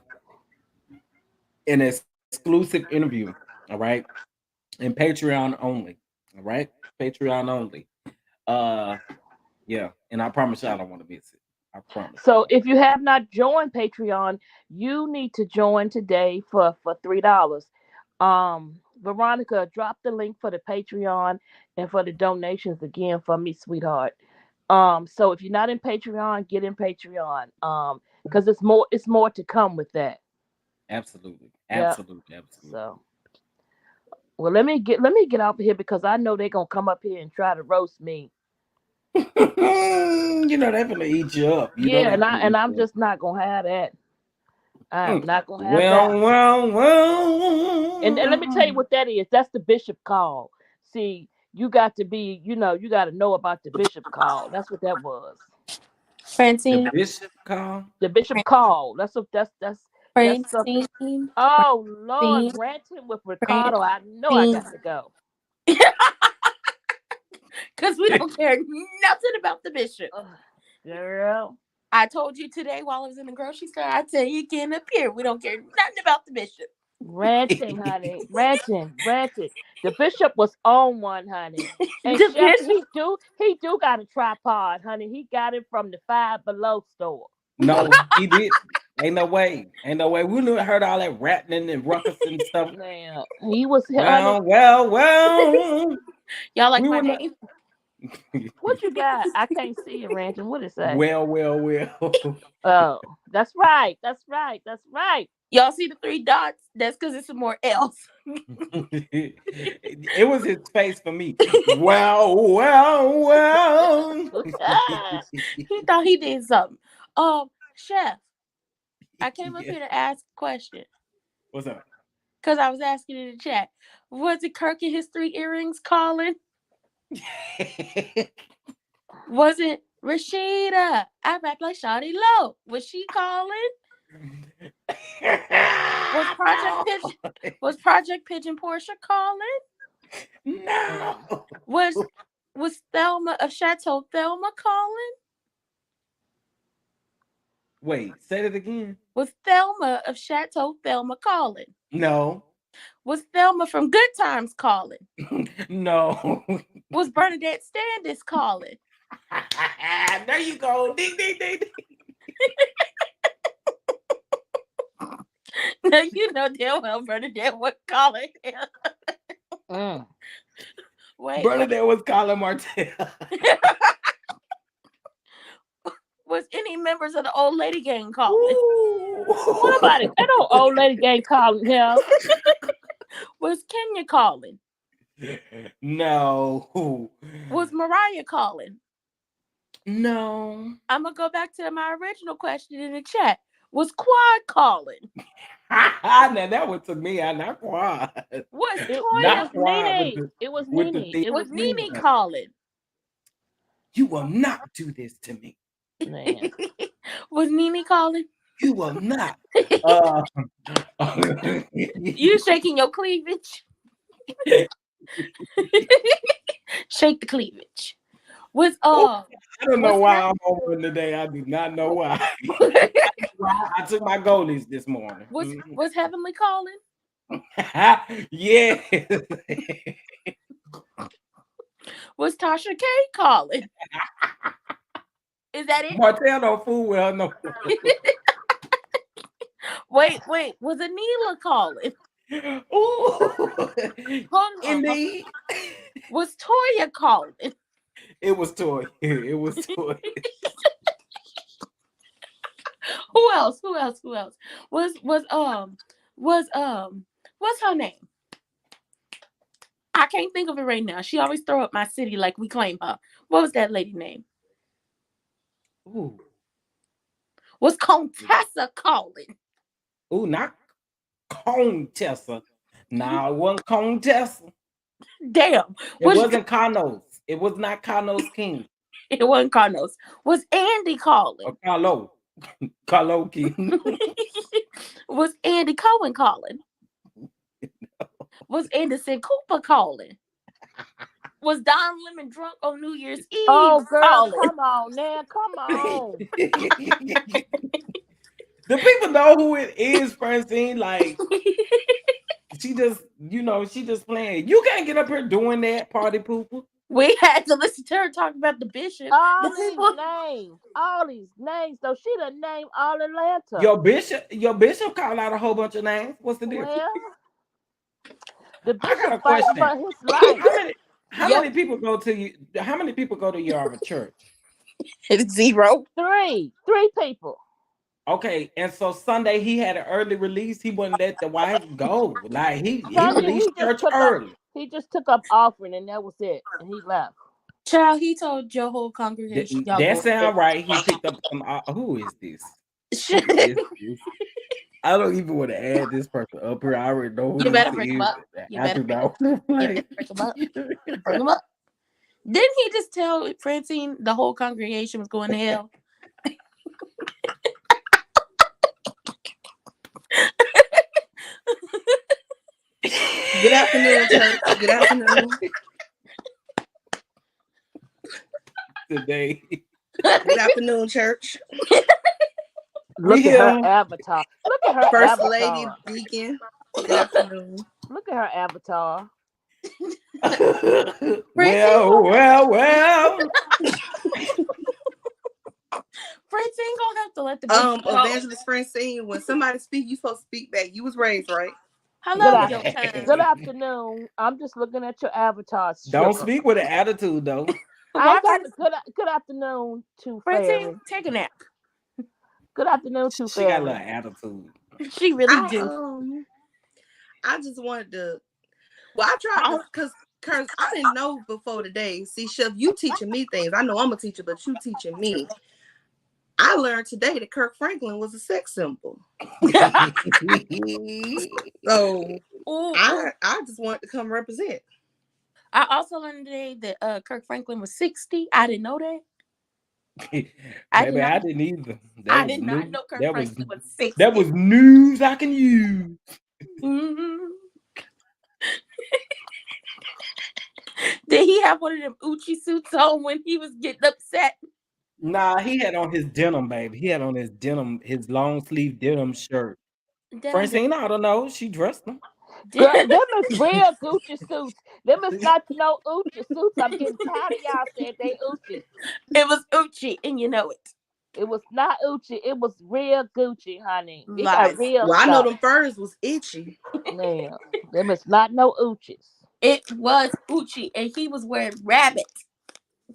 an exclusive interview. All right, and Patreon only. All right, Patreon only. Uh, yeah, and I promise y'all I don't want to miss it. I promise.
So if you have not joined Patreon, you need to join today for $3. Veronica, drop the link for the Patreon and for the donations again for me, sweetheart. So if you're not in Patreon, get in Patreon. Because it's more to come with that.
Absolutely,
Yeah.
absolutely, absolutely.
So well, let me get off of here because I know they're gonna come up here and try to roast me.
You know they're gonna eat you up. You know
Yeah,
they're
and
gonna eat
I'm
you up.
just not gonna have that. I am not gonna have that.
Well, well,
And let me tell you
well.
what that is. That's the bishop call. See, you got to be, you got to know about the bishop call. That's what that was.
The
Francine,
bishop call.
The bishop call. That's something.
Francine,
Oh Lord,
Francine,
ranting with Ricardo. I know I
Francine.
got to go.
Because we don't care nothing about the bishop.
Ugh, girl,
I told you today while I was in the grocery store, I tell you again up here, we don't care nothing about the bishop.
ranting, honey, ranting. The bishop was on one, honey. And
The
Chef,
bishop,
he do got a tripod, honey. He got it from the Five Below store.
No, he did. Ain't no way. Ain't no way. We knew heard all that ratting and ruckus and stuff.
Now he was, honey.
Well, well, well.
y'all like
We
my
were not.
name?
What you got? I can't see it, ranting. What it say?
Well, well, well.
Oh, that's right. That's right. That's right.
Y'all see the three dots? That's because it's some more else.
It was his face for me. Well, well, well.
He thought he did something. Chef, I came up
Yeah.
here to ask a question.
What's up?
Because I was asking in the chat. Was it Kirk and his three earrings calling? Was it Rashida? I rap like Shawty Low. Was she calling? Was Project Pigeon Portia calling?
No.
Was Thelma of Chateau Thelma calling?
Wait, say it again.
Was Thelma of Chateau Thelma calling?
No.
Was Thelma from Good Times calling?
No.
Was Bernadette Standish calling?
There you go. Ding, ding, ding, ding.
Now you know damn well Bernadette was calling him. Wait.
Bernadette was calling Martell.
Was any members of the old lady gang calling?
What about it? That old lady gang calling him.
Was Kenya calling?
No.
Was Mariah calling?
No.
I'm gonna go back to my original question in the chat. Was Quad calling?
Now that one took me out. Not quad.
Was
It
Toya?
was
Not quad with
Nene.
the
It was
with the
Nene.
thing.
It
Was
was
Nene
Nene.
calling?
You will not do this to me.
Man.
Was Nene calling?
You will not. Uh,
You shaking your cleavage? Shake the cleavage. Was
I don't know
was
why I'm on one today. I do not know why. I took my goalies this morning.
was Heavenly calling?
Yeah.
Was Tasha K calling? Is that it?
Martell don't fool well no.
Wait. Was Anila calling?
Ooh.
Hold on.
Indeed.
Was Toya calling?
It was toy. It was toy.
Who else? What's her name? I can't think of it right now. She always throw up my city like we claim her. What was that lady name?
Ooh.
Was Contessa calling?
Ooh, not Contessa. Nah, it wasn't Contessa.
Damn.
It wasn't Carlos. It was not Carlos King.
It wasn't Carlos. Was Andy calling?
Or Carlo. Carlo King.
Was Andy Cohen calling? Was Anderson Cooper calling? Was Don Lemon drunk on New Year's Eve?
Oh, girl,
calling?
come on, now, come on.
The people know who it is, Francine. Like, she just, she just playing. You can't get up here doing that, party pooper.
We had to listen to her talk about the bishop.
All
The
these
people.
names. All these names. So she done named all Atlanta.
Your bishop called out a whole bunch of names. What's the difference?
Well, the
I got a
bishop fighting
question.
for his life.
How many people go to you? How many people go to your church?
It's 0.
Three people.
Okay, and so Sunday he had an early release. He wouldn't let the wife go. Like he
Sunday,
released church early.
He just took up offering and that was it. And he left.
Child, he told your whole congregation.
That sound right. He picked up some. Who is this? Who is this? I don't even want to add this person up here. I already know who
You better
this
bring
is.
him up.
I do not want to play.
Bring him up. Didn't he just tell Francine the whole congregation was going to hell?
Good afternoon, church. Good afternoon.
Today.
Good afternoon, church.
Look at her avatar. Look at her
First
avatar.
Lady Deacon. Good afternoon.
Look at her avatar.
Well.
Francine gonna have to let the bishop go.
Evangelist Francine, when somebody speak, you supposed to speak back. You was raised right.
Hello,
good afternoon. I'm just looking at your avatar.
Don't speak with an attitude, though.
I got good afternoon to
Francine. Take a nap.
Good afternoon to
She got a little attitude.
She really do.
I just wanted to. Well, I tried because I didn't know before today. See, Chef, you teaching me things. I know I'm a teacher, but you teaching me. I learned today that Kirk Franklin was a sex symbol. So I just wanted to come represent.
I also learned today that Kirk Franklin was 60. I didn't know that.
I didn't either.
I did not know Kirk Franklin was 60.
That was news I can use.
Mm-hmm. Did he have one of them Uchi suits on when he was getting upset?
Nah, he had on his denim, baby. He had on his denim, his long sleeve denim shirt. Francine, I don't know. She dressed him.
Girl, them is real Gucci suits. Them is not no Uchi suits. I'm getting tired of y'all saying they Uchi.
It was Uchi, and you know it.
It was not Uchi. It was real Gucci, honey. It
got
real
stuff.
I
know them furs was itchy.
Man, them is not no Uchis.
It was Uchi, and he was wearing rabbits.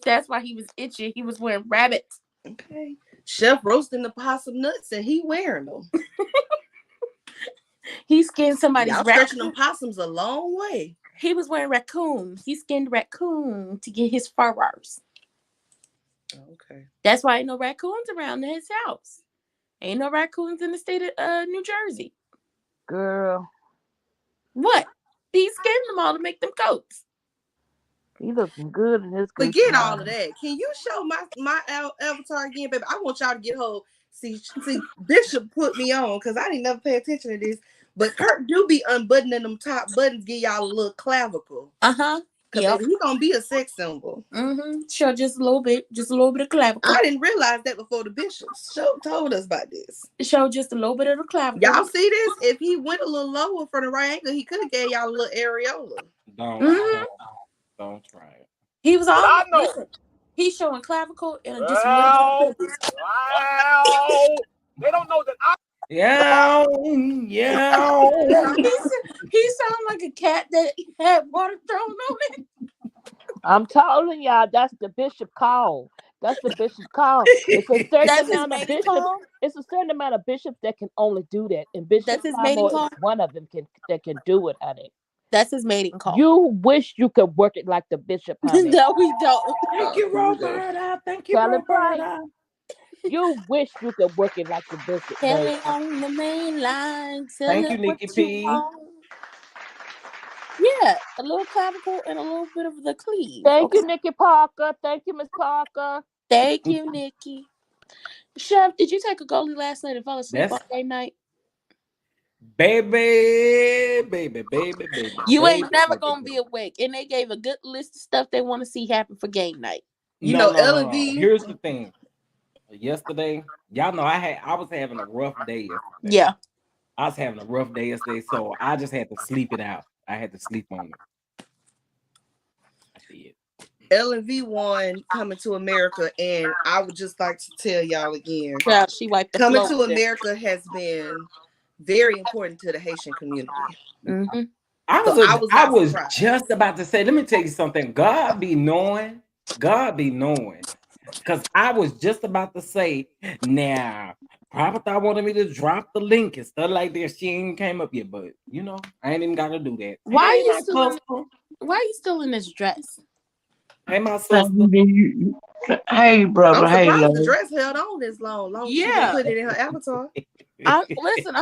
That's why he was itchy. He was wearing rabbits.
Okay. Chef roasting the possum nuts, and he wearing them.
He skinned somebody's
raccoon. Stretching them possums a long way.
He was wearing raccoon. He skinned raccoon to get his furs.
Okay.
That's why ain't no raccoons around his house. Ain't no raccoons in the state of New Jersey.
Girl,
What? He skinned them all to make them coats.
he looking good in his good
Forget
time.
all of that. Can you show my avatar again, baby? I want y'all to get hold. See, Bishop put me on because I didn't never pay attention to this. But Kirk do be unbuttoning them top buttons, give y'all a little clavicle. Cause
Yep.
he gonna be a sex symbol.
Show just a little bit of clavicle.
I didn't realize that before the bishop told us about this.
Show just a little bit of the clavicle.
Y'all see this? If he went a little lower from the right angle, he could have gave y'all a little areola.
Don't try it.
He was all.
I know.
Listen, he's showing clavicle and just
Wow. They don't know that I.
Yeah.
He sound like a cat that had water thrown on it.
I'm telling y'all, that's the bishop call. That's the bishop call. It's a certain
That's his
amount of
mating
bishops.
call?
It's a certain amount of bishops that can only do that, and Bishop
That's his
Simon
mating
is
call?
one of them that can do it, honey.
That's his mating call.
You wish you could work it like the bishop, honey.
No, we don't.
Thank you, Roberta. Thank you,
Tell it right.
Roberta.
You wish you could work it like the bishop.
Tell
baby.
it on the main line. Tell
Thank
it
you, Nikki
what
P.
you want. Yeah, a little clavicle and a little bit of the cleave.
Thank you, Nikki Parker. Thank you, Miss Parker.
Thank you, Nikki. Chef, did you take a goalie last night and fall asleep all day night?
Baby.
You ain't never gonna be awake. And they gave a good list of stuff they want to see happen for game night.
You know,
No.
L&V.
Here's the thing. Yesterday, y'all know I was having a rough day yesterday.
Yeah.
I was having a rough day yesterday, so I just had to sleep it out. I had to sleep on it. I did.
L&V won Coming to America, and I would just like to tell y'all again.
Yeah, she wiped the
Coming
floor
to America has been very important to the Haitian community.
Mm-hmm.
I was just about to say, let me tell you something. God be knowing. Because I was just about to say, now, Prophet I wanted me to drop the link and stuff like that. She ain't came up yet, but you know, I ain't even got to do that.
Why are you still in this dress?
Hey, my sister.
Hey, brother.
I'm surprised
hey,
the dress held on this long. She didn't put it in her avatar.
I'm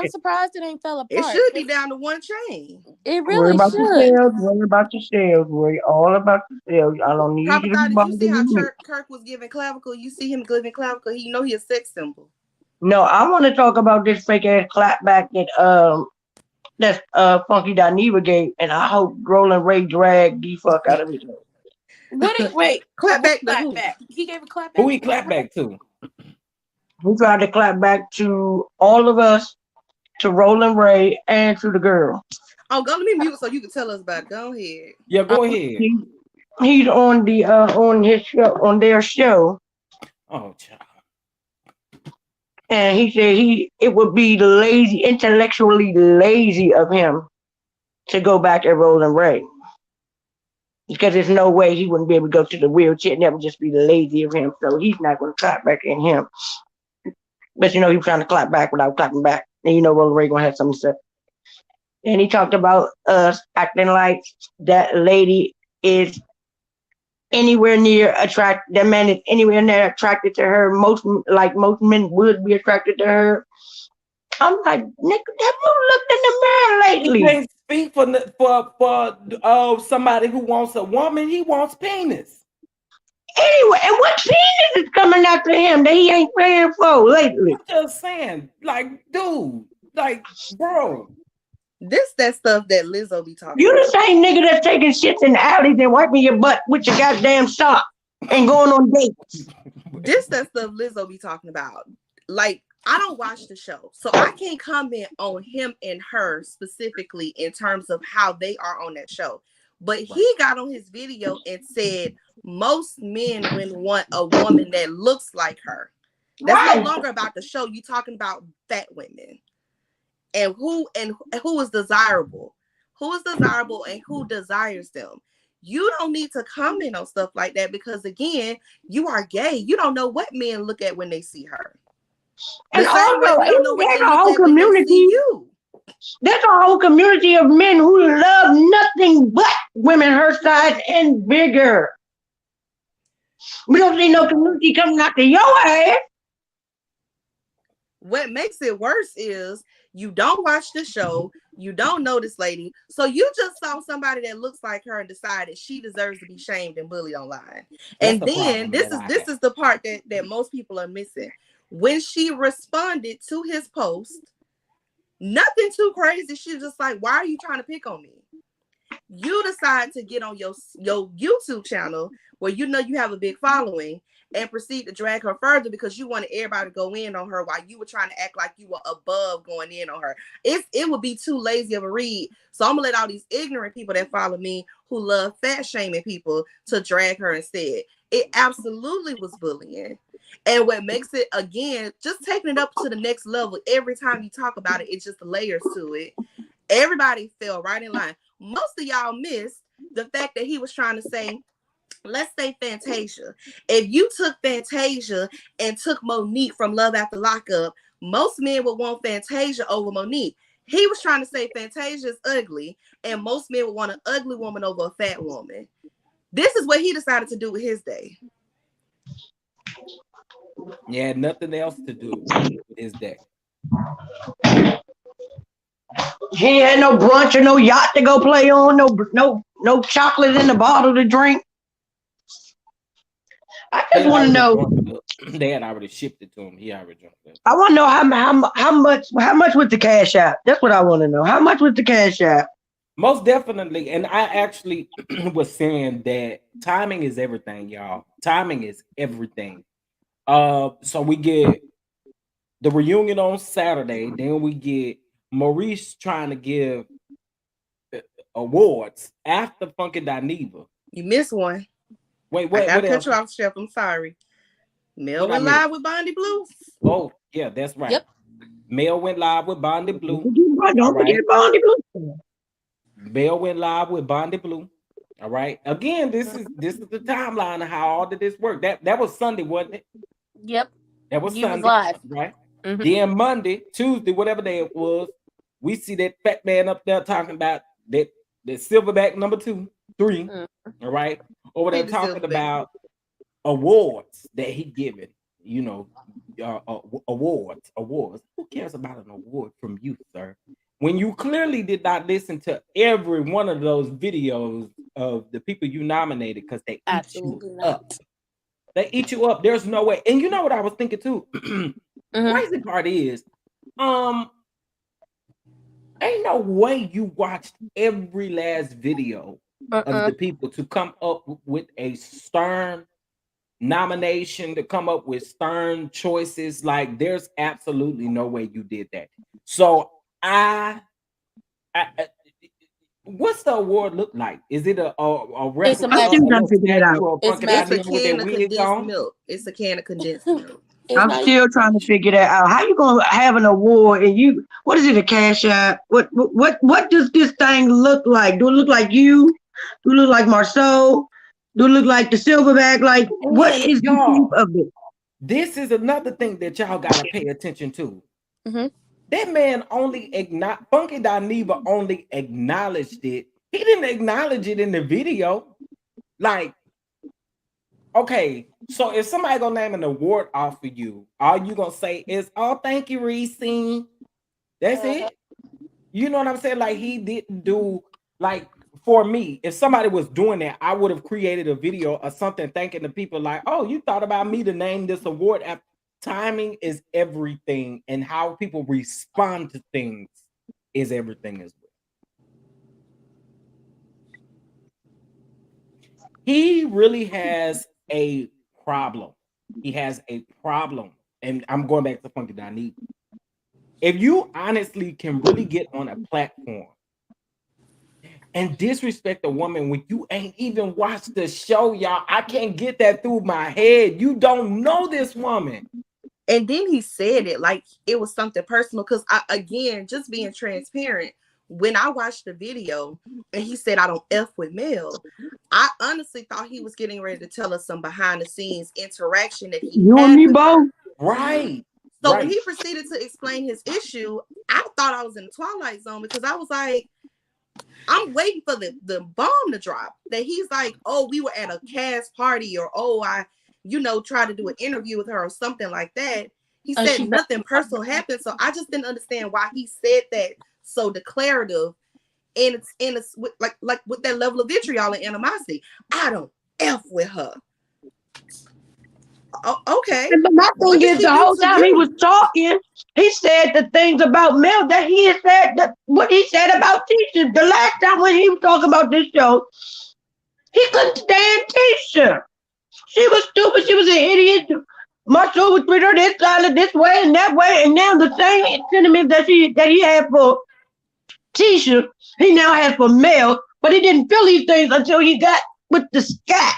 surprised it ain't fell apart.
It should be down to one chain.
It
Worry
really
about
should.
yourselves. Worry about yourselves. Worry all about yourselves. I don't need
Prophet
you to
God,
be
did you see how
bothering me.
Kirk was giving clavicle? You see him giving clavicle. He know he a sex symbol.
No, I want to talk about this fake ass clapback that Funky Dineva gave, and I hope Roland Ray dragged the fuck out of it.
Wait,
clap back to who?
He gave a clap back.
Who he clap back to?
He tried to clap back to all of us, to Roland Ray, and to the girl.
Oh, go let me mute so you can tell us about it. Go ahead.
Yeah, go ahead.
He's on the on his show, on their show.
Oh, child.
And he said it would be intellectually lazy of him to go back at Roland Ray. Because there's no way he wouldn't be able to go to the wheelchair, and that would just be lazy of him. So he's not going to clap back at him. But he was trying to clap back without clapping back. And Roland Ray going to have something to say. And he talked about us acting like that lady is anywhere near attracted. That man is anywhere near attracted to her. Most men would be attracted to her. I'm like, Nick, have you looked in the mirror lately?
He can't speak for somebody who wants a woman. He wants penis.
Anyway, and what penis is coming after him that he ain't paying for lately?
I'm just saying, dude, bro.
This that stuff that Lizzo be talking
You
about.
the same nigga that's taking shits in the alleys and wiping your butt with your goddamn sock and going on dates.
This that stuff Lizzo be talking about. I don't watch the show, so I can't comment on him and her specifically in terms of how they are on that show. But he got on his video and said most men would want a woman that looks like her. That's no longer about the show. You talking about fat women. And who is desirable, and who desires them. You don't need to comment on stuff like that because again, you are gay. You don't know what men look at when they see her.
And also, there's a whole community. There's a whole community of men who love nothing but women her size and bigger. We don't see no community coming after your ass.
What makes it worse is you don't watch the show, you don't know this lady, so you just saw somebody that looks like her and decided she deserves to be shamed and bullied online.
That's
And
the
then
problem
this
that
is
I
this
have.
is the part that most people are missing. When she responded to his post, nothing too crazy. She was just like, "Why are you trying to pick on me?" You decide to get on your YouTube channel where you know you have a big following and proceed to drag her further because you wanted everybody to go in on her while you were trying to act like you were above going in on her. It would be too lazy of a read. So I'm gonna let all these ignorant people that follow me who love fat shaming people to drag her instead. It absolutely was bullying. And what makes it, again, just taking it up to the next level, every time you talk about it, it's just layers to it. Everybody fell right in line. Most of y'all missed the fact that he was trying to say, let's say Fantasia. If you took Fantasia and took Monique from Love After Lockup, most men would want Fantasia over Monique. He was trying to say Fantasia is ugly, and most men would want an ugly woman over a fat woman. This is what he decided to do with his day.
He had nothing else to do with his day.
He ain't had no brunch or no yacht to go play on, no chocolate in the bottle to drink. I
They
just
had
want to
already
know.
drunk it up. They had already shipped it to him. He already drunk it.
I want to know how much was the cash out. That's what I want to know. How much was the cash out?
Most definitely. And I actually was saying that timing is everything, y'all. Timing is everything. So we get the reunion on Saturday, then we get Maurice trying to give awards after Funky Dineva.
You missed one.
Wait,
I gotta
what
cut
else?
you off, Chef. I'm sorry. Mel
What I
went
missed?
live with Bondi Blue.
Oh, yeah, that's right.
Yep.
Mel went live with Bondi Blue.
Don't forget Bondi Blue.
Mel went live with Bondi Blue. All right. Again, this is the timeline of how all of this worked. That was Sunday, wasn't it?
Yep.
That was
You was
Sunday,
live.
right?
Mhm.
Then Monday, Tuesday, whatever day it was, we see that fat man up there talking about that silverback number 2, 3.
Mhm.
All right, over there
Hit the
talking
silverback.
about awards that he given. You know, awards. Who cares about an award from you, sir? When you clearly did not listen to every one of those videos of the people you nominated because they eat
Absolutely
you
not.
up. They eat you up. There's no way. And you know what I was thinking too? Crazy part is, ain't no way you watched every last video of the people to come up with a stern nomination, to come up with stern choices. Like, there's absolutely no way you did that. So I what's the award look like? Is it a
It's
replica,
a
I'm
a
still
magic.
trying to
little
figure that
statue
out.
of
It's
Funky
It's a
Dineva
magic.
with that
can of
wig
condensed
on?
milk. It's a can of condensed milk.
It's
I'm
not.
still trying to figure that out. How you gonna have an award and you? What is it? A cash out? What does this thing look like? Do it look like you? Do it look like Marceau? Do it look like the silverback? Like what
And
is the shape
y'all,
of it?
this is another thing that y'all gotta pay attention to.
Mhm.
That man Funky Dineva only acknowledged it. He didn't acknowledge it in the video. Like, okay, so if somebody gonna name an award off of you, all you gonna say is, "Oh, thank you, Reese." That's it. You know what I'm saying? Like, he didn't do, like, for me, if somebody was doing that, I would have created a video or something thanking the people, like, "Oh, you thought about me to name this award." Timing is everything, and how people respond to things is everything as well. He really has a problem. He has a problem. And I'm going back to Funky Dineva. If you honestly can really get on a platform and disrespect a woman when you ain't even watched the show, y'all, I can't get that through my head. You don't know this woman.
And then he said it like it was something personal. Because again, just being transparent, when I watched the video and he said I don't F with Mel, I honestly thought he was getting ready to tell us some behind the scenes interaction that he
You and
had
me
with
both.
her.
Right.
So
right.
when he proceeded to explain his issue, I thought I was in the Twilight Zone because I was like, I'm waiting for the bomb to drop. That he's like, oh, we were at a cast party, or oh, I, tried to do an interview with her or something like that. He
And
said
she
nothing personal happened. So I just didn't understand why he said that so declarative, and it's like with that level of vitriol and animosity. I don't F with her. Okay.
But my
What
thing
did
is,
she
the
do
whole
to
time he was
you?
talking, he said the things about Mel that he had said, that what he said about Tisha. The last time when he was talking about this show, he couldn't stand Tisha. She was stupid. She was an idiot. Muscle was with her this side, this way and that way, and now the same sentiments that he had for Tisha, he now has for Mel. But he didn't feel these things until he got with the scat.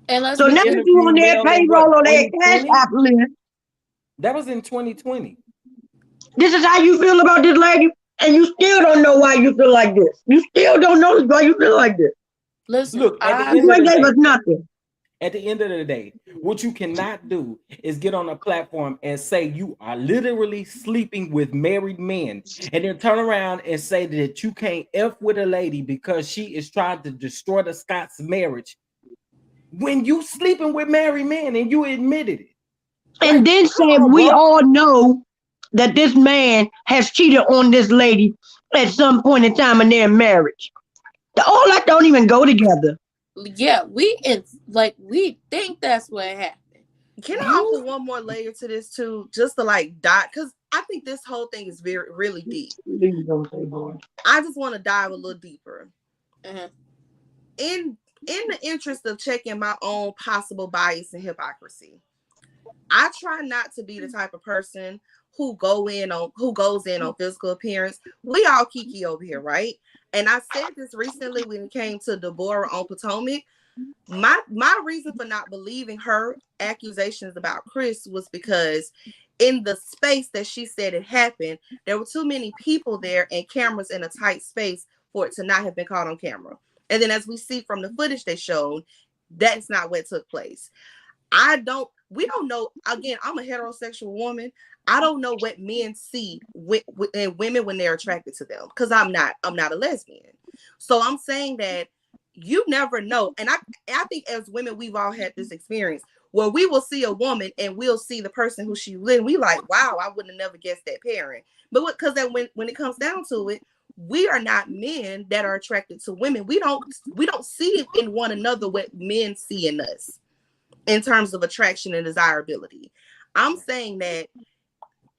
and let's
So
He
be
now
honest.
you on
interviewed
their
Mel in what,
payroll on their cash
2020?
app list.
That was in 2020.
This is how you feel about this lady, and you still don't know why you feel like this. You still don't know why you feel like this.
Listen,
Look, at the end
You
of
ain't
the
gave
day,
us nothing.
what you cannot do is get on a platform and say you are literally sleeping with married men and then turn around and say that you can't F with a lady because she is trying to destroy the Scott's marriage when you sleeping with married men and you admitted it.
And
Like,
then
come
say
on,
we
bro.
all know that this man has cheated on this lady at some point in time in their marriage. All that don't even go together.
yeah, we think that's what happened.
Can I
You,
offer one more layer to this too, just to like dot? Because I think this whole thing is really deep.
Please don't say boy.
I just want to dive a little deeper.
uh
In the interest of checking my own possible bias and hypocrisy, I try not to be the type of person who goes in on physical appearance. We all kiki over here, right? And I said this recently when it came to Deborah on Potomac. My reason for not believing her accusations about Chris was because in the space that she said it happened, there were too many people there and cameras in a tight space for it to not have been caught on camera. And then as we see from the footage they showed, that's not what took place. We don't know. Again, I'm a heterosexual woman. I don't know what men see in women when they're attracted to them, because I'm not a lesbian. So I'm saying that you never know. And I think as women, we've all had this experience where we will see a woman and we'll see the person who she with, and we like, wow, I wouldn't have never guessed that pairing. But because then when it comes down to it, we are not men that are attracted to women. We don't see in one another what men see in us in terms of attraction and desirability. I'm saying that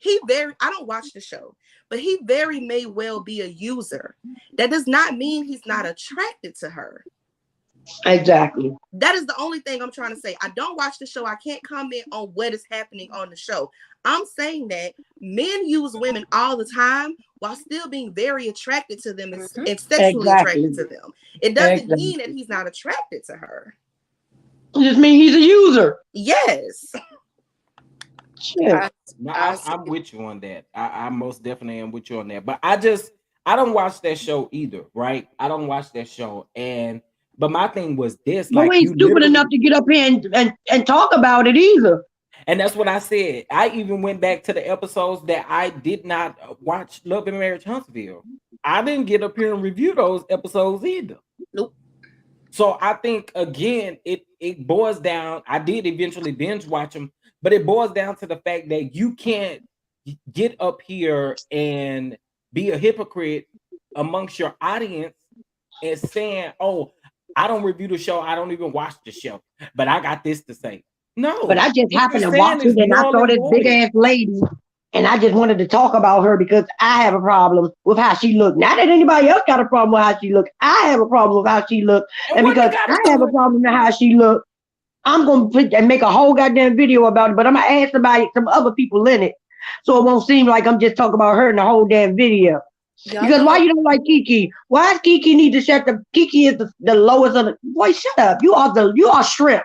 I don't watch the show, but he very may well be a user. That does not mean he's not attracted to her.
Exactly.
That is the only thing I'm trying to say. I don't watch the show. I can't comment on what is happening on the show. I'm saying that men use women all the time while still being very attracted to them and sexually
Exactly.
attracted to them. It doesn't
Exactly.
mean that he's not attracted to her.
It just means he's a user.
Yes.
Shit.
No,
I
I'm with you on that. I most definitely am with you on that. But I don't watch that show either, right? I don't watch that show. But my thing was this,
But
like
we ain't
you
stupid enough
literally,
to get up here and talk about it either.
and that's what I said. I even went back to the episodes that I did not watch Love and Marriage Huntsville. I didn't get up here and review those episodes either.
Nope.
So I think again, it boils down. I did eventually binge watch them, but it boils down to the fact that you can't get up here and be a hypocrite amongst your audience and saying, "Oh, I don't review the show. I don't even watch the show, but I got this to say."
But
No,
I just
what you're
happened to watch
saying
it
is
and I
null
saw
and
this big
void.
ass lady and I just wanted to talk about her because I have a problem with how she looked. Not that anybody else got a problem with how she looked. I have a problem with how she looked.
And
And
what they
because
got
I
to do
have a
with
problem with how she looked, I'm gonna put and make a whole goddamn video about it. But I'm gonna add some other people in it, so it won't seem like I'm just talking about her in the whole damn video.
Y'all
Because
know
why
what?
you don't like Kiki? Why does Kiki need to shut the? Kiki is the lowest of the. Boy, shut up! You are shrimp.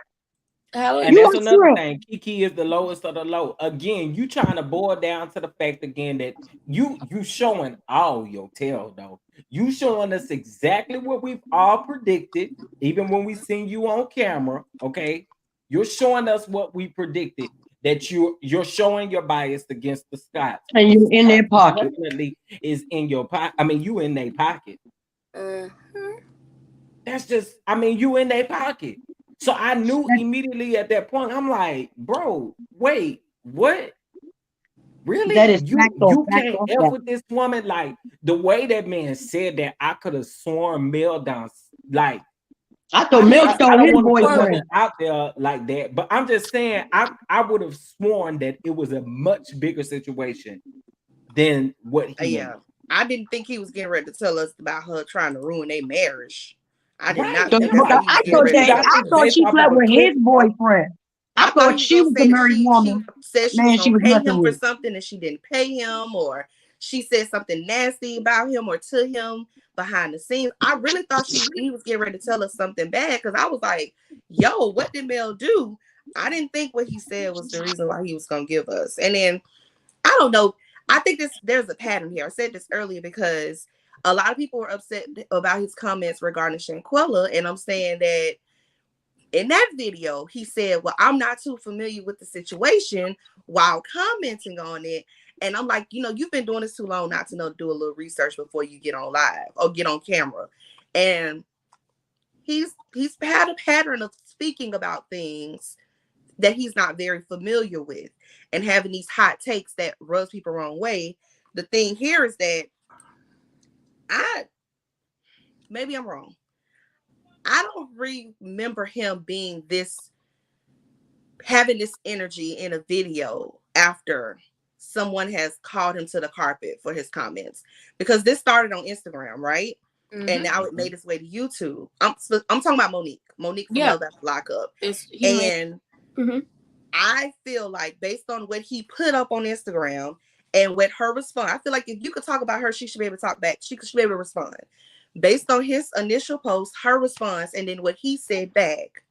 And
You
However,
that's
are
another
shrimp.
thing. Kiki is the lowest of the low. Again, you trying to boil down to the fact again that you showing all your tail though. You showing us exactly what we've all predicted, even when we seen you on camera. Okay, you're showing us what we predicted that you're showing your bias against the Scots.
And
The
you in their
Scots
pocket.
definitely is in your pocket. I mean, you in their pocket.
uh,
That's just, I mean, you in their pocket. So I knew immediately at that point, I'm like, bro, wait, What? Really?
That is
You
fact
can't
on
F
fact.
with this woman? Like the way that man said that, I could have sworn Mel down. Like
I thought Mel
I
stole his
don't want to put
boyfriend.
nothing out there like that, but I'm just saying I would have sworn that it was a much bigger situation than what he
Yeah,
made.
I didn't think he was getting ready to tell us about her trying to ruin their marriage. I did
Right.
not
So,
think
That's
that's
but
what
like
he was
I
getting
thought
ready to
you
that
got
tell
I
this
us.
thought
based
she
off of
slept
a
with
clip.
his boyfriend. I
I thought
thought
he was
she
gonna
was the
say that
married
she
woman.
said she was
Man, she
gonna
was
pay
messing
him for
with.
something and she didn't pay him, or she said something nasty about him or to him behind the scenes. I really thought he was getting ready to tell us something bad because I was like, yo, what did Mel do? I didn't think what he said was the reason why he was gonna give us. And then I don't know. I think there's a pattern here. I said this earlier because a lot of people were upset about his comments regarding Shanquella, and I'm saying that in that video, he said, well, I'm not too familiar with the situation while commenting on it. And I'm like, you've been doing this too long not to know to do a little research before you get on live or get on camera. And he's had a pattern of speaking about things that he's not very familiar with and having these hot takes that rubs people the wrong way. The thing here is that maybe I'm wrong. I don't remember him being having this energy in a video after someone has called him to the carpet for his comments, because this started on Instagram, right? And now it made its way to YouTube. I'm talking about Monique from Love After Lockup. And I feel like based on what he put up on Instagram and what her response, I feel like if you could talk about her, she should be able to talk back. She should be able to respond. Based on his initial post, her response, and then what he said back,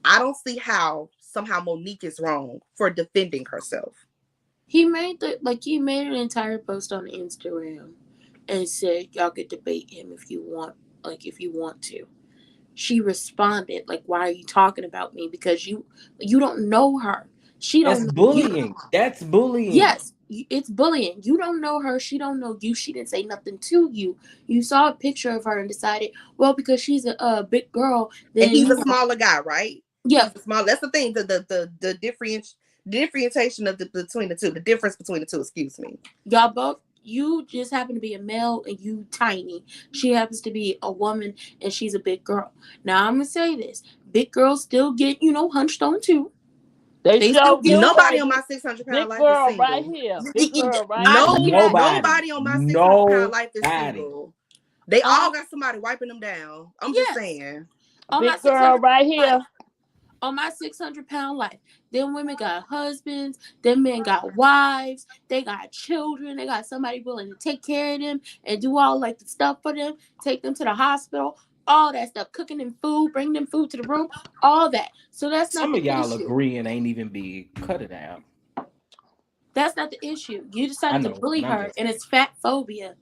I don't see how somehow Monique is wrong for defending herself.
He made an entire post on Instagram and said y'all could debate him if you want to. She responded like, why are you talking about me? Because you don't know her. She
That's
don't know you.
bullying. That's bullying.
Yes, it's bullying. You don't know her. She don't know you. She didn't say nothing to you. You saw a picture of her and decided, well, because she's a big girl, then
and he's a smaller guy, right?
Yeah,
he's a small. That's the thing. The differentiation of between the two. The difference between the two. Excuse me.
Y'all both. You just happen to be a male and you tiny. She happens to be a woman and she's a big girl. Now I'm gonna say this: big girls still get hunched on too.
They
still
sure
get.
do,
Nobody on
baby.
my 600-pound
Big
life is
girl right
single.
here. Big girl right
No,
here.
nobody on my 600-pound life is single. They all got somebody wiping them down. I'm just saying.
Big girl right here.
On my 600-pound life, them women got husbands, them men got wives, they got children, they got somebody willing to take care of them and do all like the stuff for them, take them to the hospital, all that stuff, cooking them food, bringing them food to the room, all that. So that's not
Some
the
of y'all
issue.
agree and ain't even big. Cut it out.
That's not the issue. You decided to bully her, and it's fat phobia.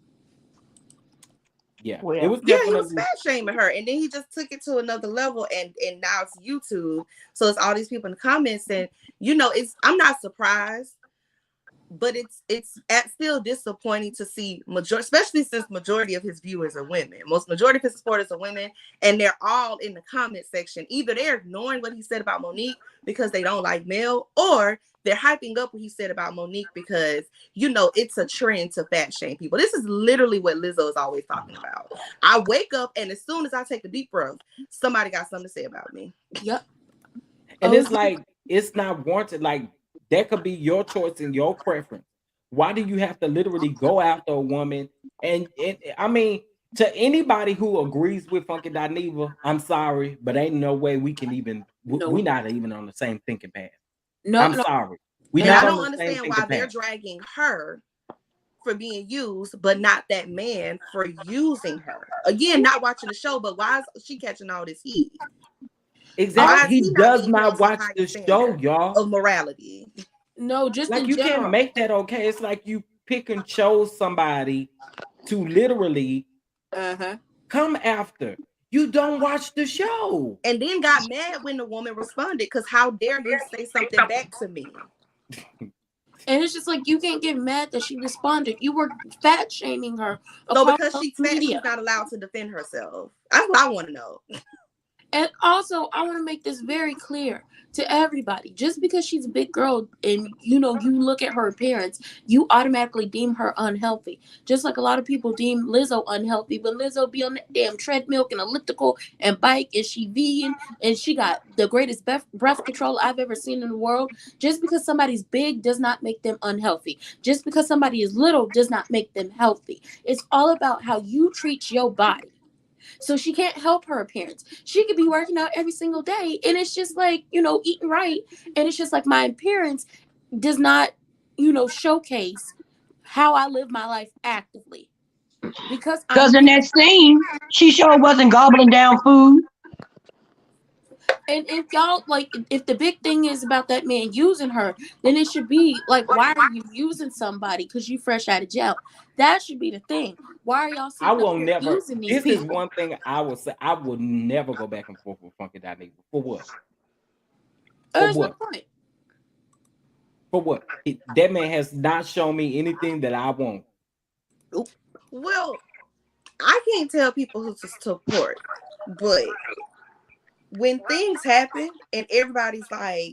Yeah,
well,
it was
he was fat shaming her, and then he just took it to another level, and now it's YouTube, so it's all these people in the comments, and I'm not surprised, but it's still disappointing to see especially since majority of his viewers are women. Majority of his supporters are women, and they're all in the comment section. Either they're ignoring what he said about Monique because they don't like Mel, or they're hyping up what he said about Monique because it's a trend to fat shame people. This is literally what Lizzo is always talking about. I wake up and as soon as I take a deep breath, somebody got something to say about me.
Yep.
And it's like it's not warranted. Like that could be your choice and your preference. Why do you have to literally go after a woman? And I mean, to anybody who agrees with Funky Dineva, I'm sorry, but ain't no way we can even. We not even on the same thinking path. I'm sorry.
And I don't understand why they're dragging her for being used, but not that man for using her. Again, not watching the show, but why is she catching all this heat?
Exactly. He does not watch the show, y'all.
Of morality.
No, just
like
in
you
general.
can't make that okay. It's like you pick and chose somebody to literally come after. You don't watch the show.
And then got mad when the woman responded, because how dare you say something back to me?
And it's just like you can't get mad that she responded. You were fat shaming her.
So because she's fat, she's not allowed to defend herself. That's what I want to know.
And also, I want to make this very clear to everybody. Just because she's a big girl and you look at her appearance, you automatically deem her unhealthy. Just like a lot of people deem Lizzo unhealthy, but Lizzo be on that damn treadmill and elliptical and bike, and she vegan, and she got the greatest breath control I've ever seen in the world. Just because somebody's big does not make them unhealthy. Just because somebody is little does not make them healthy. It's all about how you treat your body. So she can't help her appearance. She could be working out every single day, and it's just like, eating right. And it's just like my appearance does not, showcase how I live my life actively. Because
Because in that scene, she sure wasn't gobbling down food.
and if y'all if the big thing is about that man using her, then it should be like, why are you using somebody because you fresh out of jail? That should be the thing. Why are y'all
I
sitting up
will
here
never.
using these
This is
people?
one thing I will say. I will never go back and forth with Funky Dynamic. For what?
There's no point.
For what? That man has not shown me anything that I want.
Well, I can't tell people who to support, but when things happen and everybody's like,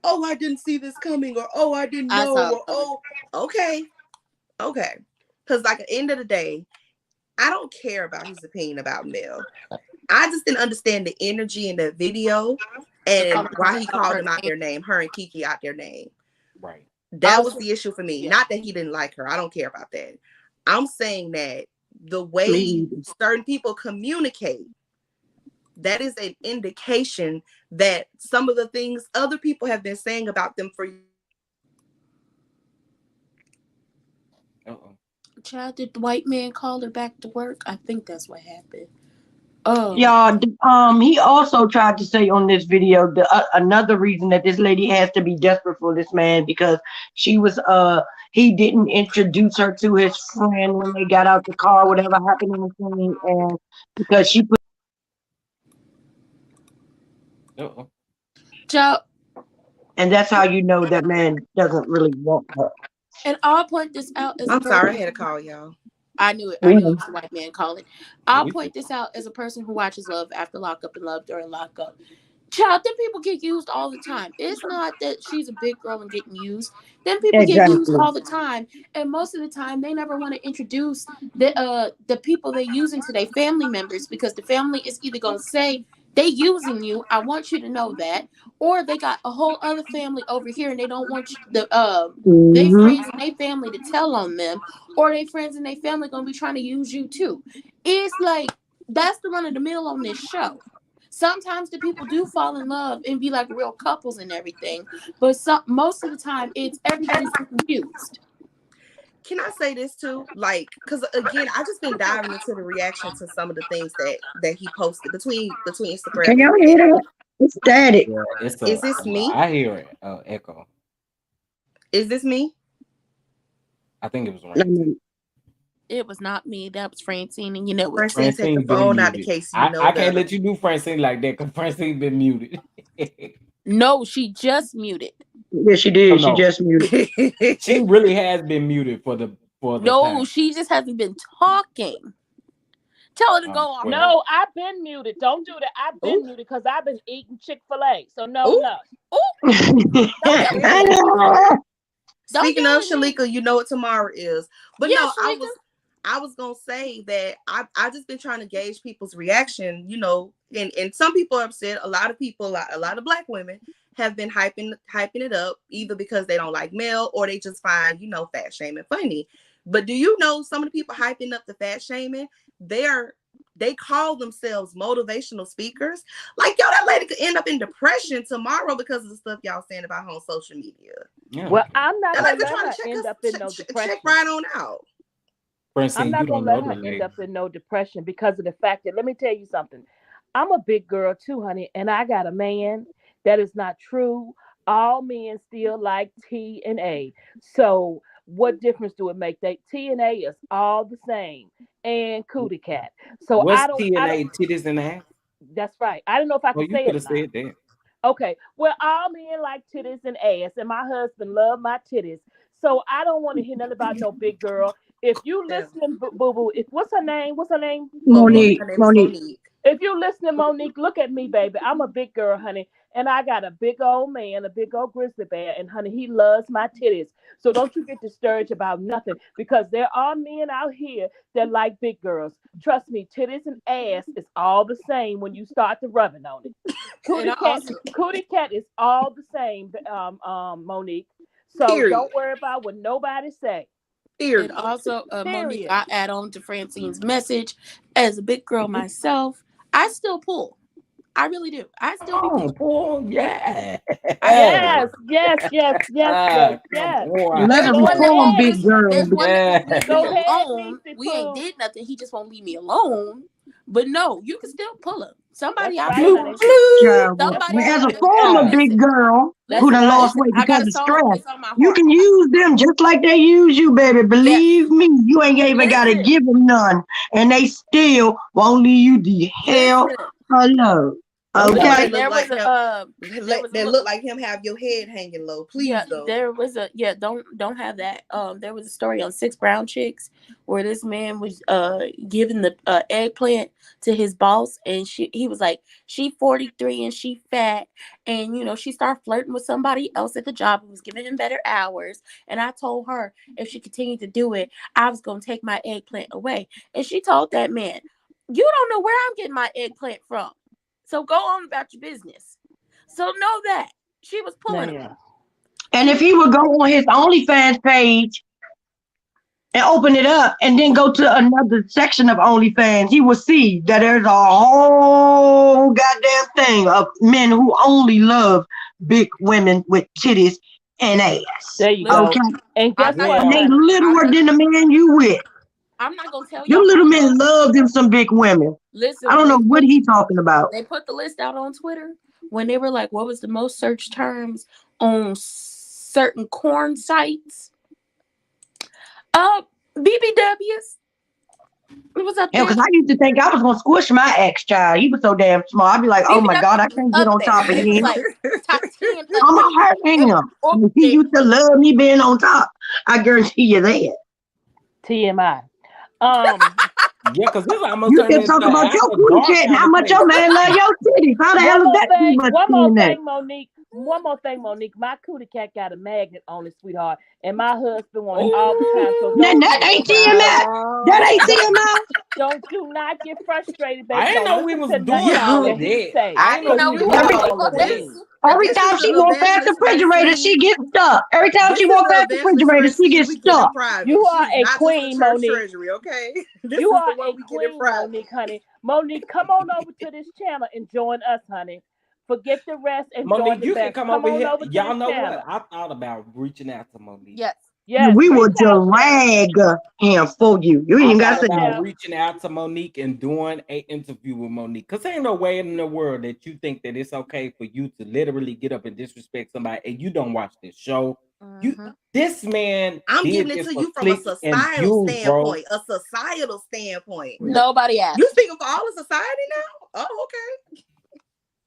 "Oh, I didn't see this coming," or "Oh, I didn't know," or "Oh, okay." Because like at the end of the day, I don't care about his opinion about Mel. I just didn't understand the energy in the video and why he called them out their name, her and Kiki out their name.
Right.
That was the issue for me. Yeah. Not that he didn't like her. I don't care about that. I'm saying that the way certain people communicate, that is an indication that some of the things other people have been saying about them for years.
Child, did the white man call her back to work? I think that's what happened.
Y'all, he also tried to say on this video another reason that this lady has to be desperate for this man, because he didn't introduce her to his friend when they got out the car, whatever happened in the scene, and because she put. And that's how you know that man doesn't really want her.
And I'll point this out as
I'm sorry, I had to call y'all.
I knew it. I knew it was the white man calling. I'll point this out as a person who watches Love After Lockup and Love During Lockup. Child, them people get used all the time. It's not that she's a big girl and getting used. Them people get used all the time, and most of the time they never want to introduce the people they using to their family members, because the family is either gonna say they using you, I want you to know that, or they got a whole other family over here and they don't want you, they friends and their family to tell on them, or they friends and their family gonna be trying to use you too. It's like that's the run of the mill on this show. Sometimes the people do fall in love and be like real couples and everything, but most of the time it's everybody's confused.
Can I say this too? Like, because again, I just been diving into the reaction to some of the things that he posted between Instagram.
Can y'all hear that? It's static.
Yeah,
is this me?
I hear it. Echo.
Is this me?
I think it was right.
It was not me. That was Francine, and you know it.
Francine take the phone out in case you know.
I can't let you do Francine like that because Francine been muted.
No, she just muted.
Yeah, she did. She just muted.
She really has been muted for the
No,
time.
she just hasn't been talking. Tell her to go off.
No, I've been muted. Don't do that. I've been muted because I've been eating Chick-fil-A. So no.
Speaking of Shalika, you know what tomorrow is. But yeah, no, I was gonna say that I just been trying to gauge people's reaction, and some people are upset. A lot of people, a lot of Black women have been hyping it up, either because they don't like Mel or they just find, fat shaming funny. But do you know some of the people hyping up the fat shaming, they call themselves motivational speakers? Like, yo, that lady could end up in depression tomorrow because of the stuff y'all saying about her on social media.
Yeah. Well, I'm not gonna let her end up in no depression.
Check right on out.
I'm not gonna let her end up in no depression because of the fact that, let me tell you something. I'm a big girl too, honey, and I got a man. That is not true. All men still like T and A. So what difference do it make? That T and A is all the same. And cootie cat. So
what's T and A? Titties and ass?
That's right. I don't know if I can say it.
You could have said that.
Okay. Well, all men like titties and ass, and my husband love my titties. So I don't want to hear nothing about no big girl. If you listening, boo boo, what's her name?
Monique.
If you listening, Monique, look at me, baby. I'm a big girl, honey, and I got a big old man, a big old grizzly bear, and honey, he loves my titties. So don't you get discouraged about nothing because there are men out here that like big girls. Trust me, titties and ass is all the same when you start to rubbing on it.
And I also
Cootie cat is all the same, Monique. So
Period.
don't worry about what nobody say.
and
Period.
also Monique,
Period.
I add on to Francine's message. As a big girl myself, I still pull. I really do. I still be
Oh,
pulling.
boy, yeah.
Yes, yes, yes, yes, yes,
Come
yes.
on.
Let
There's
her
Go
one that
perform,
won't
ahead.
big
listen.
girl.
There's one that won't leave me
Go ahead,
alone.
Niecy
We ain't
Pooh.
did nothing. He just won't leave me alone. But no, you can still pull him.
That's
Somebody out
right,
there
Bloop,
honey.
wants you.
bloop.
Child,
That's
Somebody
right,
as
out
a
there
honey.
wants you.
former
Yeah.
big girl who
That's
Listen,
done
right.
lost
listen.
weight
I got
because
a
of
song
stress,
that's on my
you
heart.
can use them just like they use you, baby.
Yes.
Believe me, you ain't even got to
Listen.
give them none, and they still won't leave you the hell
Listen.
alone.
Don't
But
none
Okay?
that
like
look
there was
like him.
there was a
That
little.
look like him have your head hanging low.
Yeah,
Please though.
there was a don't have that. There was a story on Six Brown Chicks where this man was giving the eggplant to his boss, and he was like, she 43 and she fat, and she started flirting with somebody else at the job who was giving him better hours. And I told her if she continued to do it, I was gonna take my eggplant away. And she told that man, you don't know where I'm getting my eggplant from, so go on about your business. So know that she was pulling him.
Man.
And
She
if
was
he would go on his OnlyFans page and open it up and then go to another section of OnlyFans, he will see that there's a whole goddamn thing of men who only love big women with titties and ass.
There you
listen.
go.
Okay?
And
I'm
guess
not
what,
And
gonna.
they
Well,
honey?
I'm
littler
not.
than the man you with.
I'm not gonna tell
Them
y'all
little
how
men
much.
love them some big women. I
Listen,
don't
when
know what he talking about.
they put the list out on Twitter, when they were like, what was the most searched terms on certain corn sites? BBWs. It was up
Hell,
there.
because I used to think I was gonna squish my ex child. He was so damn small. I'd be like, oh my God, I
BBWs was
can't get
up
on
there.
top of
It was
him.
like top 10 up
I'm
there.
gonna hurt
It was
him.
up
He
there.
used to love me being on top. I guarantee you that.
TMI. Um,
yeah, because this almost
You
turned
can
into
talk
an
about your
after
cootie
dark
cat and how much your man love
conversation.
your titties. How the hell is that too much
one more
DNA?
thing, Monique. One more thing, Monique. My cootie cat got a magnet on it, sweetheart, and my husband want it all the time. So
Then
don't
that
you
ain't TMI. That
Child.
ain't
don't
TMI.
don't do not get frustrated,
I
baby.
didn't
Don't
know we
listen
was
to
doing
nothing
all
Yeah.
of
that he
that.
say,
I
I
didn't know
didn't
cause
we
know
was
you
we was
doing
Every
are a
doing
all
all
of
that.
that.
queen.
every
This is
time she
the
walk past the
evangelist
refrigerator, she
Francine.
gets stuck. Every time she
This is
walk
the
past the
evangelist
refrigerator, she
Francine.
gets
We get in
stuck.
private.
You
She
are
is
a
not just the
queen,
church
Monique.
treasury, okay? This
You
is
are
the one
a
we get in
queen,
private.
Monique, honey. Monique, come on over to this channel and join us, honey. Forget the rest and join
Monique,
the
you can
best.
come
Come
over
on
here.
over to
Y'all
this
know what?
channel.
I thought about reaching out to Monique.
Yes.
Yes,
We will
reach out, Sharon.
drag him for you. You ain't
I
even
Yes,
gotta
thought
say
about
nothing.
Sharon.
reaching out to Monique and doing an interview with Monique. Cause ain't no way in the world that you think that it's okay for you to literally get up and disrespect somebody and you don't watch this show. You
Mm-hmm.
this man
I'm
did
giving it
this
to
for
you from a
clicks and
societal
views, bro.
standpoint. A societal standpoint.
Nobody
You
asked.
speaking for all of society now? Oh,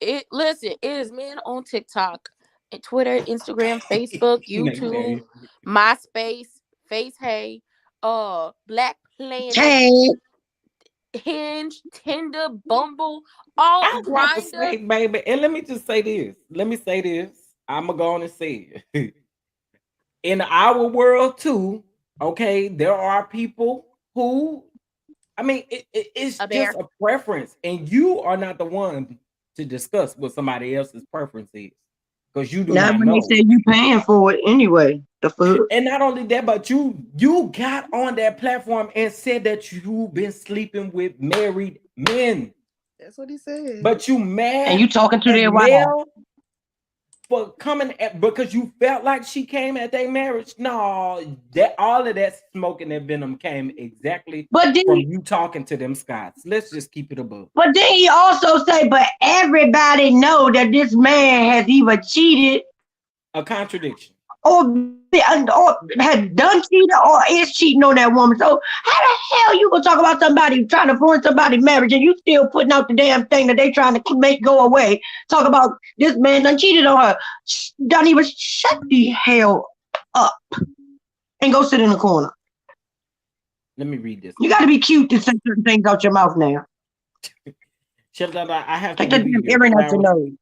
okay.
Listen, it is men on TikTok, and Twitter, Instagram, Facebook, YouTube,
Okay.
MySpace, FaceHey, Black Planet,
Hey,
Hinge, Tinder, Bumble, all
I was about to
Grinder.
say, baby, and let me just say this. Let me say this. I'm gonna go on and say it. In our world too, okay, there are people who, I mean, it's
A
just
bear.
a preference, and you are not the one to discuss what somebody else's preference is because you do
not
not
when they
know.
say you paying for it anyway. The fuck?
And not only that, but you got on that platform and said that you've been sleeping with married men,
That's what he said.
but you
And
mad
you talking to
at
their wife.
Mel for coming at because you felt like she came at their marriage. No, that all of that smoke and that venom came exactly
But then
from you talking to them Scots. Let's just keep it above.
but then he also say, but everybody know that this man has either cheated
A contradiction.
or had done cheated or is cheating on that woman. So how the hell you gonna talk about somebody trying to ruin somebody's marriage and you still putting out the damn thing that they trying to make go away? Talk about this man done cheated on her. Don't even shut the hell up and go sit in the corner.
Let me read this
You
one.
got to be cute to say certain things out your mouth now.
I have to
Take the
give you
damn
your
earring out your
flowers.
nose.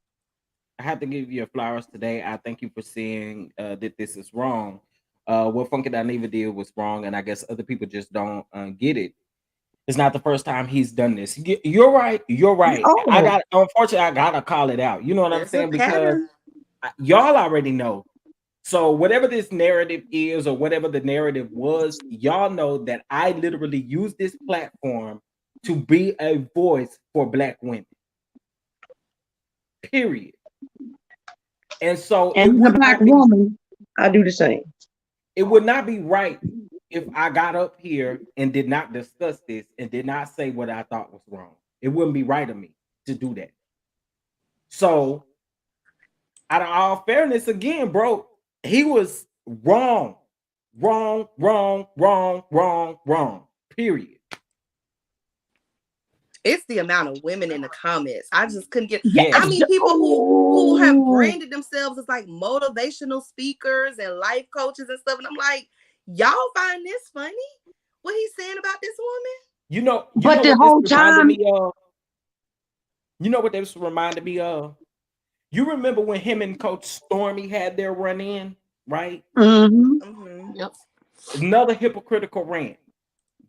I have to give you your flowers today. I thank you for saying that this is wrong. What Funky Dineva did was wrong, and I guess other people just don't get it. It's not the first time he's done this. You're right. You're right.
Oh,
Unfortunately, I gotta call it out. You know what I'm
There's a
saying? Because
pattern.
y'all already know. So whatever this narrative is, or whatever the narrative was, y'all know that I literally use this platform to be a voice for Black women. Period. And so
and as a black woman, I do the same.
it would not be right if I got up here and did not discuss this and did not say what I thought was wrong. It wouldn't be right of me to do that. So, out of all fairness, again, bro, he was wrong. Wrong, wrong, wrong, wrong, wrong. Period.
It's the amount of women in the comments. I just couldn't get.
Yes.
I mean, people who have branded themselves as like motivational speakers and life coaches and stuff, and I'm like, y'all find this funny? What he's saying about this woman?
You know
But the
what
whole
this reminded
time,
me of? You know what this reminded me of? You remember when him and Coach Stormy had their run in, right?
Yep.
Another hypocritical rant.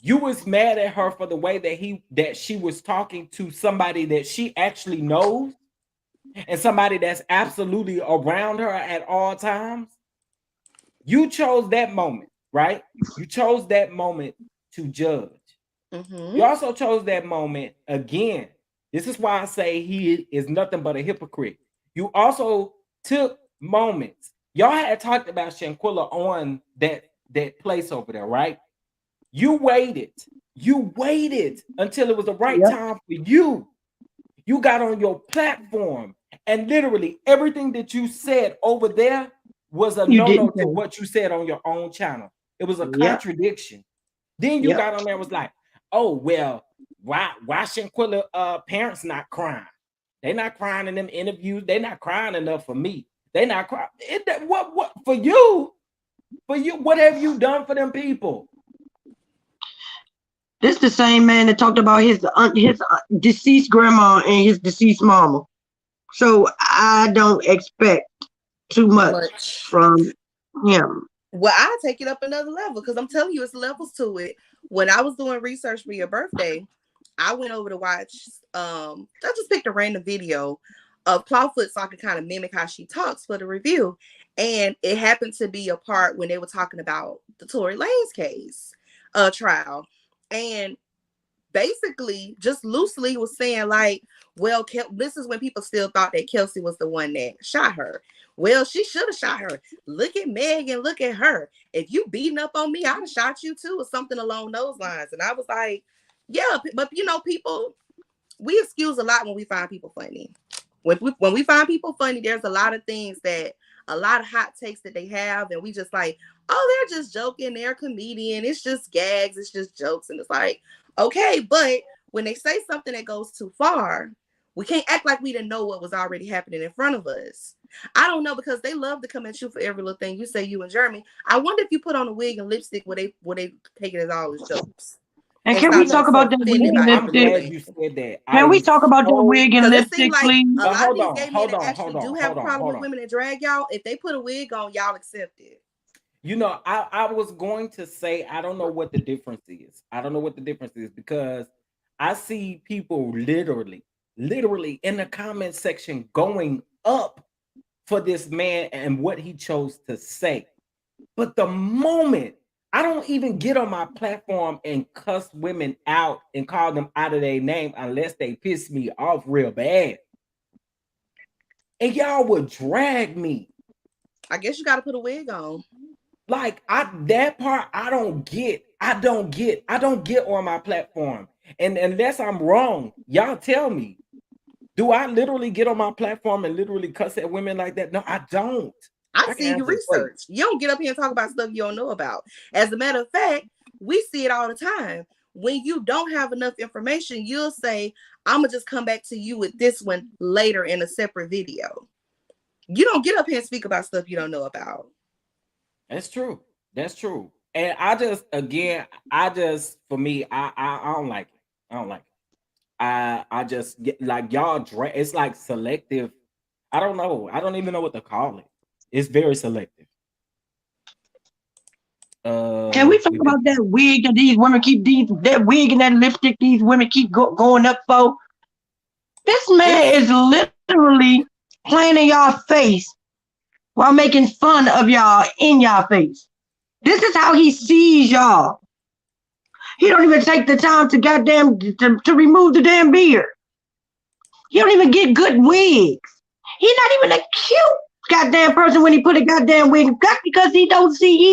You was mad at her for the way that she was talking to somebody that she actually knows and somebody that's absolutely around her at all times. You chose that moment, right? You chose that moment to judge. You also chose that moment again. This is why I say he is nothing but a hypocrite. You also took moments. Y'all had talked about Shanquilla on that place over there, right? You waited. You waited until it was the right time for you. You got on your platform, and literally everything that you said over there was a no-no to what you said on your own channel. It was a contradiction. Then you got on there and was like, oh, well, why Shanquilla parents not crying? They not crying in them interviews. They not crying enough for me. They not crying. What for you? For you, what have you done for them people?
This the same man that talked about his deceased grandma and his deceased mama. So I don't expect too much from him.
Well, I take it up another level because I'm telling you, it's levels to it. When I was doing research for your birthday, I went over to watch. I just picked a random video of Clawfoot so I could kind of mimic how she talks for the review, and it happened to be a part when they were talking about the Tory Lanez case, trial, and basically just loosely was saying like, well, this is when people still thought that Kelsey was the one that shot her. Well, she should have shot her. Look at Meg and look at her. If you beating up on me, I'd have shot you too, or something along those lines. And I was like, yeah, but you know, people, we excuse a lot when we find people funny. When we find people funny, there's a lot of things a lot of hot takes that they have, and we just like, oh, they're just joking, they're a comedian, it's just gags, it's just jokes. And it's like, okay, but when they say something that goes too far, we can't act like we didn't know what was already happening in front of us. I don't know, because they love to come at you for every little thing you say, you and Jeremy. I wonder if you put on a wig and lipstick, would they take it as all as jokes?
And can we talk about that wig and
I'm glad
lipstick?
you said that.
Can we talk about the wig and lipstick,
like
please?
a lot of these gay men that actually do have a problem with women that drag y'all, if they put a wig on, y'all accept it.
You know, I was going to say, I don't know what the difference is. I don't know what the difference is, because I see people literally in the comment section going up for this man and what he chose to say. But the moment I don't even get on my platform and cuss women out and call them out of their name unless they piss me off real bad. And y'all would drag me.
I guess you got to put a wig on.
Like that part I don't get. I don't get on my platform. And unless I'm wrong, y'all tell me. Do I literally get on my platform and literally cuss at women like that? No, I don't.
I see your research. You don't get up here and talk about stuff you don't know about. As a matter of fact, we see it all the time. When you don't have enough information, you'll say, I'm going to just come back to you with this one later in a separate video. You don't get up here and speak about stuff you don't know about.
That's true. That's true. And for me, I don't like it. I don't like it. I just get like y'all it's like selective. I don't know. I don't even know what to call it. It's very selective.
Can we talk
We've been
about that wig that these women keep that wig and that lipstick these women keep going up for? This man
it's
is literally playing in y'all face while making fun of y'all in y'all face. This is how he sees y'all. He don't even take the time to to remove the damn beard. He don't even get good wigs. He's not even a cute goddamn person when he put a goddamn wig. That's because he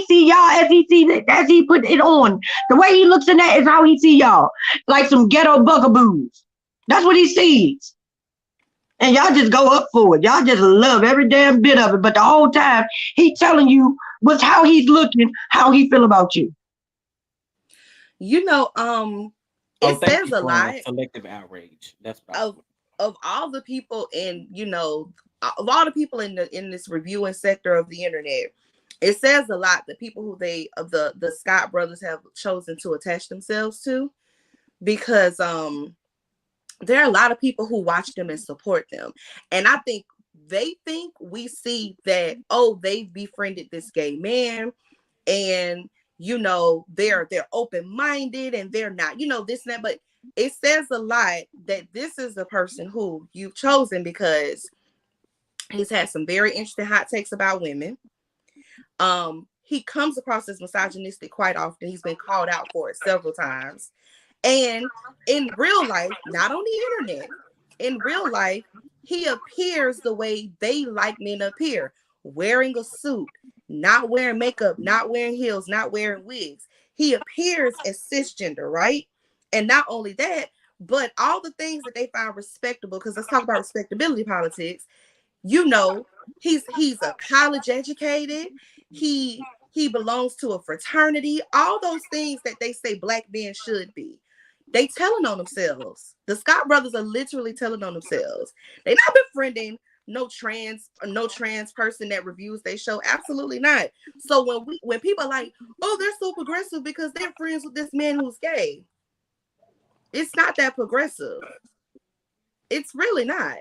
see y'all as he put it on. The way he looks in that is how he see y'all. Like some ghetto bugaboos. That's what he sees. And y'all just go up for it. Y'all just love every damn bit of it. But the whole time he telling you what's how he's looking, how he feel about you.
You know,
oh,
it
thank
says
you,
a
friend.
lot
Selective outrage. That's what I was
of all the people in, of all the people in this reviewing sector of the internet. It says a lot the people who the Scott brothers have chosen to attach themselves to, because there are a lot of people who watch them and support them. And I think they think we see that, oh, they've befriended this gay man, and they're open-minded, and they're not, this and that. But it says a lot that this is the person who you've chosen because he's had some very interesting hot takes about women. He comes across as misogynistic quite often. He's been called out for it several times. And in real life, not on the internet, in real life, he appears the way they like men to appear, wearing a suit, not wearing makeup, not wearing heels, not wearing wigs. He appears as cisgender, right? And not only that, but all the things that they find respectable, because let's talk about respectability politics. He's a college educated. He belongs to a fraternity. All those things that they say black men should be. They telling on themselves. The Scott brothers are literally telling on themselves. They're not befriending no trans person that reviews their show. Absolutely not. So when people are like, oh, they're so progressive because they're friends with this man who's gay, it's not that progressive. It's really not.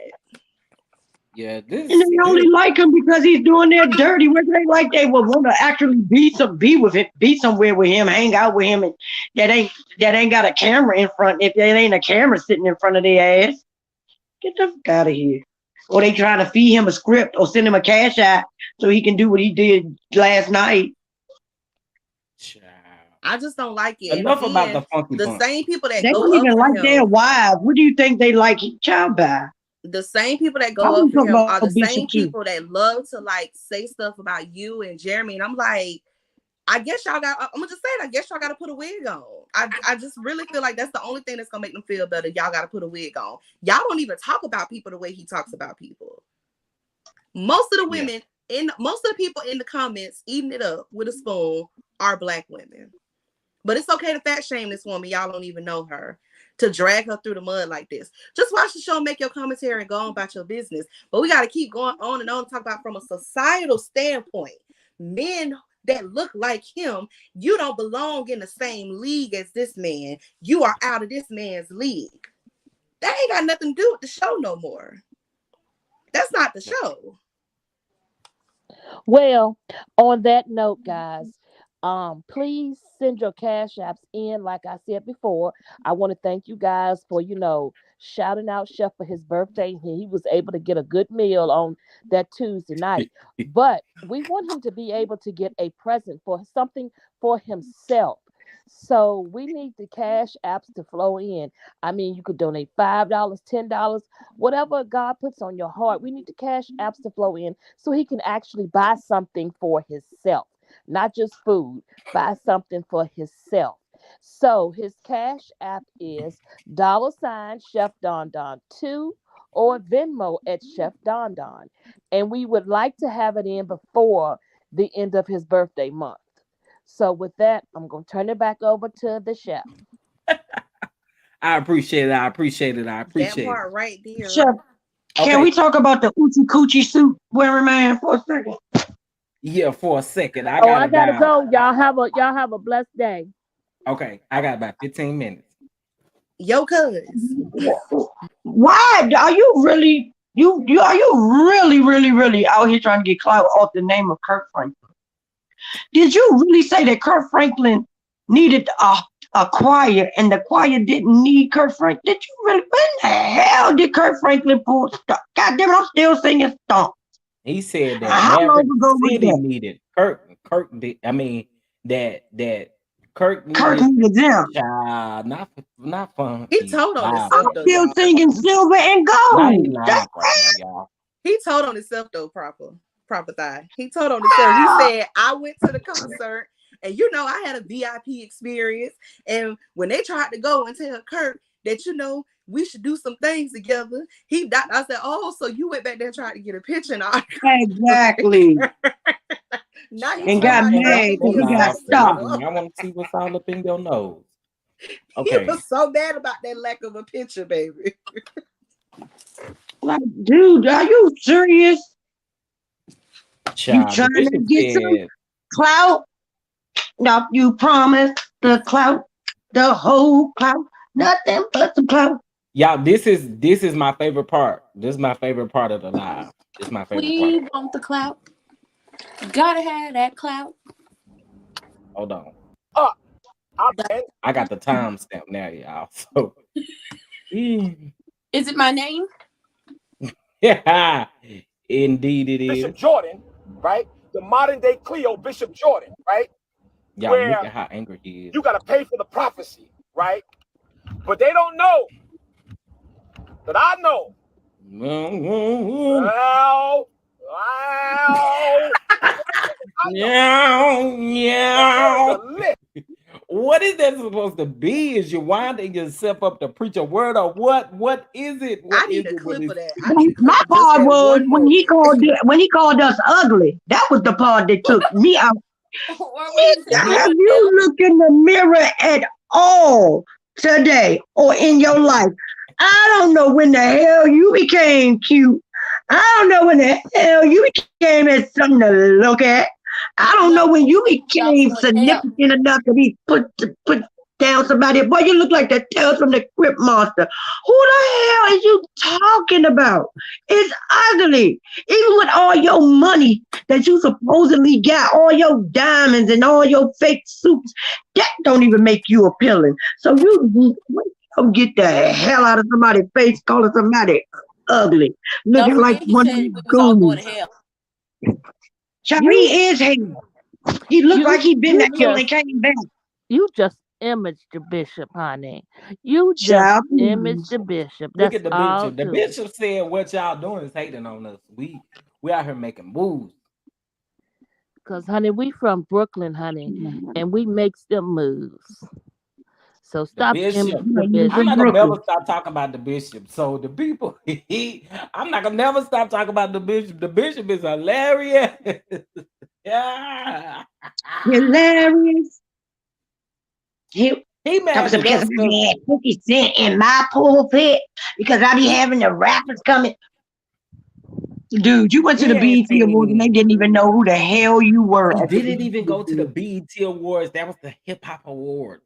Yeah,
And they only like him because he's doing their dirty work. They like they would want to actually be somewhere with him, hang out with him, and that ain't got a camera in front. If there ain't a camera sitting in front of their ass, get the fuck out of here. Or they trying to feed him a script or send him a cash app so he can do what he did last night.
I just don't like it.
Enough
and
about
again,
the funky
the
bunch.
same people that
They
go
don't
up
even
for
like their
him,
wives. What do you think they like child by?
the same people that
How
go
we
up for
talk
him are
about
the
Bishop
same
too?
people that love to like say stuff about you and Jeremy. And I'm like, I guess y'all got, I'm gonna just say it, I guess y'all got to put a wig on. I just really feel like that's the only thing that's gonna make them feel better. Y'all got to put a wig on. Y'all don't even talk about people the way he talks about people. Most of the women most of the people in the comments eating it up with a spoon are black women. But it's okay to fat shame this woman. Y'all don't even know her. To drag her through the mud like this. Just watch the show, make your commentary, and go on about your business. But we got to keep going on and on and talk about from a societal standpoint. Men that look like him, you don't belong in the same league as this man. You are out of this man's league. That ain't got nothing to do with the show no more. That's not the show.
Well, on that note, guys, please send your cash apps in. Like I said before, I want to thank you guys for, shouting out Chef for his birthday. He was able to get a good meal on that Tuesday night. But we want him to be able to get a present for something for himself. So we need the cash apps to flow in. I mean, you could donate $5, $10, whatever God puts on your heart. We need the cash apps to flow in so he can actually buy something for himself, not just food, buy something for himself. So his cash app is $Chef Don Don 2 or Venmo at Chef Don Don. And we would like to have it in before the end of his birthday month. So with that, I'm going to turn it back over to the chef.
I appreciate it. I appreciate it. I
That
appreciate it.
part right there.
Chef, can we
Okay.
talk about the Uchi Coochie suit wearing man for a second?
Yeah, for a second. I
Oh,
got
I gotta
about
go. Y'all have a blessed day.
okay. I got about 15 minutes.
Yo, cuz.
Why are you really are you really out here trying to get clout off the name of Kirk Franklin? Did you really say that Kirk Franklin needed a choir and the choir didn't need Kirk Franklin? Did you really? When the hell did Kirk Franklin pull stuff? God damn it, I'm still singing stomp.
He said that
How long
Maverick
ago was
City
that?
needed Kirk. Kirk did. I mean that Kirk
Kirk
needed
needed them.
child, not
He
funky
told on
live
I'm
himself
right
though,
now.
still
y'all.
singing silver and
Not he
gold. That's
live right now, y'all.
He told on himself though, proper thigh. He told on himself. He said, I went to the concert and I had a VIP experience. And when they tried to go and tell Kirk that we should do some things together, I said, oh, so you went back there and tried to get a picture and all.
exactly.
Now you
And
talking
got
about
Okay,
mad
Kirk
okay,
because
being
he got
now, because I
stopped.
do
sensitive.
not want to see what's all up in your nose.
He
Okay,
was so mad about that lack of a picture, baby.
Like, dude, are you serious? You
child. The
trying to
bishop
get some
said,
clout? No, you promised the clout, the whole clout, nothing but the clout.
y'all, this is my favorite part. This is my favorite part of the live. This is my favorite part.
We want the clout. Gotta have that clout.
Hold on.
And
I got the timestamp now, y'all. So
Is it my name?
yeah, indeed it
Bishop
is.
Jordan, right? The modern day Cleo, Bishop Jordan, right?
Y'all look
Where
at how angry he is.
you got to pay for the prophecy, right? But they don't know that I know. Well,
Meow,
there is a
meow.
list.
What is that supposed to be? Is you winding yourself up to preach a word or what? What is it?
I
What is
need a
it? What
clip
is
of that. I need a
My
clip of just
part
that
was
one moment.
when he called us ugly. That was the part that took me out.
Or when he said we
Have
were
you looked in the mirror at all today or in your life? I don't know when the hell you became cute. I don't know when the hell you became as something to look at. I don't know when you
y'all
became
going to hell.
significant enough to be put down somebody. Boy, you look like the Tales from the Crypt Monster. Who the hell is you talking about? It's ugly. Even with all your money that you supposedly got, all your diamonds and all your fake suits, that don't even make you appealing. So you don't get the hell out of somebody's face calling somebody ugly,
Don't
looking like
forget he
one of
said
these
we was all going to
goons.
hell.
Charlie
You
is hell. He looked like
you
he been to
you
hell and
just
came back.
you just image the bishop, honey. You just image
Charlie.
the bishop.
Look
That's
at the
all
bishop. The
too.
bishop said what y'all doing is hating on us. We out here making moves.
Cause honey, we from Brooklyn, honey, and we makes them moves. So
The
stop
bishop.
imaging the
You
I'm
from
bishop.
not gonna never
Brooklyn.
stop talking about the bishop. So the people, I'm not gonna never stop talking about the bishop. The bishop is hilarious. Yeah.
Hilarious. He
He
talking
mad
some
at
because
us because
I had 50 Cent in my pulpit because I be having the rappers coming. Dude, you went to
he
the
ain't
BET Awards and they
seen.
didn't even know who the hell you were
He
at the
didn't even
BET
go to the
Awards.
BET Awards. That was the Hip Hop Awards.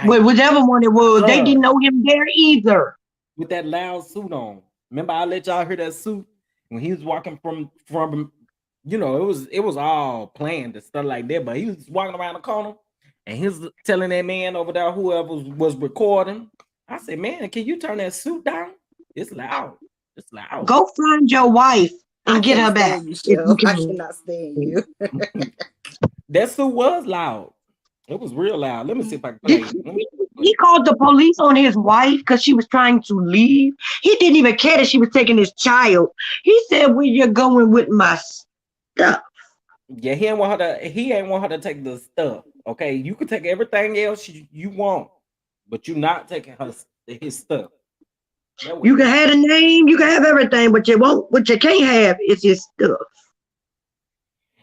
Well,
Like,
whichever one it was, they
uh,
didn't know him there either.
with that loud suit on. Remember, I let y'all hear that suit when he was walking from it was all planned and stuff like that. But he was walking around the corner and he was telling that man over there, whoever was recording. I said, man, can you turn that suit down? It's loud. It's loud.
Go find your wife
I
and get
can't
her back
stand you,
if you
Chef. I
can.
cannot stand you.
That suit was loud. It was real loud. Let me see if I can
Did,
play it. Let me
he called the police on his wife because she was trying to leave. He didn't even care that she was taking his child. He said, "Where you going with my stuff?"
Yeah, he ain't want her to take the stuff. Okay, you can take everything else you want, but you're not taking his stuff. That what
You
he
can
said.
have a name, you can have everything, but you won't. What you can't have is his stuff.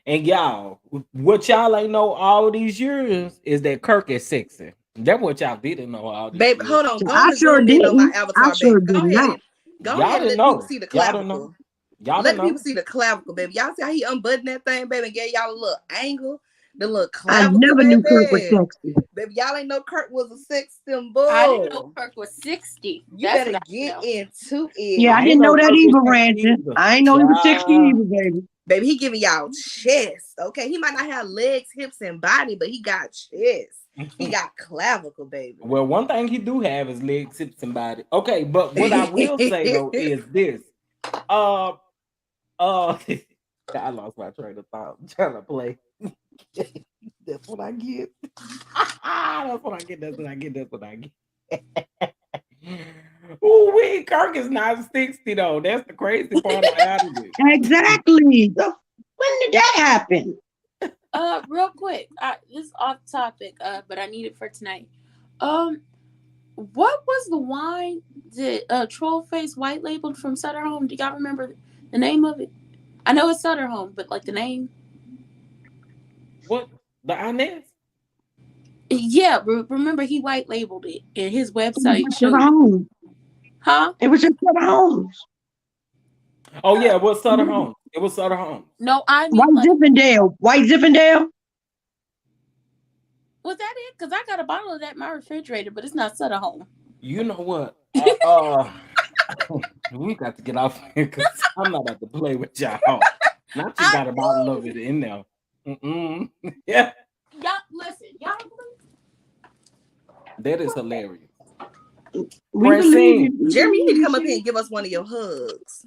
And y'all, what y'all ain't know all these years is that Kirk is sexy. That's what y'all didn't know all these
Baby,
years.
hold on.
So
Go
I
on and
sure
zoom in on my
didn't. I
avatar,
sure
baby.
did not.
Go
Y'all
ahead and
didn't
let the people
know.
see the
Y'all didn't know.
clavicle.
Y'all
Let
didn't
the people
know.
see the clavicle, baby. Y'all see how he unbuttoned that thing, baby, and gave y'all a little angle. The little
I
clavicle,
never knew Kirk was
baby.
sexy.
Baby, y'all ain't know Kirk was a sex
I didn't know
symbol.
Kirk was 60.
You
That's
better
what I
get
know.
into
Yeah, I
it.
I ain't
didn't know
know
that
Kirk was
either,
sexy
Randy.
either.
I ain't know he was 60
Child.
either, baby.
Baby, he giving y'all chest. Okay, he might not have legs, hips, and body, but he got chest. He got clavicle, baby.
Well, one thing he do have is legs, hips, and body. Okay, but what I will say though is this. Uh, I lost my train of thought. I'm trying to play. That's what I get. That's what I get. That's what I get. That's what I get. Ooh, wee, Kirk is not 60 though. That's the crazy part about it.
Exactly. When did that happen?
Real quick. This is off topic. But I need it for tonight. What was the wine that Troll Face white labeled from Sutter Home? Do y'all remember the name of it? I know it's Sutter Home, but like the name.
What? The Inez?
Yeah, remember he white labeled it, and his
It was
website
just Sutter
showed.
Homes.
Huh?
It was just Sutter Homes.
Oh yeah, it was Sutter Home. It was Sutter Home.
No, I mean
White
like,
Zippendale. White Zippendale.
was that it? Because I got a bottle of that in my refrigerator, but it's not Sutter Home.
You know what? We got to get off here because I'm not about to play with y'all. Not you got a bottle of it in there. Yeah.
Y'all listen, y'all
That is hilarious.
We believe
Francine,
you.
Jeremy, you need to come up here and give us one of your hugs.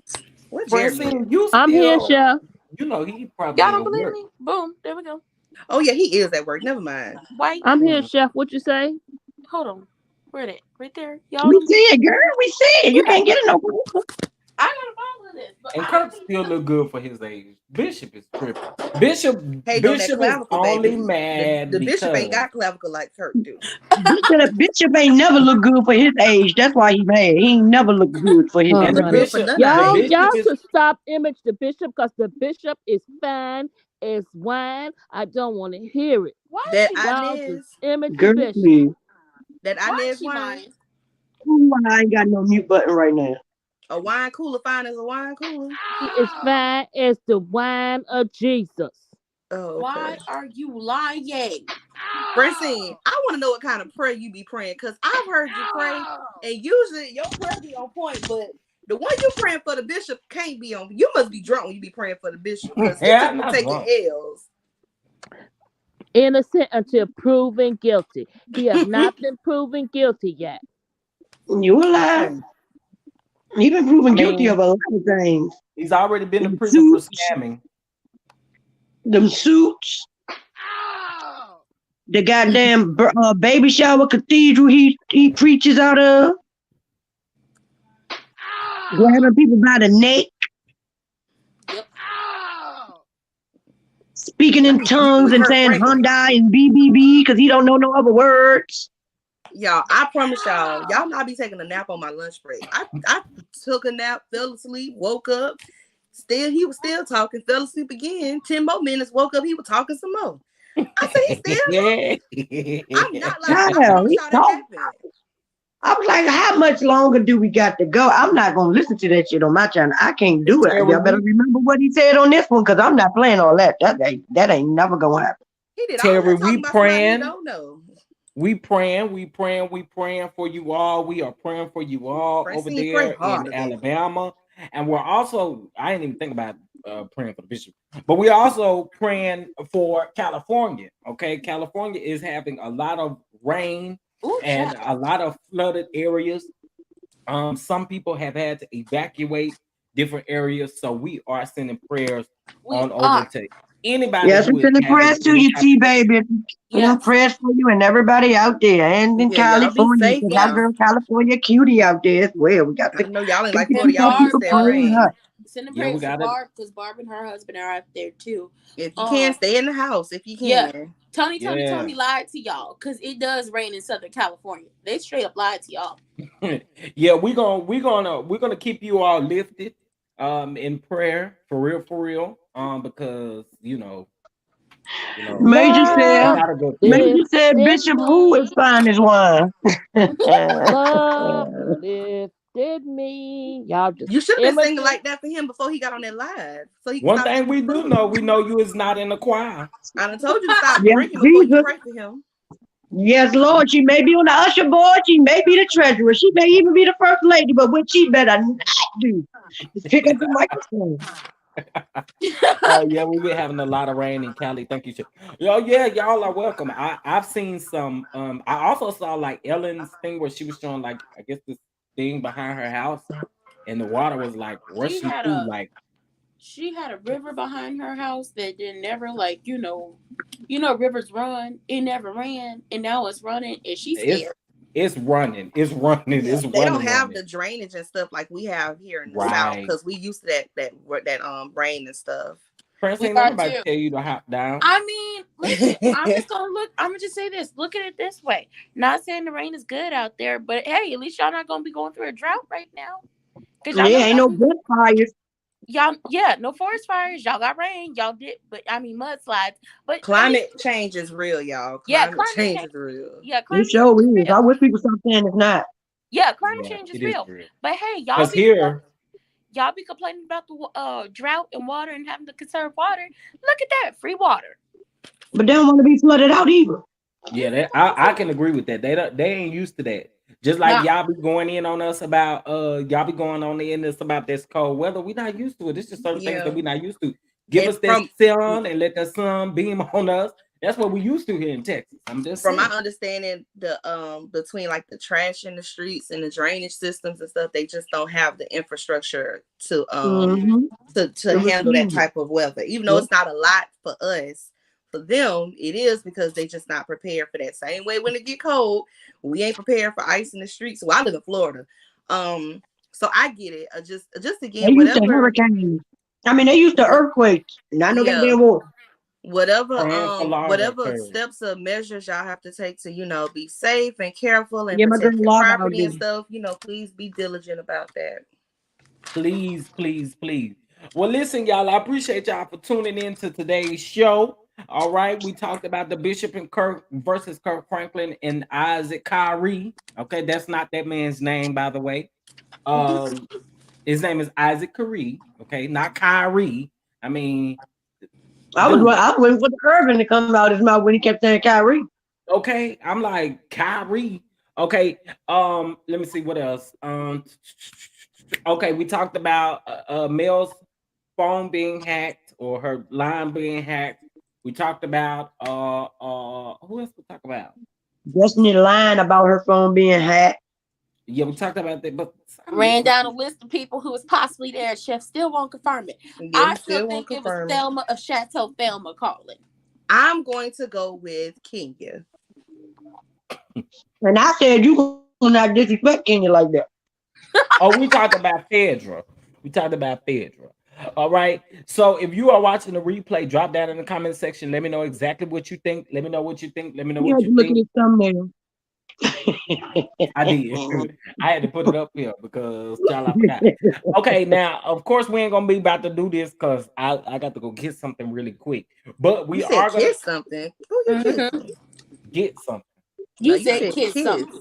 What Jeremy?
Francine, you
I'm here,
still,
chef.
you know, he probably
y'all don't
at
believe
work.
me? Boom, there we go.
Oh yeah, he is at work. Never mind.
White.
I'm here, chef. What you say?
Hold on. Where that? Right there. Y'all.
We see it, girl. We see it. You can't get it no more.
I got a bottle of this, but
And
I
Kirk
don't
still look good for his age. Bishop is tripping. Bishop
Hey, no, that
is
clavicle,
only
baby.
mad
The bishop ain't
because
got clavicle like Kirk do.
Bishop ain't never looked good for his age. That's why he mad. He ain't never looked good for his
Oh,
and the
age.
honey.
Good for
bishop,
none of
the
our
Y'all
bishop
ages.
is
should stop image the bishop because the bishop is fine as wine. I don't want to hear it.
Why
That
is she?
Y'all just
Inez,
image the
Girl,
bishop.
please.
that
Why is
Inez
she
wine,
lying?
Ooh, I ain't got no mute button right now.
a wine cooler fine as a wine cooler.
He is fine as the wine of Jesus.
Oh,
Why
okay.
are you lying?
Francine, I want to know what kind of prayer you be praying, because I've heard you pray, and usually your prayer be on point, but the one you praying for the bishop can't be on. You must be drunk when you be praying for the bishop, because he
yeah,
just
I'm
be
not
taking
drunk.
L's.
Innocent until proven guilty. He has not been proven guilty yet.
You a lie. He been proven
I
guilty of
mean,
a lot of things.
he's already been to
Them
prison for
suits,
scamming.
them suits, the goddamn baby shower cathedral he preaches out of, grabbing people by the neck,
Yep.
speaking in
Like he
tongues
with
and
Kirk
saying
Franklin.
Hyundai and BBB because he don't know no other words.
Y'all, I promise y'all not be taking a nap on my lunch break. I took a nap, fell asleep, woke up. He was still talking, fell asleep again. 10 more minutes, woke up, he was talking some more. I said, he's still talking. I'm not lying. I
Hell,
promise
he
y'all that
talk.
happened.
I was like, how much longer do we got to go? I'm not gonna listen to that shit on my channel. I can't do it.
Terry,
Y'all better remember what he said on this one, because I'm not playing all that. That ain't never gonna happen.
He did all
Terry,
that
we
talking about somebody he
praying.
don't know.
We praying for you all. We are praying for you all over
Francine, pray
there in
harder, baby.
Alabama. And we're also, I didn't even think about praying for the bishop, but we're also praying for California. Okay. California is having a lot of rain
Ooh,
and
child.
a lot of flooded areas. Some people have had to evacuate different areas. So we are sending prayers
We
on over
are.
to anybody
Yes,
who
I'm
is
sending
having
prayers to
any
you,
type
T
of
baby.
Yes.
Prayers for you and everybody out there, and in
Yeah, y'all be
California,
safe,
because our
y'all.
girl California cutie out there as well. We got
I
to
know y'all ain't
got
like
to
Florida.
keep
Y'all
our
need to
people
stay out the
praying
rain.
up.
Sending
Yeah, we
prayers to
got it.
Barb because Barb and her husband are out there too.
If you can, stay in the house if you
Yeah.
can.
Tony
Yeah.
lied to y'all because it does rain in Southern California. They straight up lied to y'all.
Yeah, we're gonna keep you all lifted in prayer for real because
Major
I
said,
Love
gotta go through it.
lift
Major said,
them
Bishop, who
up.
is fine as wine?
Love lift understood me. Y'all just
You should have been singing
imitating.
like that for him before he got on that live, so he can
One
stop
thing
acting
we
a
do
fool.
know, we know you is not in the choir.
I done told you to stop
Yes,
drinking before you
Jesus.
pray for him.
Yes, Lord. She may be on the usher board. She may be the treasurer. She may even be the first lady. But what she better not do is pick up the microphone.
Yeah, we've been having a lot of rain in Cali. Thank you, sir. Yo, yeah, y'all are welcome. I've seen some. I also saw like Ellen's thing where she was showing like I guess this thing behind her house, and the water was like
She
rushing
had
through.
a
Like
she had a river behind her house that did never like rivers run. It never ran, and now it's running, and she's
it's
scared.
it's running, it's running,
Yeah,
it's
they don't
running,
have
running.
the drainage and stuff like we have here in the South
Right,
because we used to that rain and stuff.
We
Francine. Ain't
are
nobody
too.
tell you to hop down.
I mean, listen, I'm just gonna look. I'm gonna just say this. Look at it this way. Not saying the rain is good out there, but hey, at least y'all not gonna be going through a drought right now. Cause y'all know
Yeah, ain't no good fires.
yeah, no forest fires. Y'all got rain. Y'all did, but I mean mudslides. But at least,
Climate change is real, y'all.
yeah,
Climate change is real.
It
climate change
sure
is
is. I
real.
wish people stop saying it's not.
Yeah, climate
Yeah,
change is
it is
real.
real.
But hey,
Cause here,
y'all be complaining about the drought and water and having to conserve water. Look at that, free water.
But they don't want to be flooded out either.
yeah, I can agree with that. They ain't used to that. Just like
Nah,
y'all be going in on us about y'all be going on in us about this cold weather. We not used to it. It's just certain things that
Yeah,
we not used to. Give
and
us that sun and let the sun beam on us. That's what we used to here in Texas. I'm just
from my
saying.
understanding, the between like the trash in the streets and the drainage systems and stuff, they just don't have the infrastructure
Mm-hmm.
to
To
handle that
receive it.
type of weather. Even though
Yep.
it's not a lot for us, for them it is because they just not prepared for that. Same way when it get cold, we ain't prepared for ice in the streets. So I live in Florida, so I get it. Just
They
again,
used to
whatever.
hurricanes. I mean, they used to earthquakes. Not no
Yeah,
goddamn war.
Praying for Laura
whatever
occurred.
steps or measures y'all have to take to be safe and careful and
Yeah, my girl
protect your
Laura out
property
there.
and stuff, please be diligent about that.
Please, please, please. Well, listen, y'all. I appreciate y'all for tuning in to today's show. All right, we talked about the Bishop and Kirk versus Kirk Franklin and Isaac Caree. Okay, that's not that man's name, by the way. Um, his name is Issac Caree. Okay, not Kyrie. I mean, dude.
I was waiting for the Irvin to come out his mouth when he kept saying Kyrie.
Okay, I'm like Kyrie. Okay, let me see what else. Okay, we talked about Mel's phone being hacked or her line being hacked. We talked about who else we talk about?
Destiny lying about her phone being hacked.
Yeah, we talked about that, but I'm
ran
missing
down a
some.
list of people who was possibly there. Chef still won't confirm it.
Yeah,
I
he
still
still won't
think it was
confirm it.
Thelma of Chateau Thelma calling.
I'm going to go with Kenya.
And I said, you gonna not disrespect Kenya like that.
Oh, we talked about Phadrea. We talked about Phadrea. All right. So if you are watching the replay, drop down in the comment section. Let me know exactly what you think. Let me know what you think. Let me know
You
what
had
you
to look at
think.
his thumbnail.
I did. I had to put it up here because child, I forgot. Okay, now of course we ain't gonna be about to do this because I got to go get something really quick. But
You
we
said
are gonna
kiss something. Who you
Mm-hmm.
kissing?
get something.
No,
You
you
said
said
kids
kiss.
something.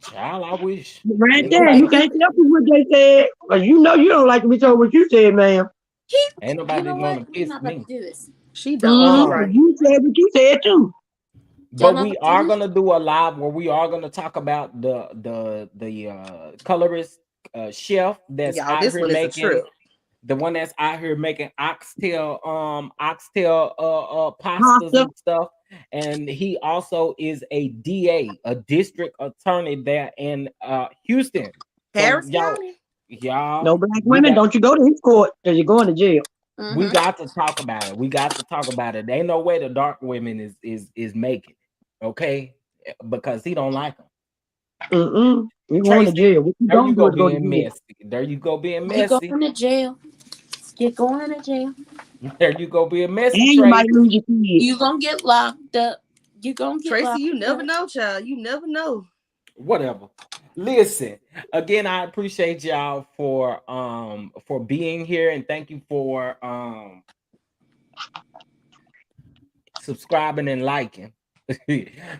Child, I wish.
Right
Ain't
there,
nobody
you can't tell people what they said. Because you know you don't like to be told what you said, ma'am.
He,
ain't
you
nobody
know what?
gonna
We're
kiss
not about to
me.
do this.
She don't. She
Mm-hmm.
right.
You said what you said too.
Y'all
But
not
we
about to do
are
this.
gonna do a live where we are gonna talk about the colorist chef that's
Y'all,
out
this
here
one is a
making
trip.
the one that's out here making oxtail pastas
Pasta.
and stuff. And he also is a DA, a district attorney there in Houston. So
Harris County.
No
y'all
black women, don't you go to his court because you're going to jail.
we
Mm-hmm.
got to talk about it. We got to talk about it. There ain't no way the dark women is making it, okay? Because he don't like them.
Mm-mm. You're going to
Tracy,
jail. What you
there you
don't do
go
is go to
being
jail.
messy. There you go being
You're
messy.
going to jail. You're going to jail.
There you go being messy,
And you might
Tracy.
lose your kids.
You gonna get locked up. You gonna get
Tracy,
locked
you never
up.
know, child. You never know.
Whatever. Listen, again, I appreciate y'all for being here and thank you for subscribing and liking.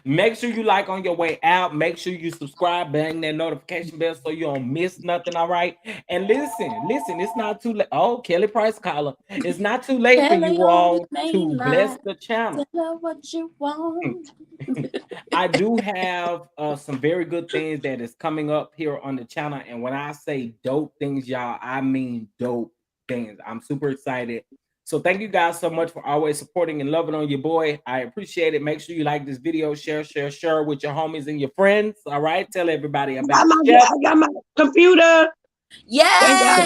Make sure you like on your way out. Make sure you subscribe, bang that notification bell so you don't miss nothing. All right. And listen, it's not too late. Oh, Kelly Price caller. It's not too late for
Kelly
you
on the
all
main
to bless
line.
the channel.
Tell her what you want.
I do have some very good things that is coming up here on the channel. And when I say dope things, y'all, I mean dope things. I'm super excited. So thank you guys so much for always supporting and loving on your boy. I appreciate it. Make sure you like this video, share with your homies and your friends. All right. Tell everybody about the chef.
I got my computer. Thank God.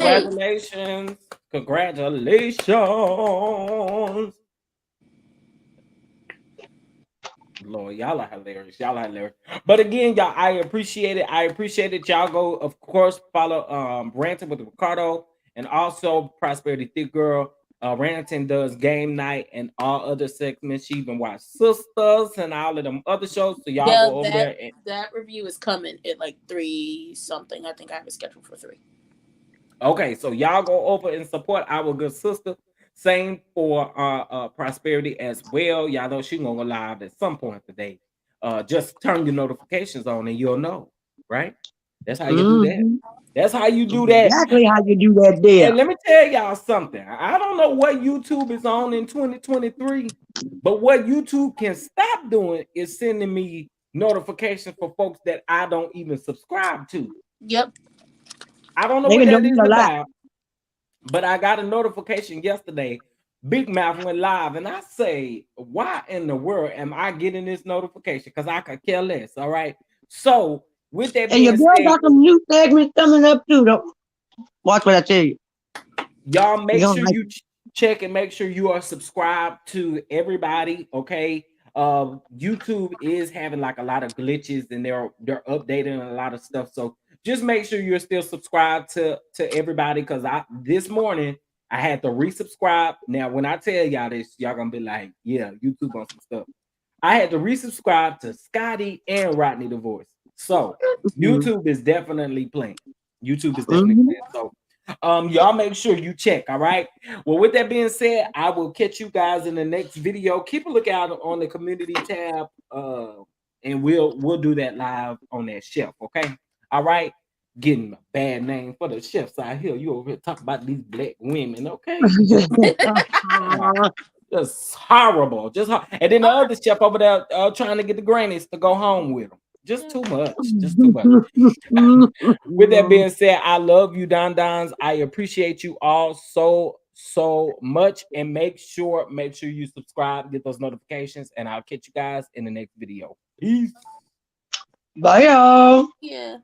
Yay!
Congratulations. Congratulations. Lord, y'all are hilarious. Y'all are hilarious. But again, y'all, I appreciate it. I appreciate it. Y'all go, of course, follow Ranting with Ricardo and also Prosperity Thick Girl. Ranting does game night and all other segments. She even watch Sisters and all of them other shows. So y'all
Yeah,
go over
that
there and
that review is coming at like 3 something. I think I have it scheduled for 3.
okay, so y'all go over and support our good sister. Same for Prosperity as well. Y'all know she gonna go live at some point today. Just turn your notifications on and you'll know, right? That's how you do that.
Mm-hmm.
That's how you do that.
Exactly how you do that there.
And let me tell y'all something. I don't know what YouTube is on in 2023, but what YouTube can stop doing is sending me notifications for folks that I don't even subscribe to.
Yep.
I don't know
They've
what
been
that
doing
is
it a lot.
about. But I got a notification yesterday. Big Mouth went live, and I say, why in the world am I getting this notification? Because I could care less. All right. So, with that
And your
being
girl
said,
got some new segments coming up too. Though. Watch what I tell you.
y'all
You
make
don't
sure
like
you check and make sure you are subscribed to everybody. Okay. YouTube is having like a lot of glitches and they're updating a lot of stuff. So just make sure you're still subscribed to everybody because I this morning I had to resubscribe. Now, when I tell y'all this, y'all gonna be like, yeah, YouTube on some stuff. I had to resubscribe to Scotty and Rodney the Voice. So
it.
YouTube is definitely playing. YouTube is definitely
Mm-hmm.
playing. So y'all make sure you check. All right. Well, with that being said, I will catch you guys in the next video. Keep a lookout on the community tab. And we'll do that live on that shelf. Okay. All right. Getting a bad name for the chefs out here. You over here talking about these black women. Okay. Just horrible. And then the other chef over there trying to get the grannies to go home with them. Just too much. Just too much. With that being said, I love you, Don Dons. I appreciate you all so much. And make sure you subscribe, get those notifications, and I'll catch you guys in the next video. Peace.
Bye, y'all.
Yeah.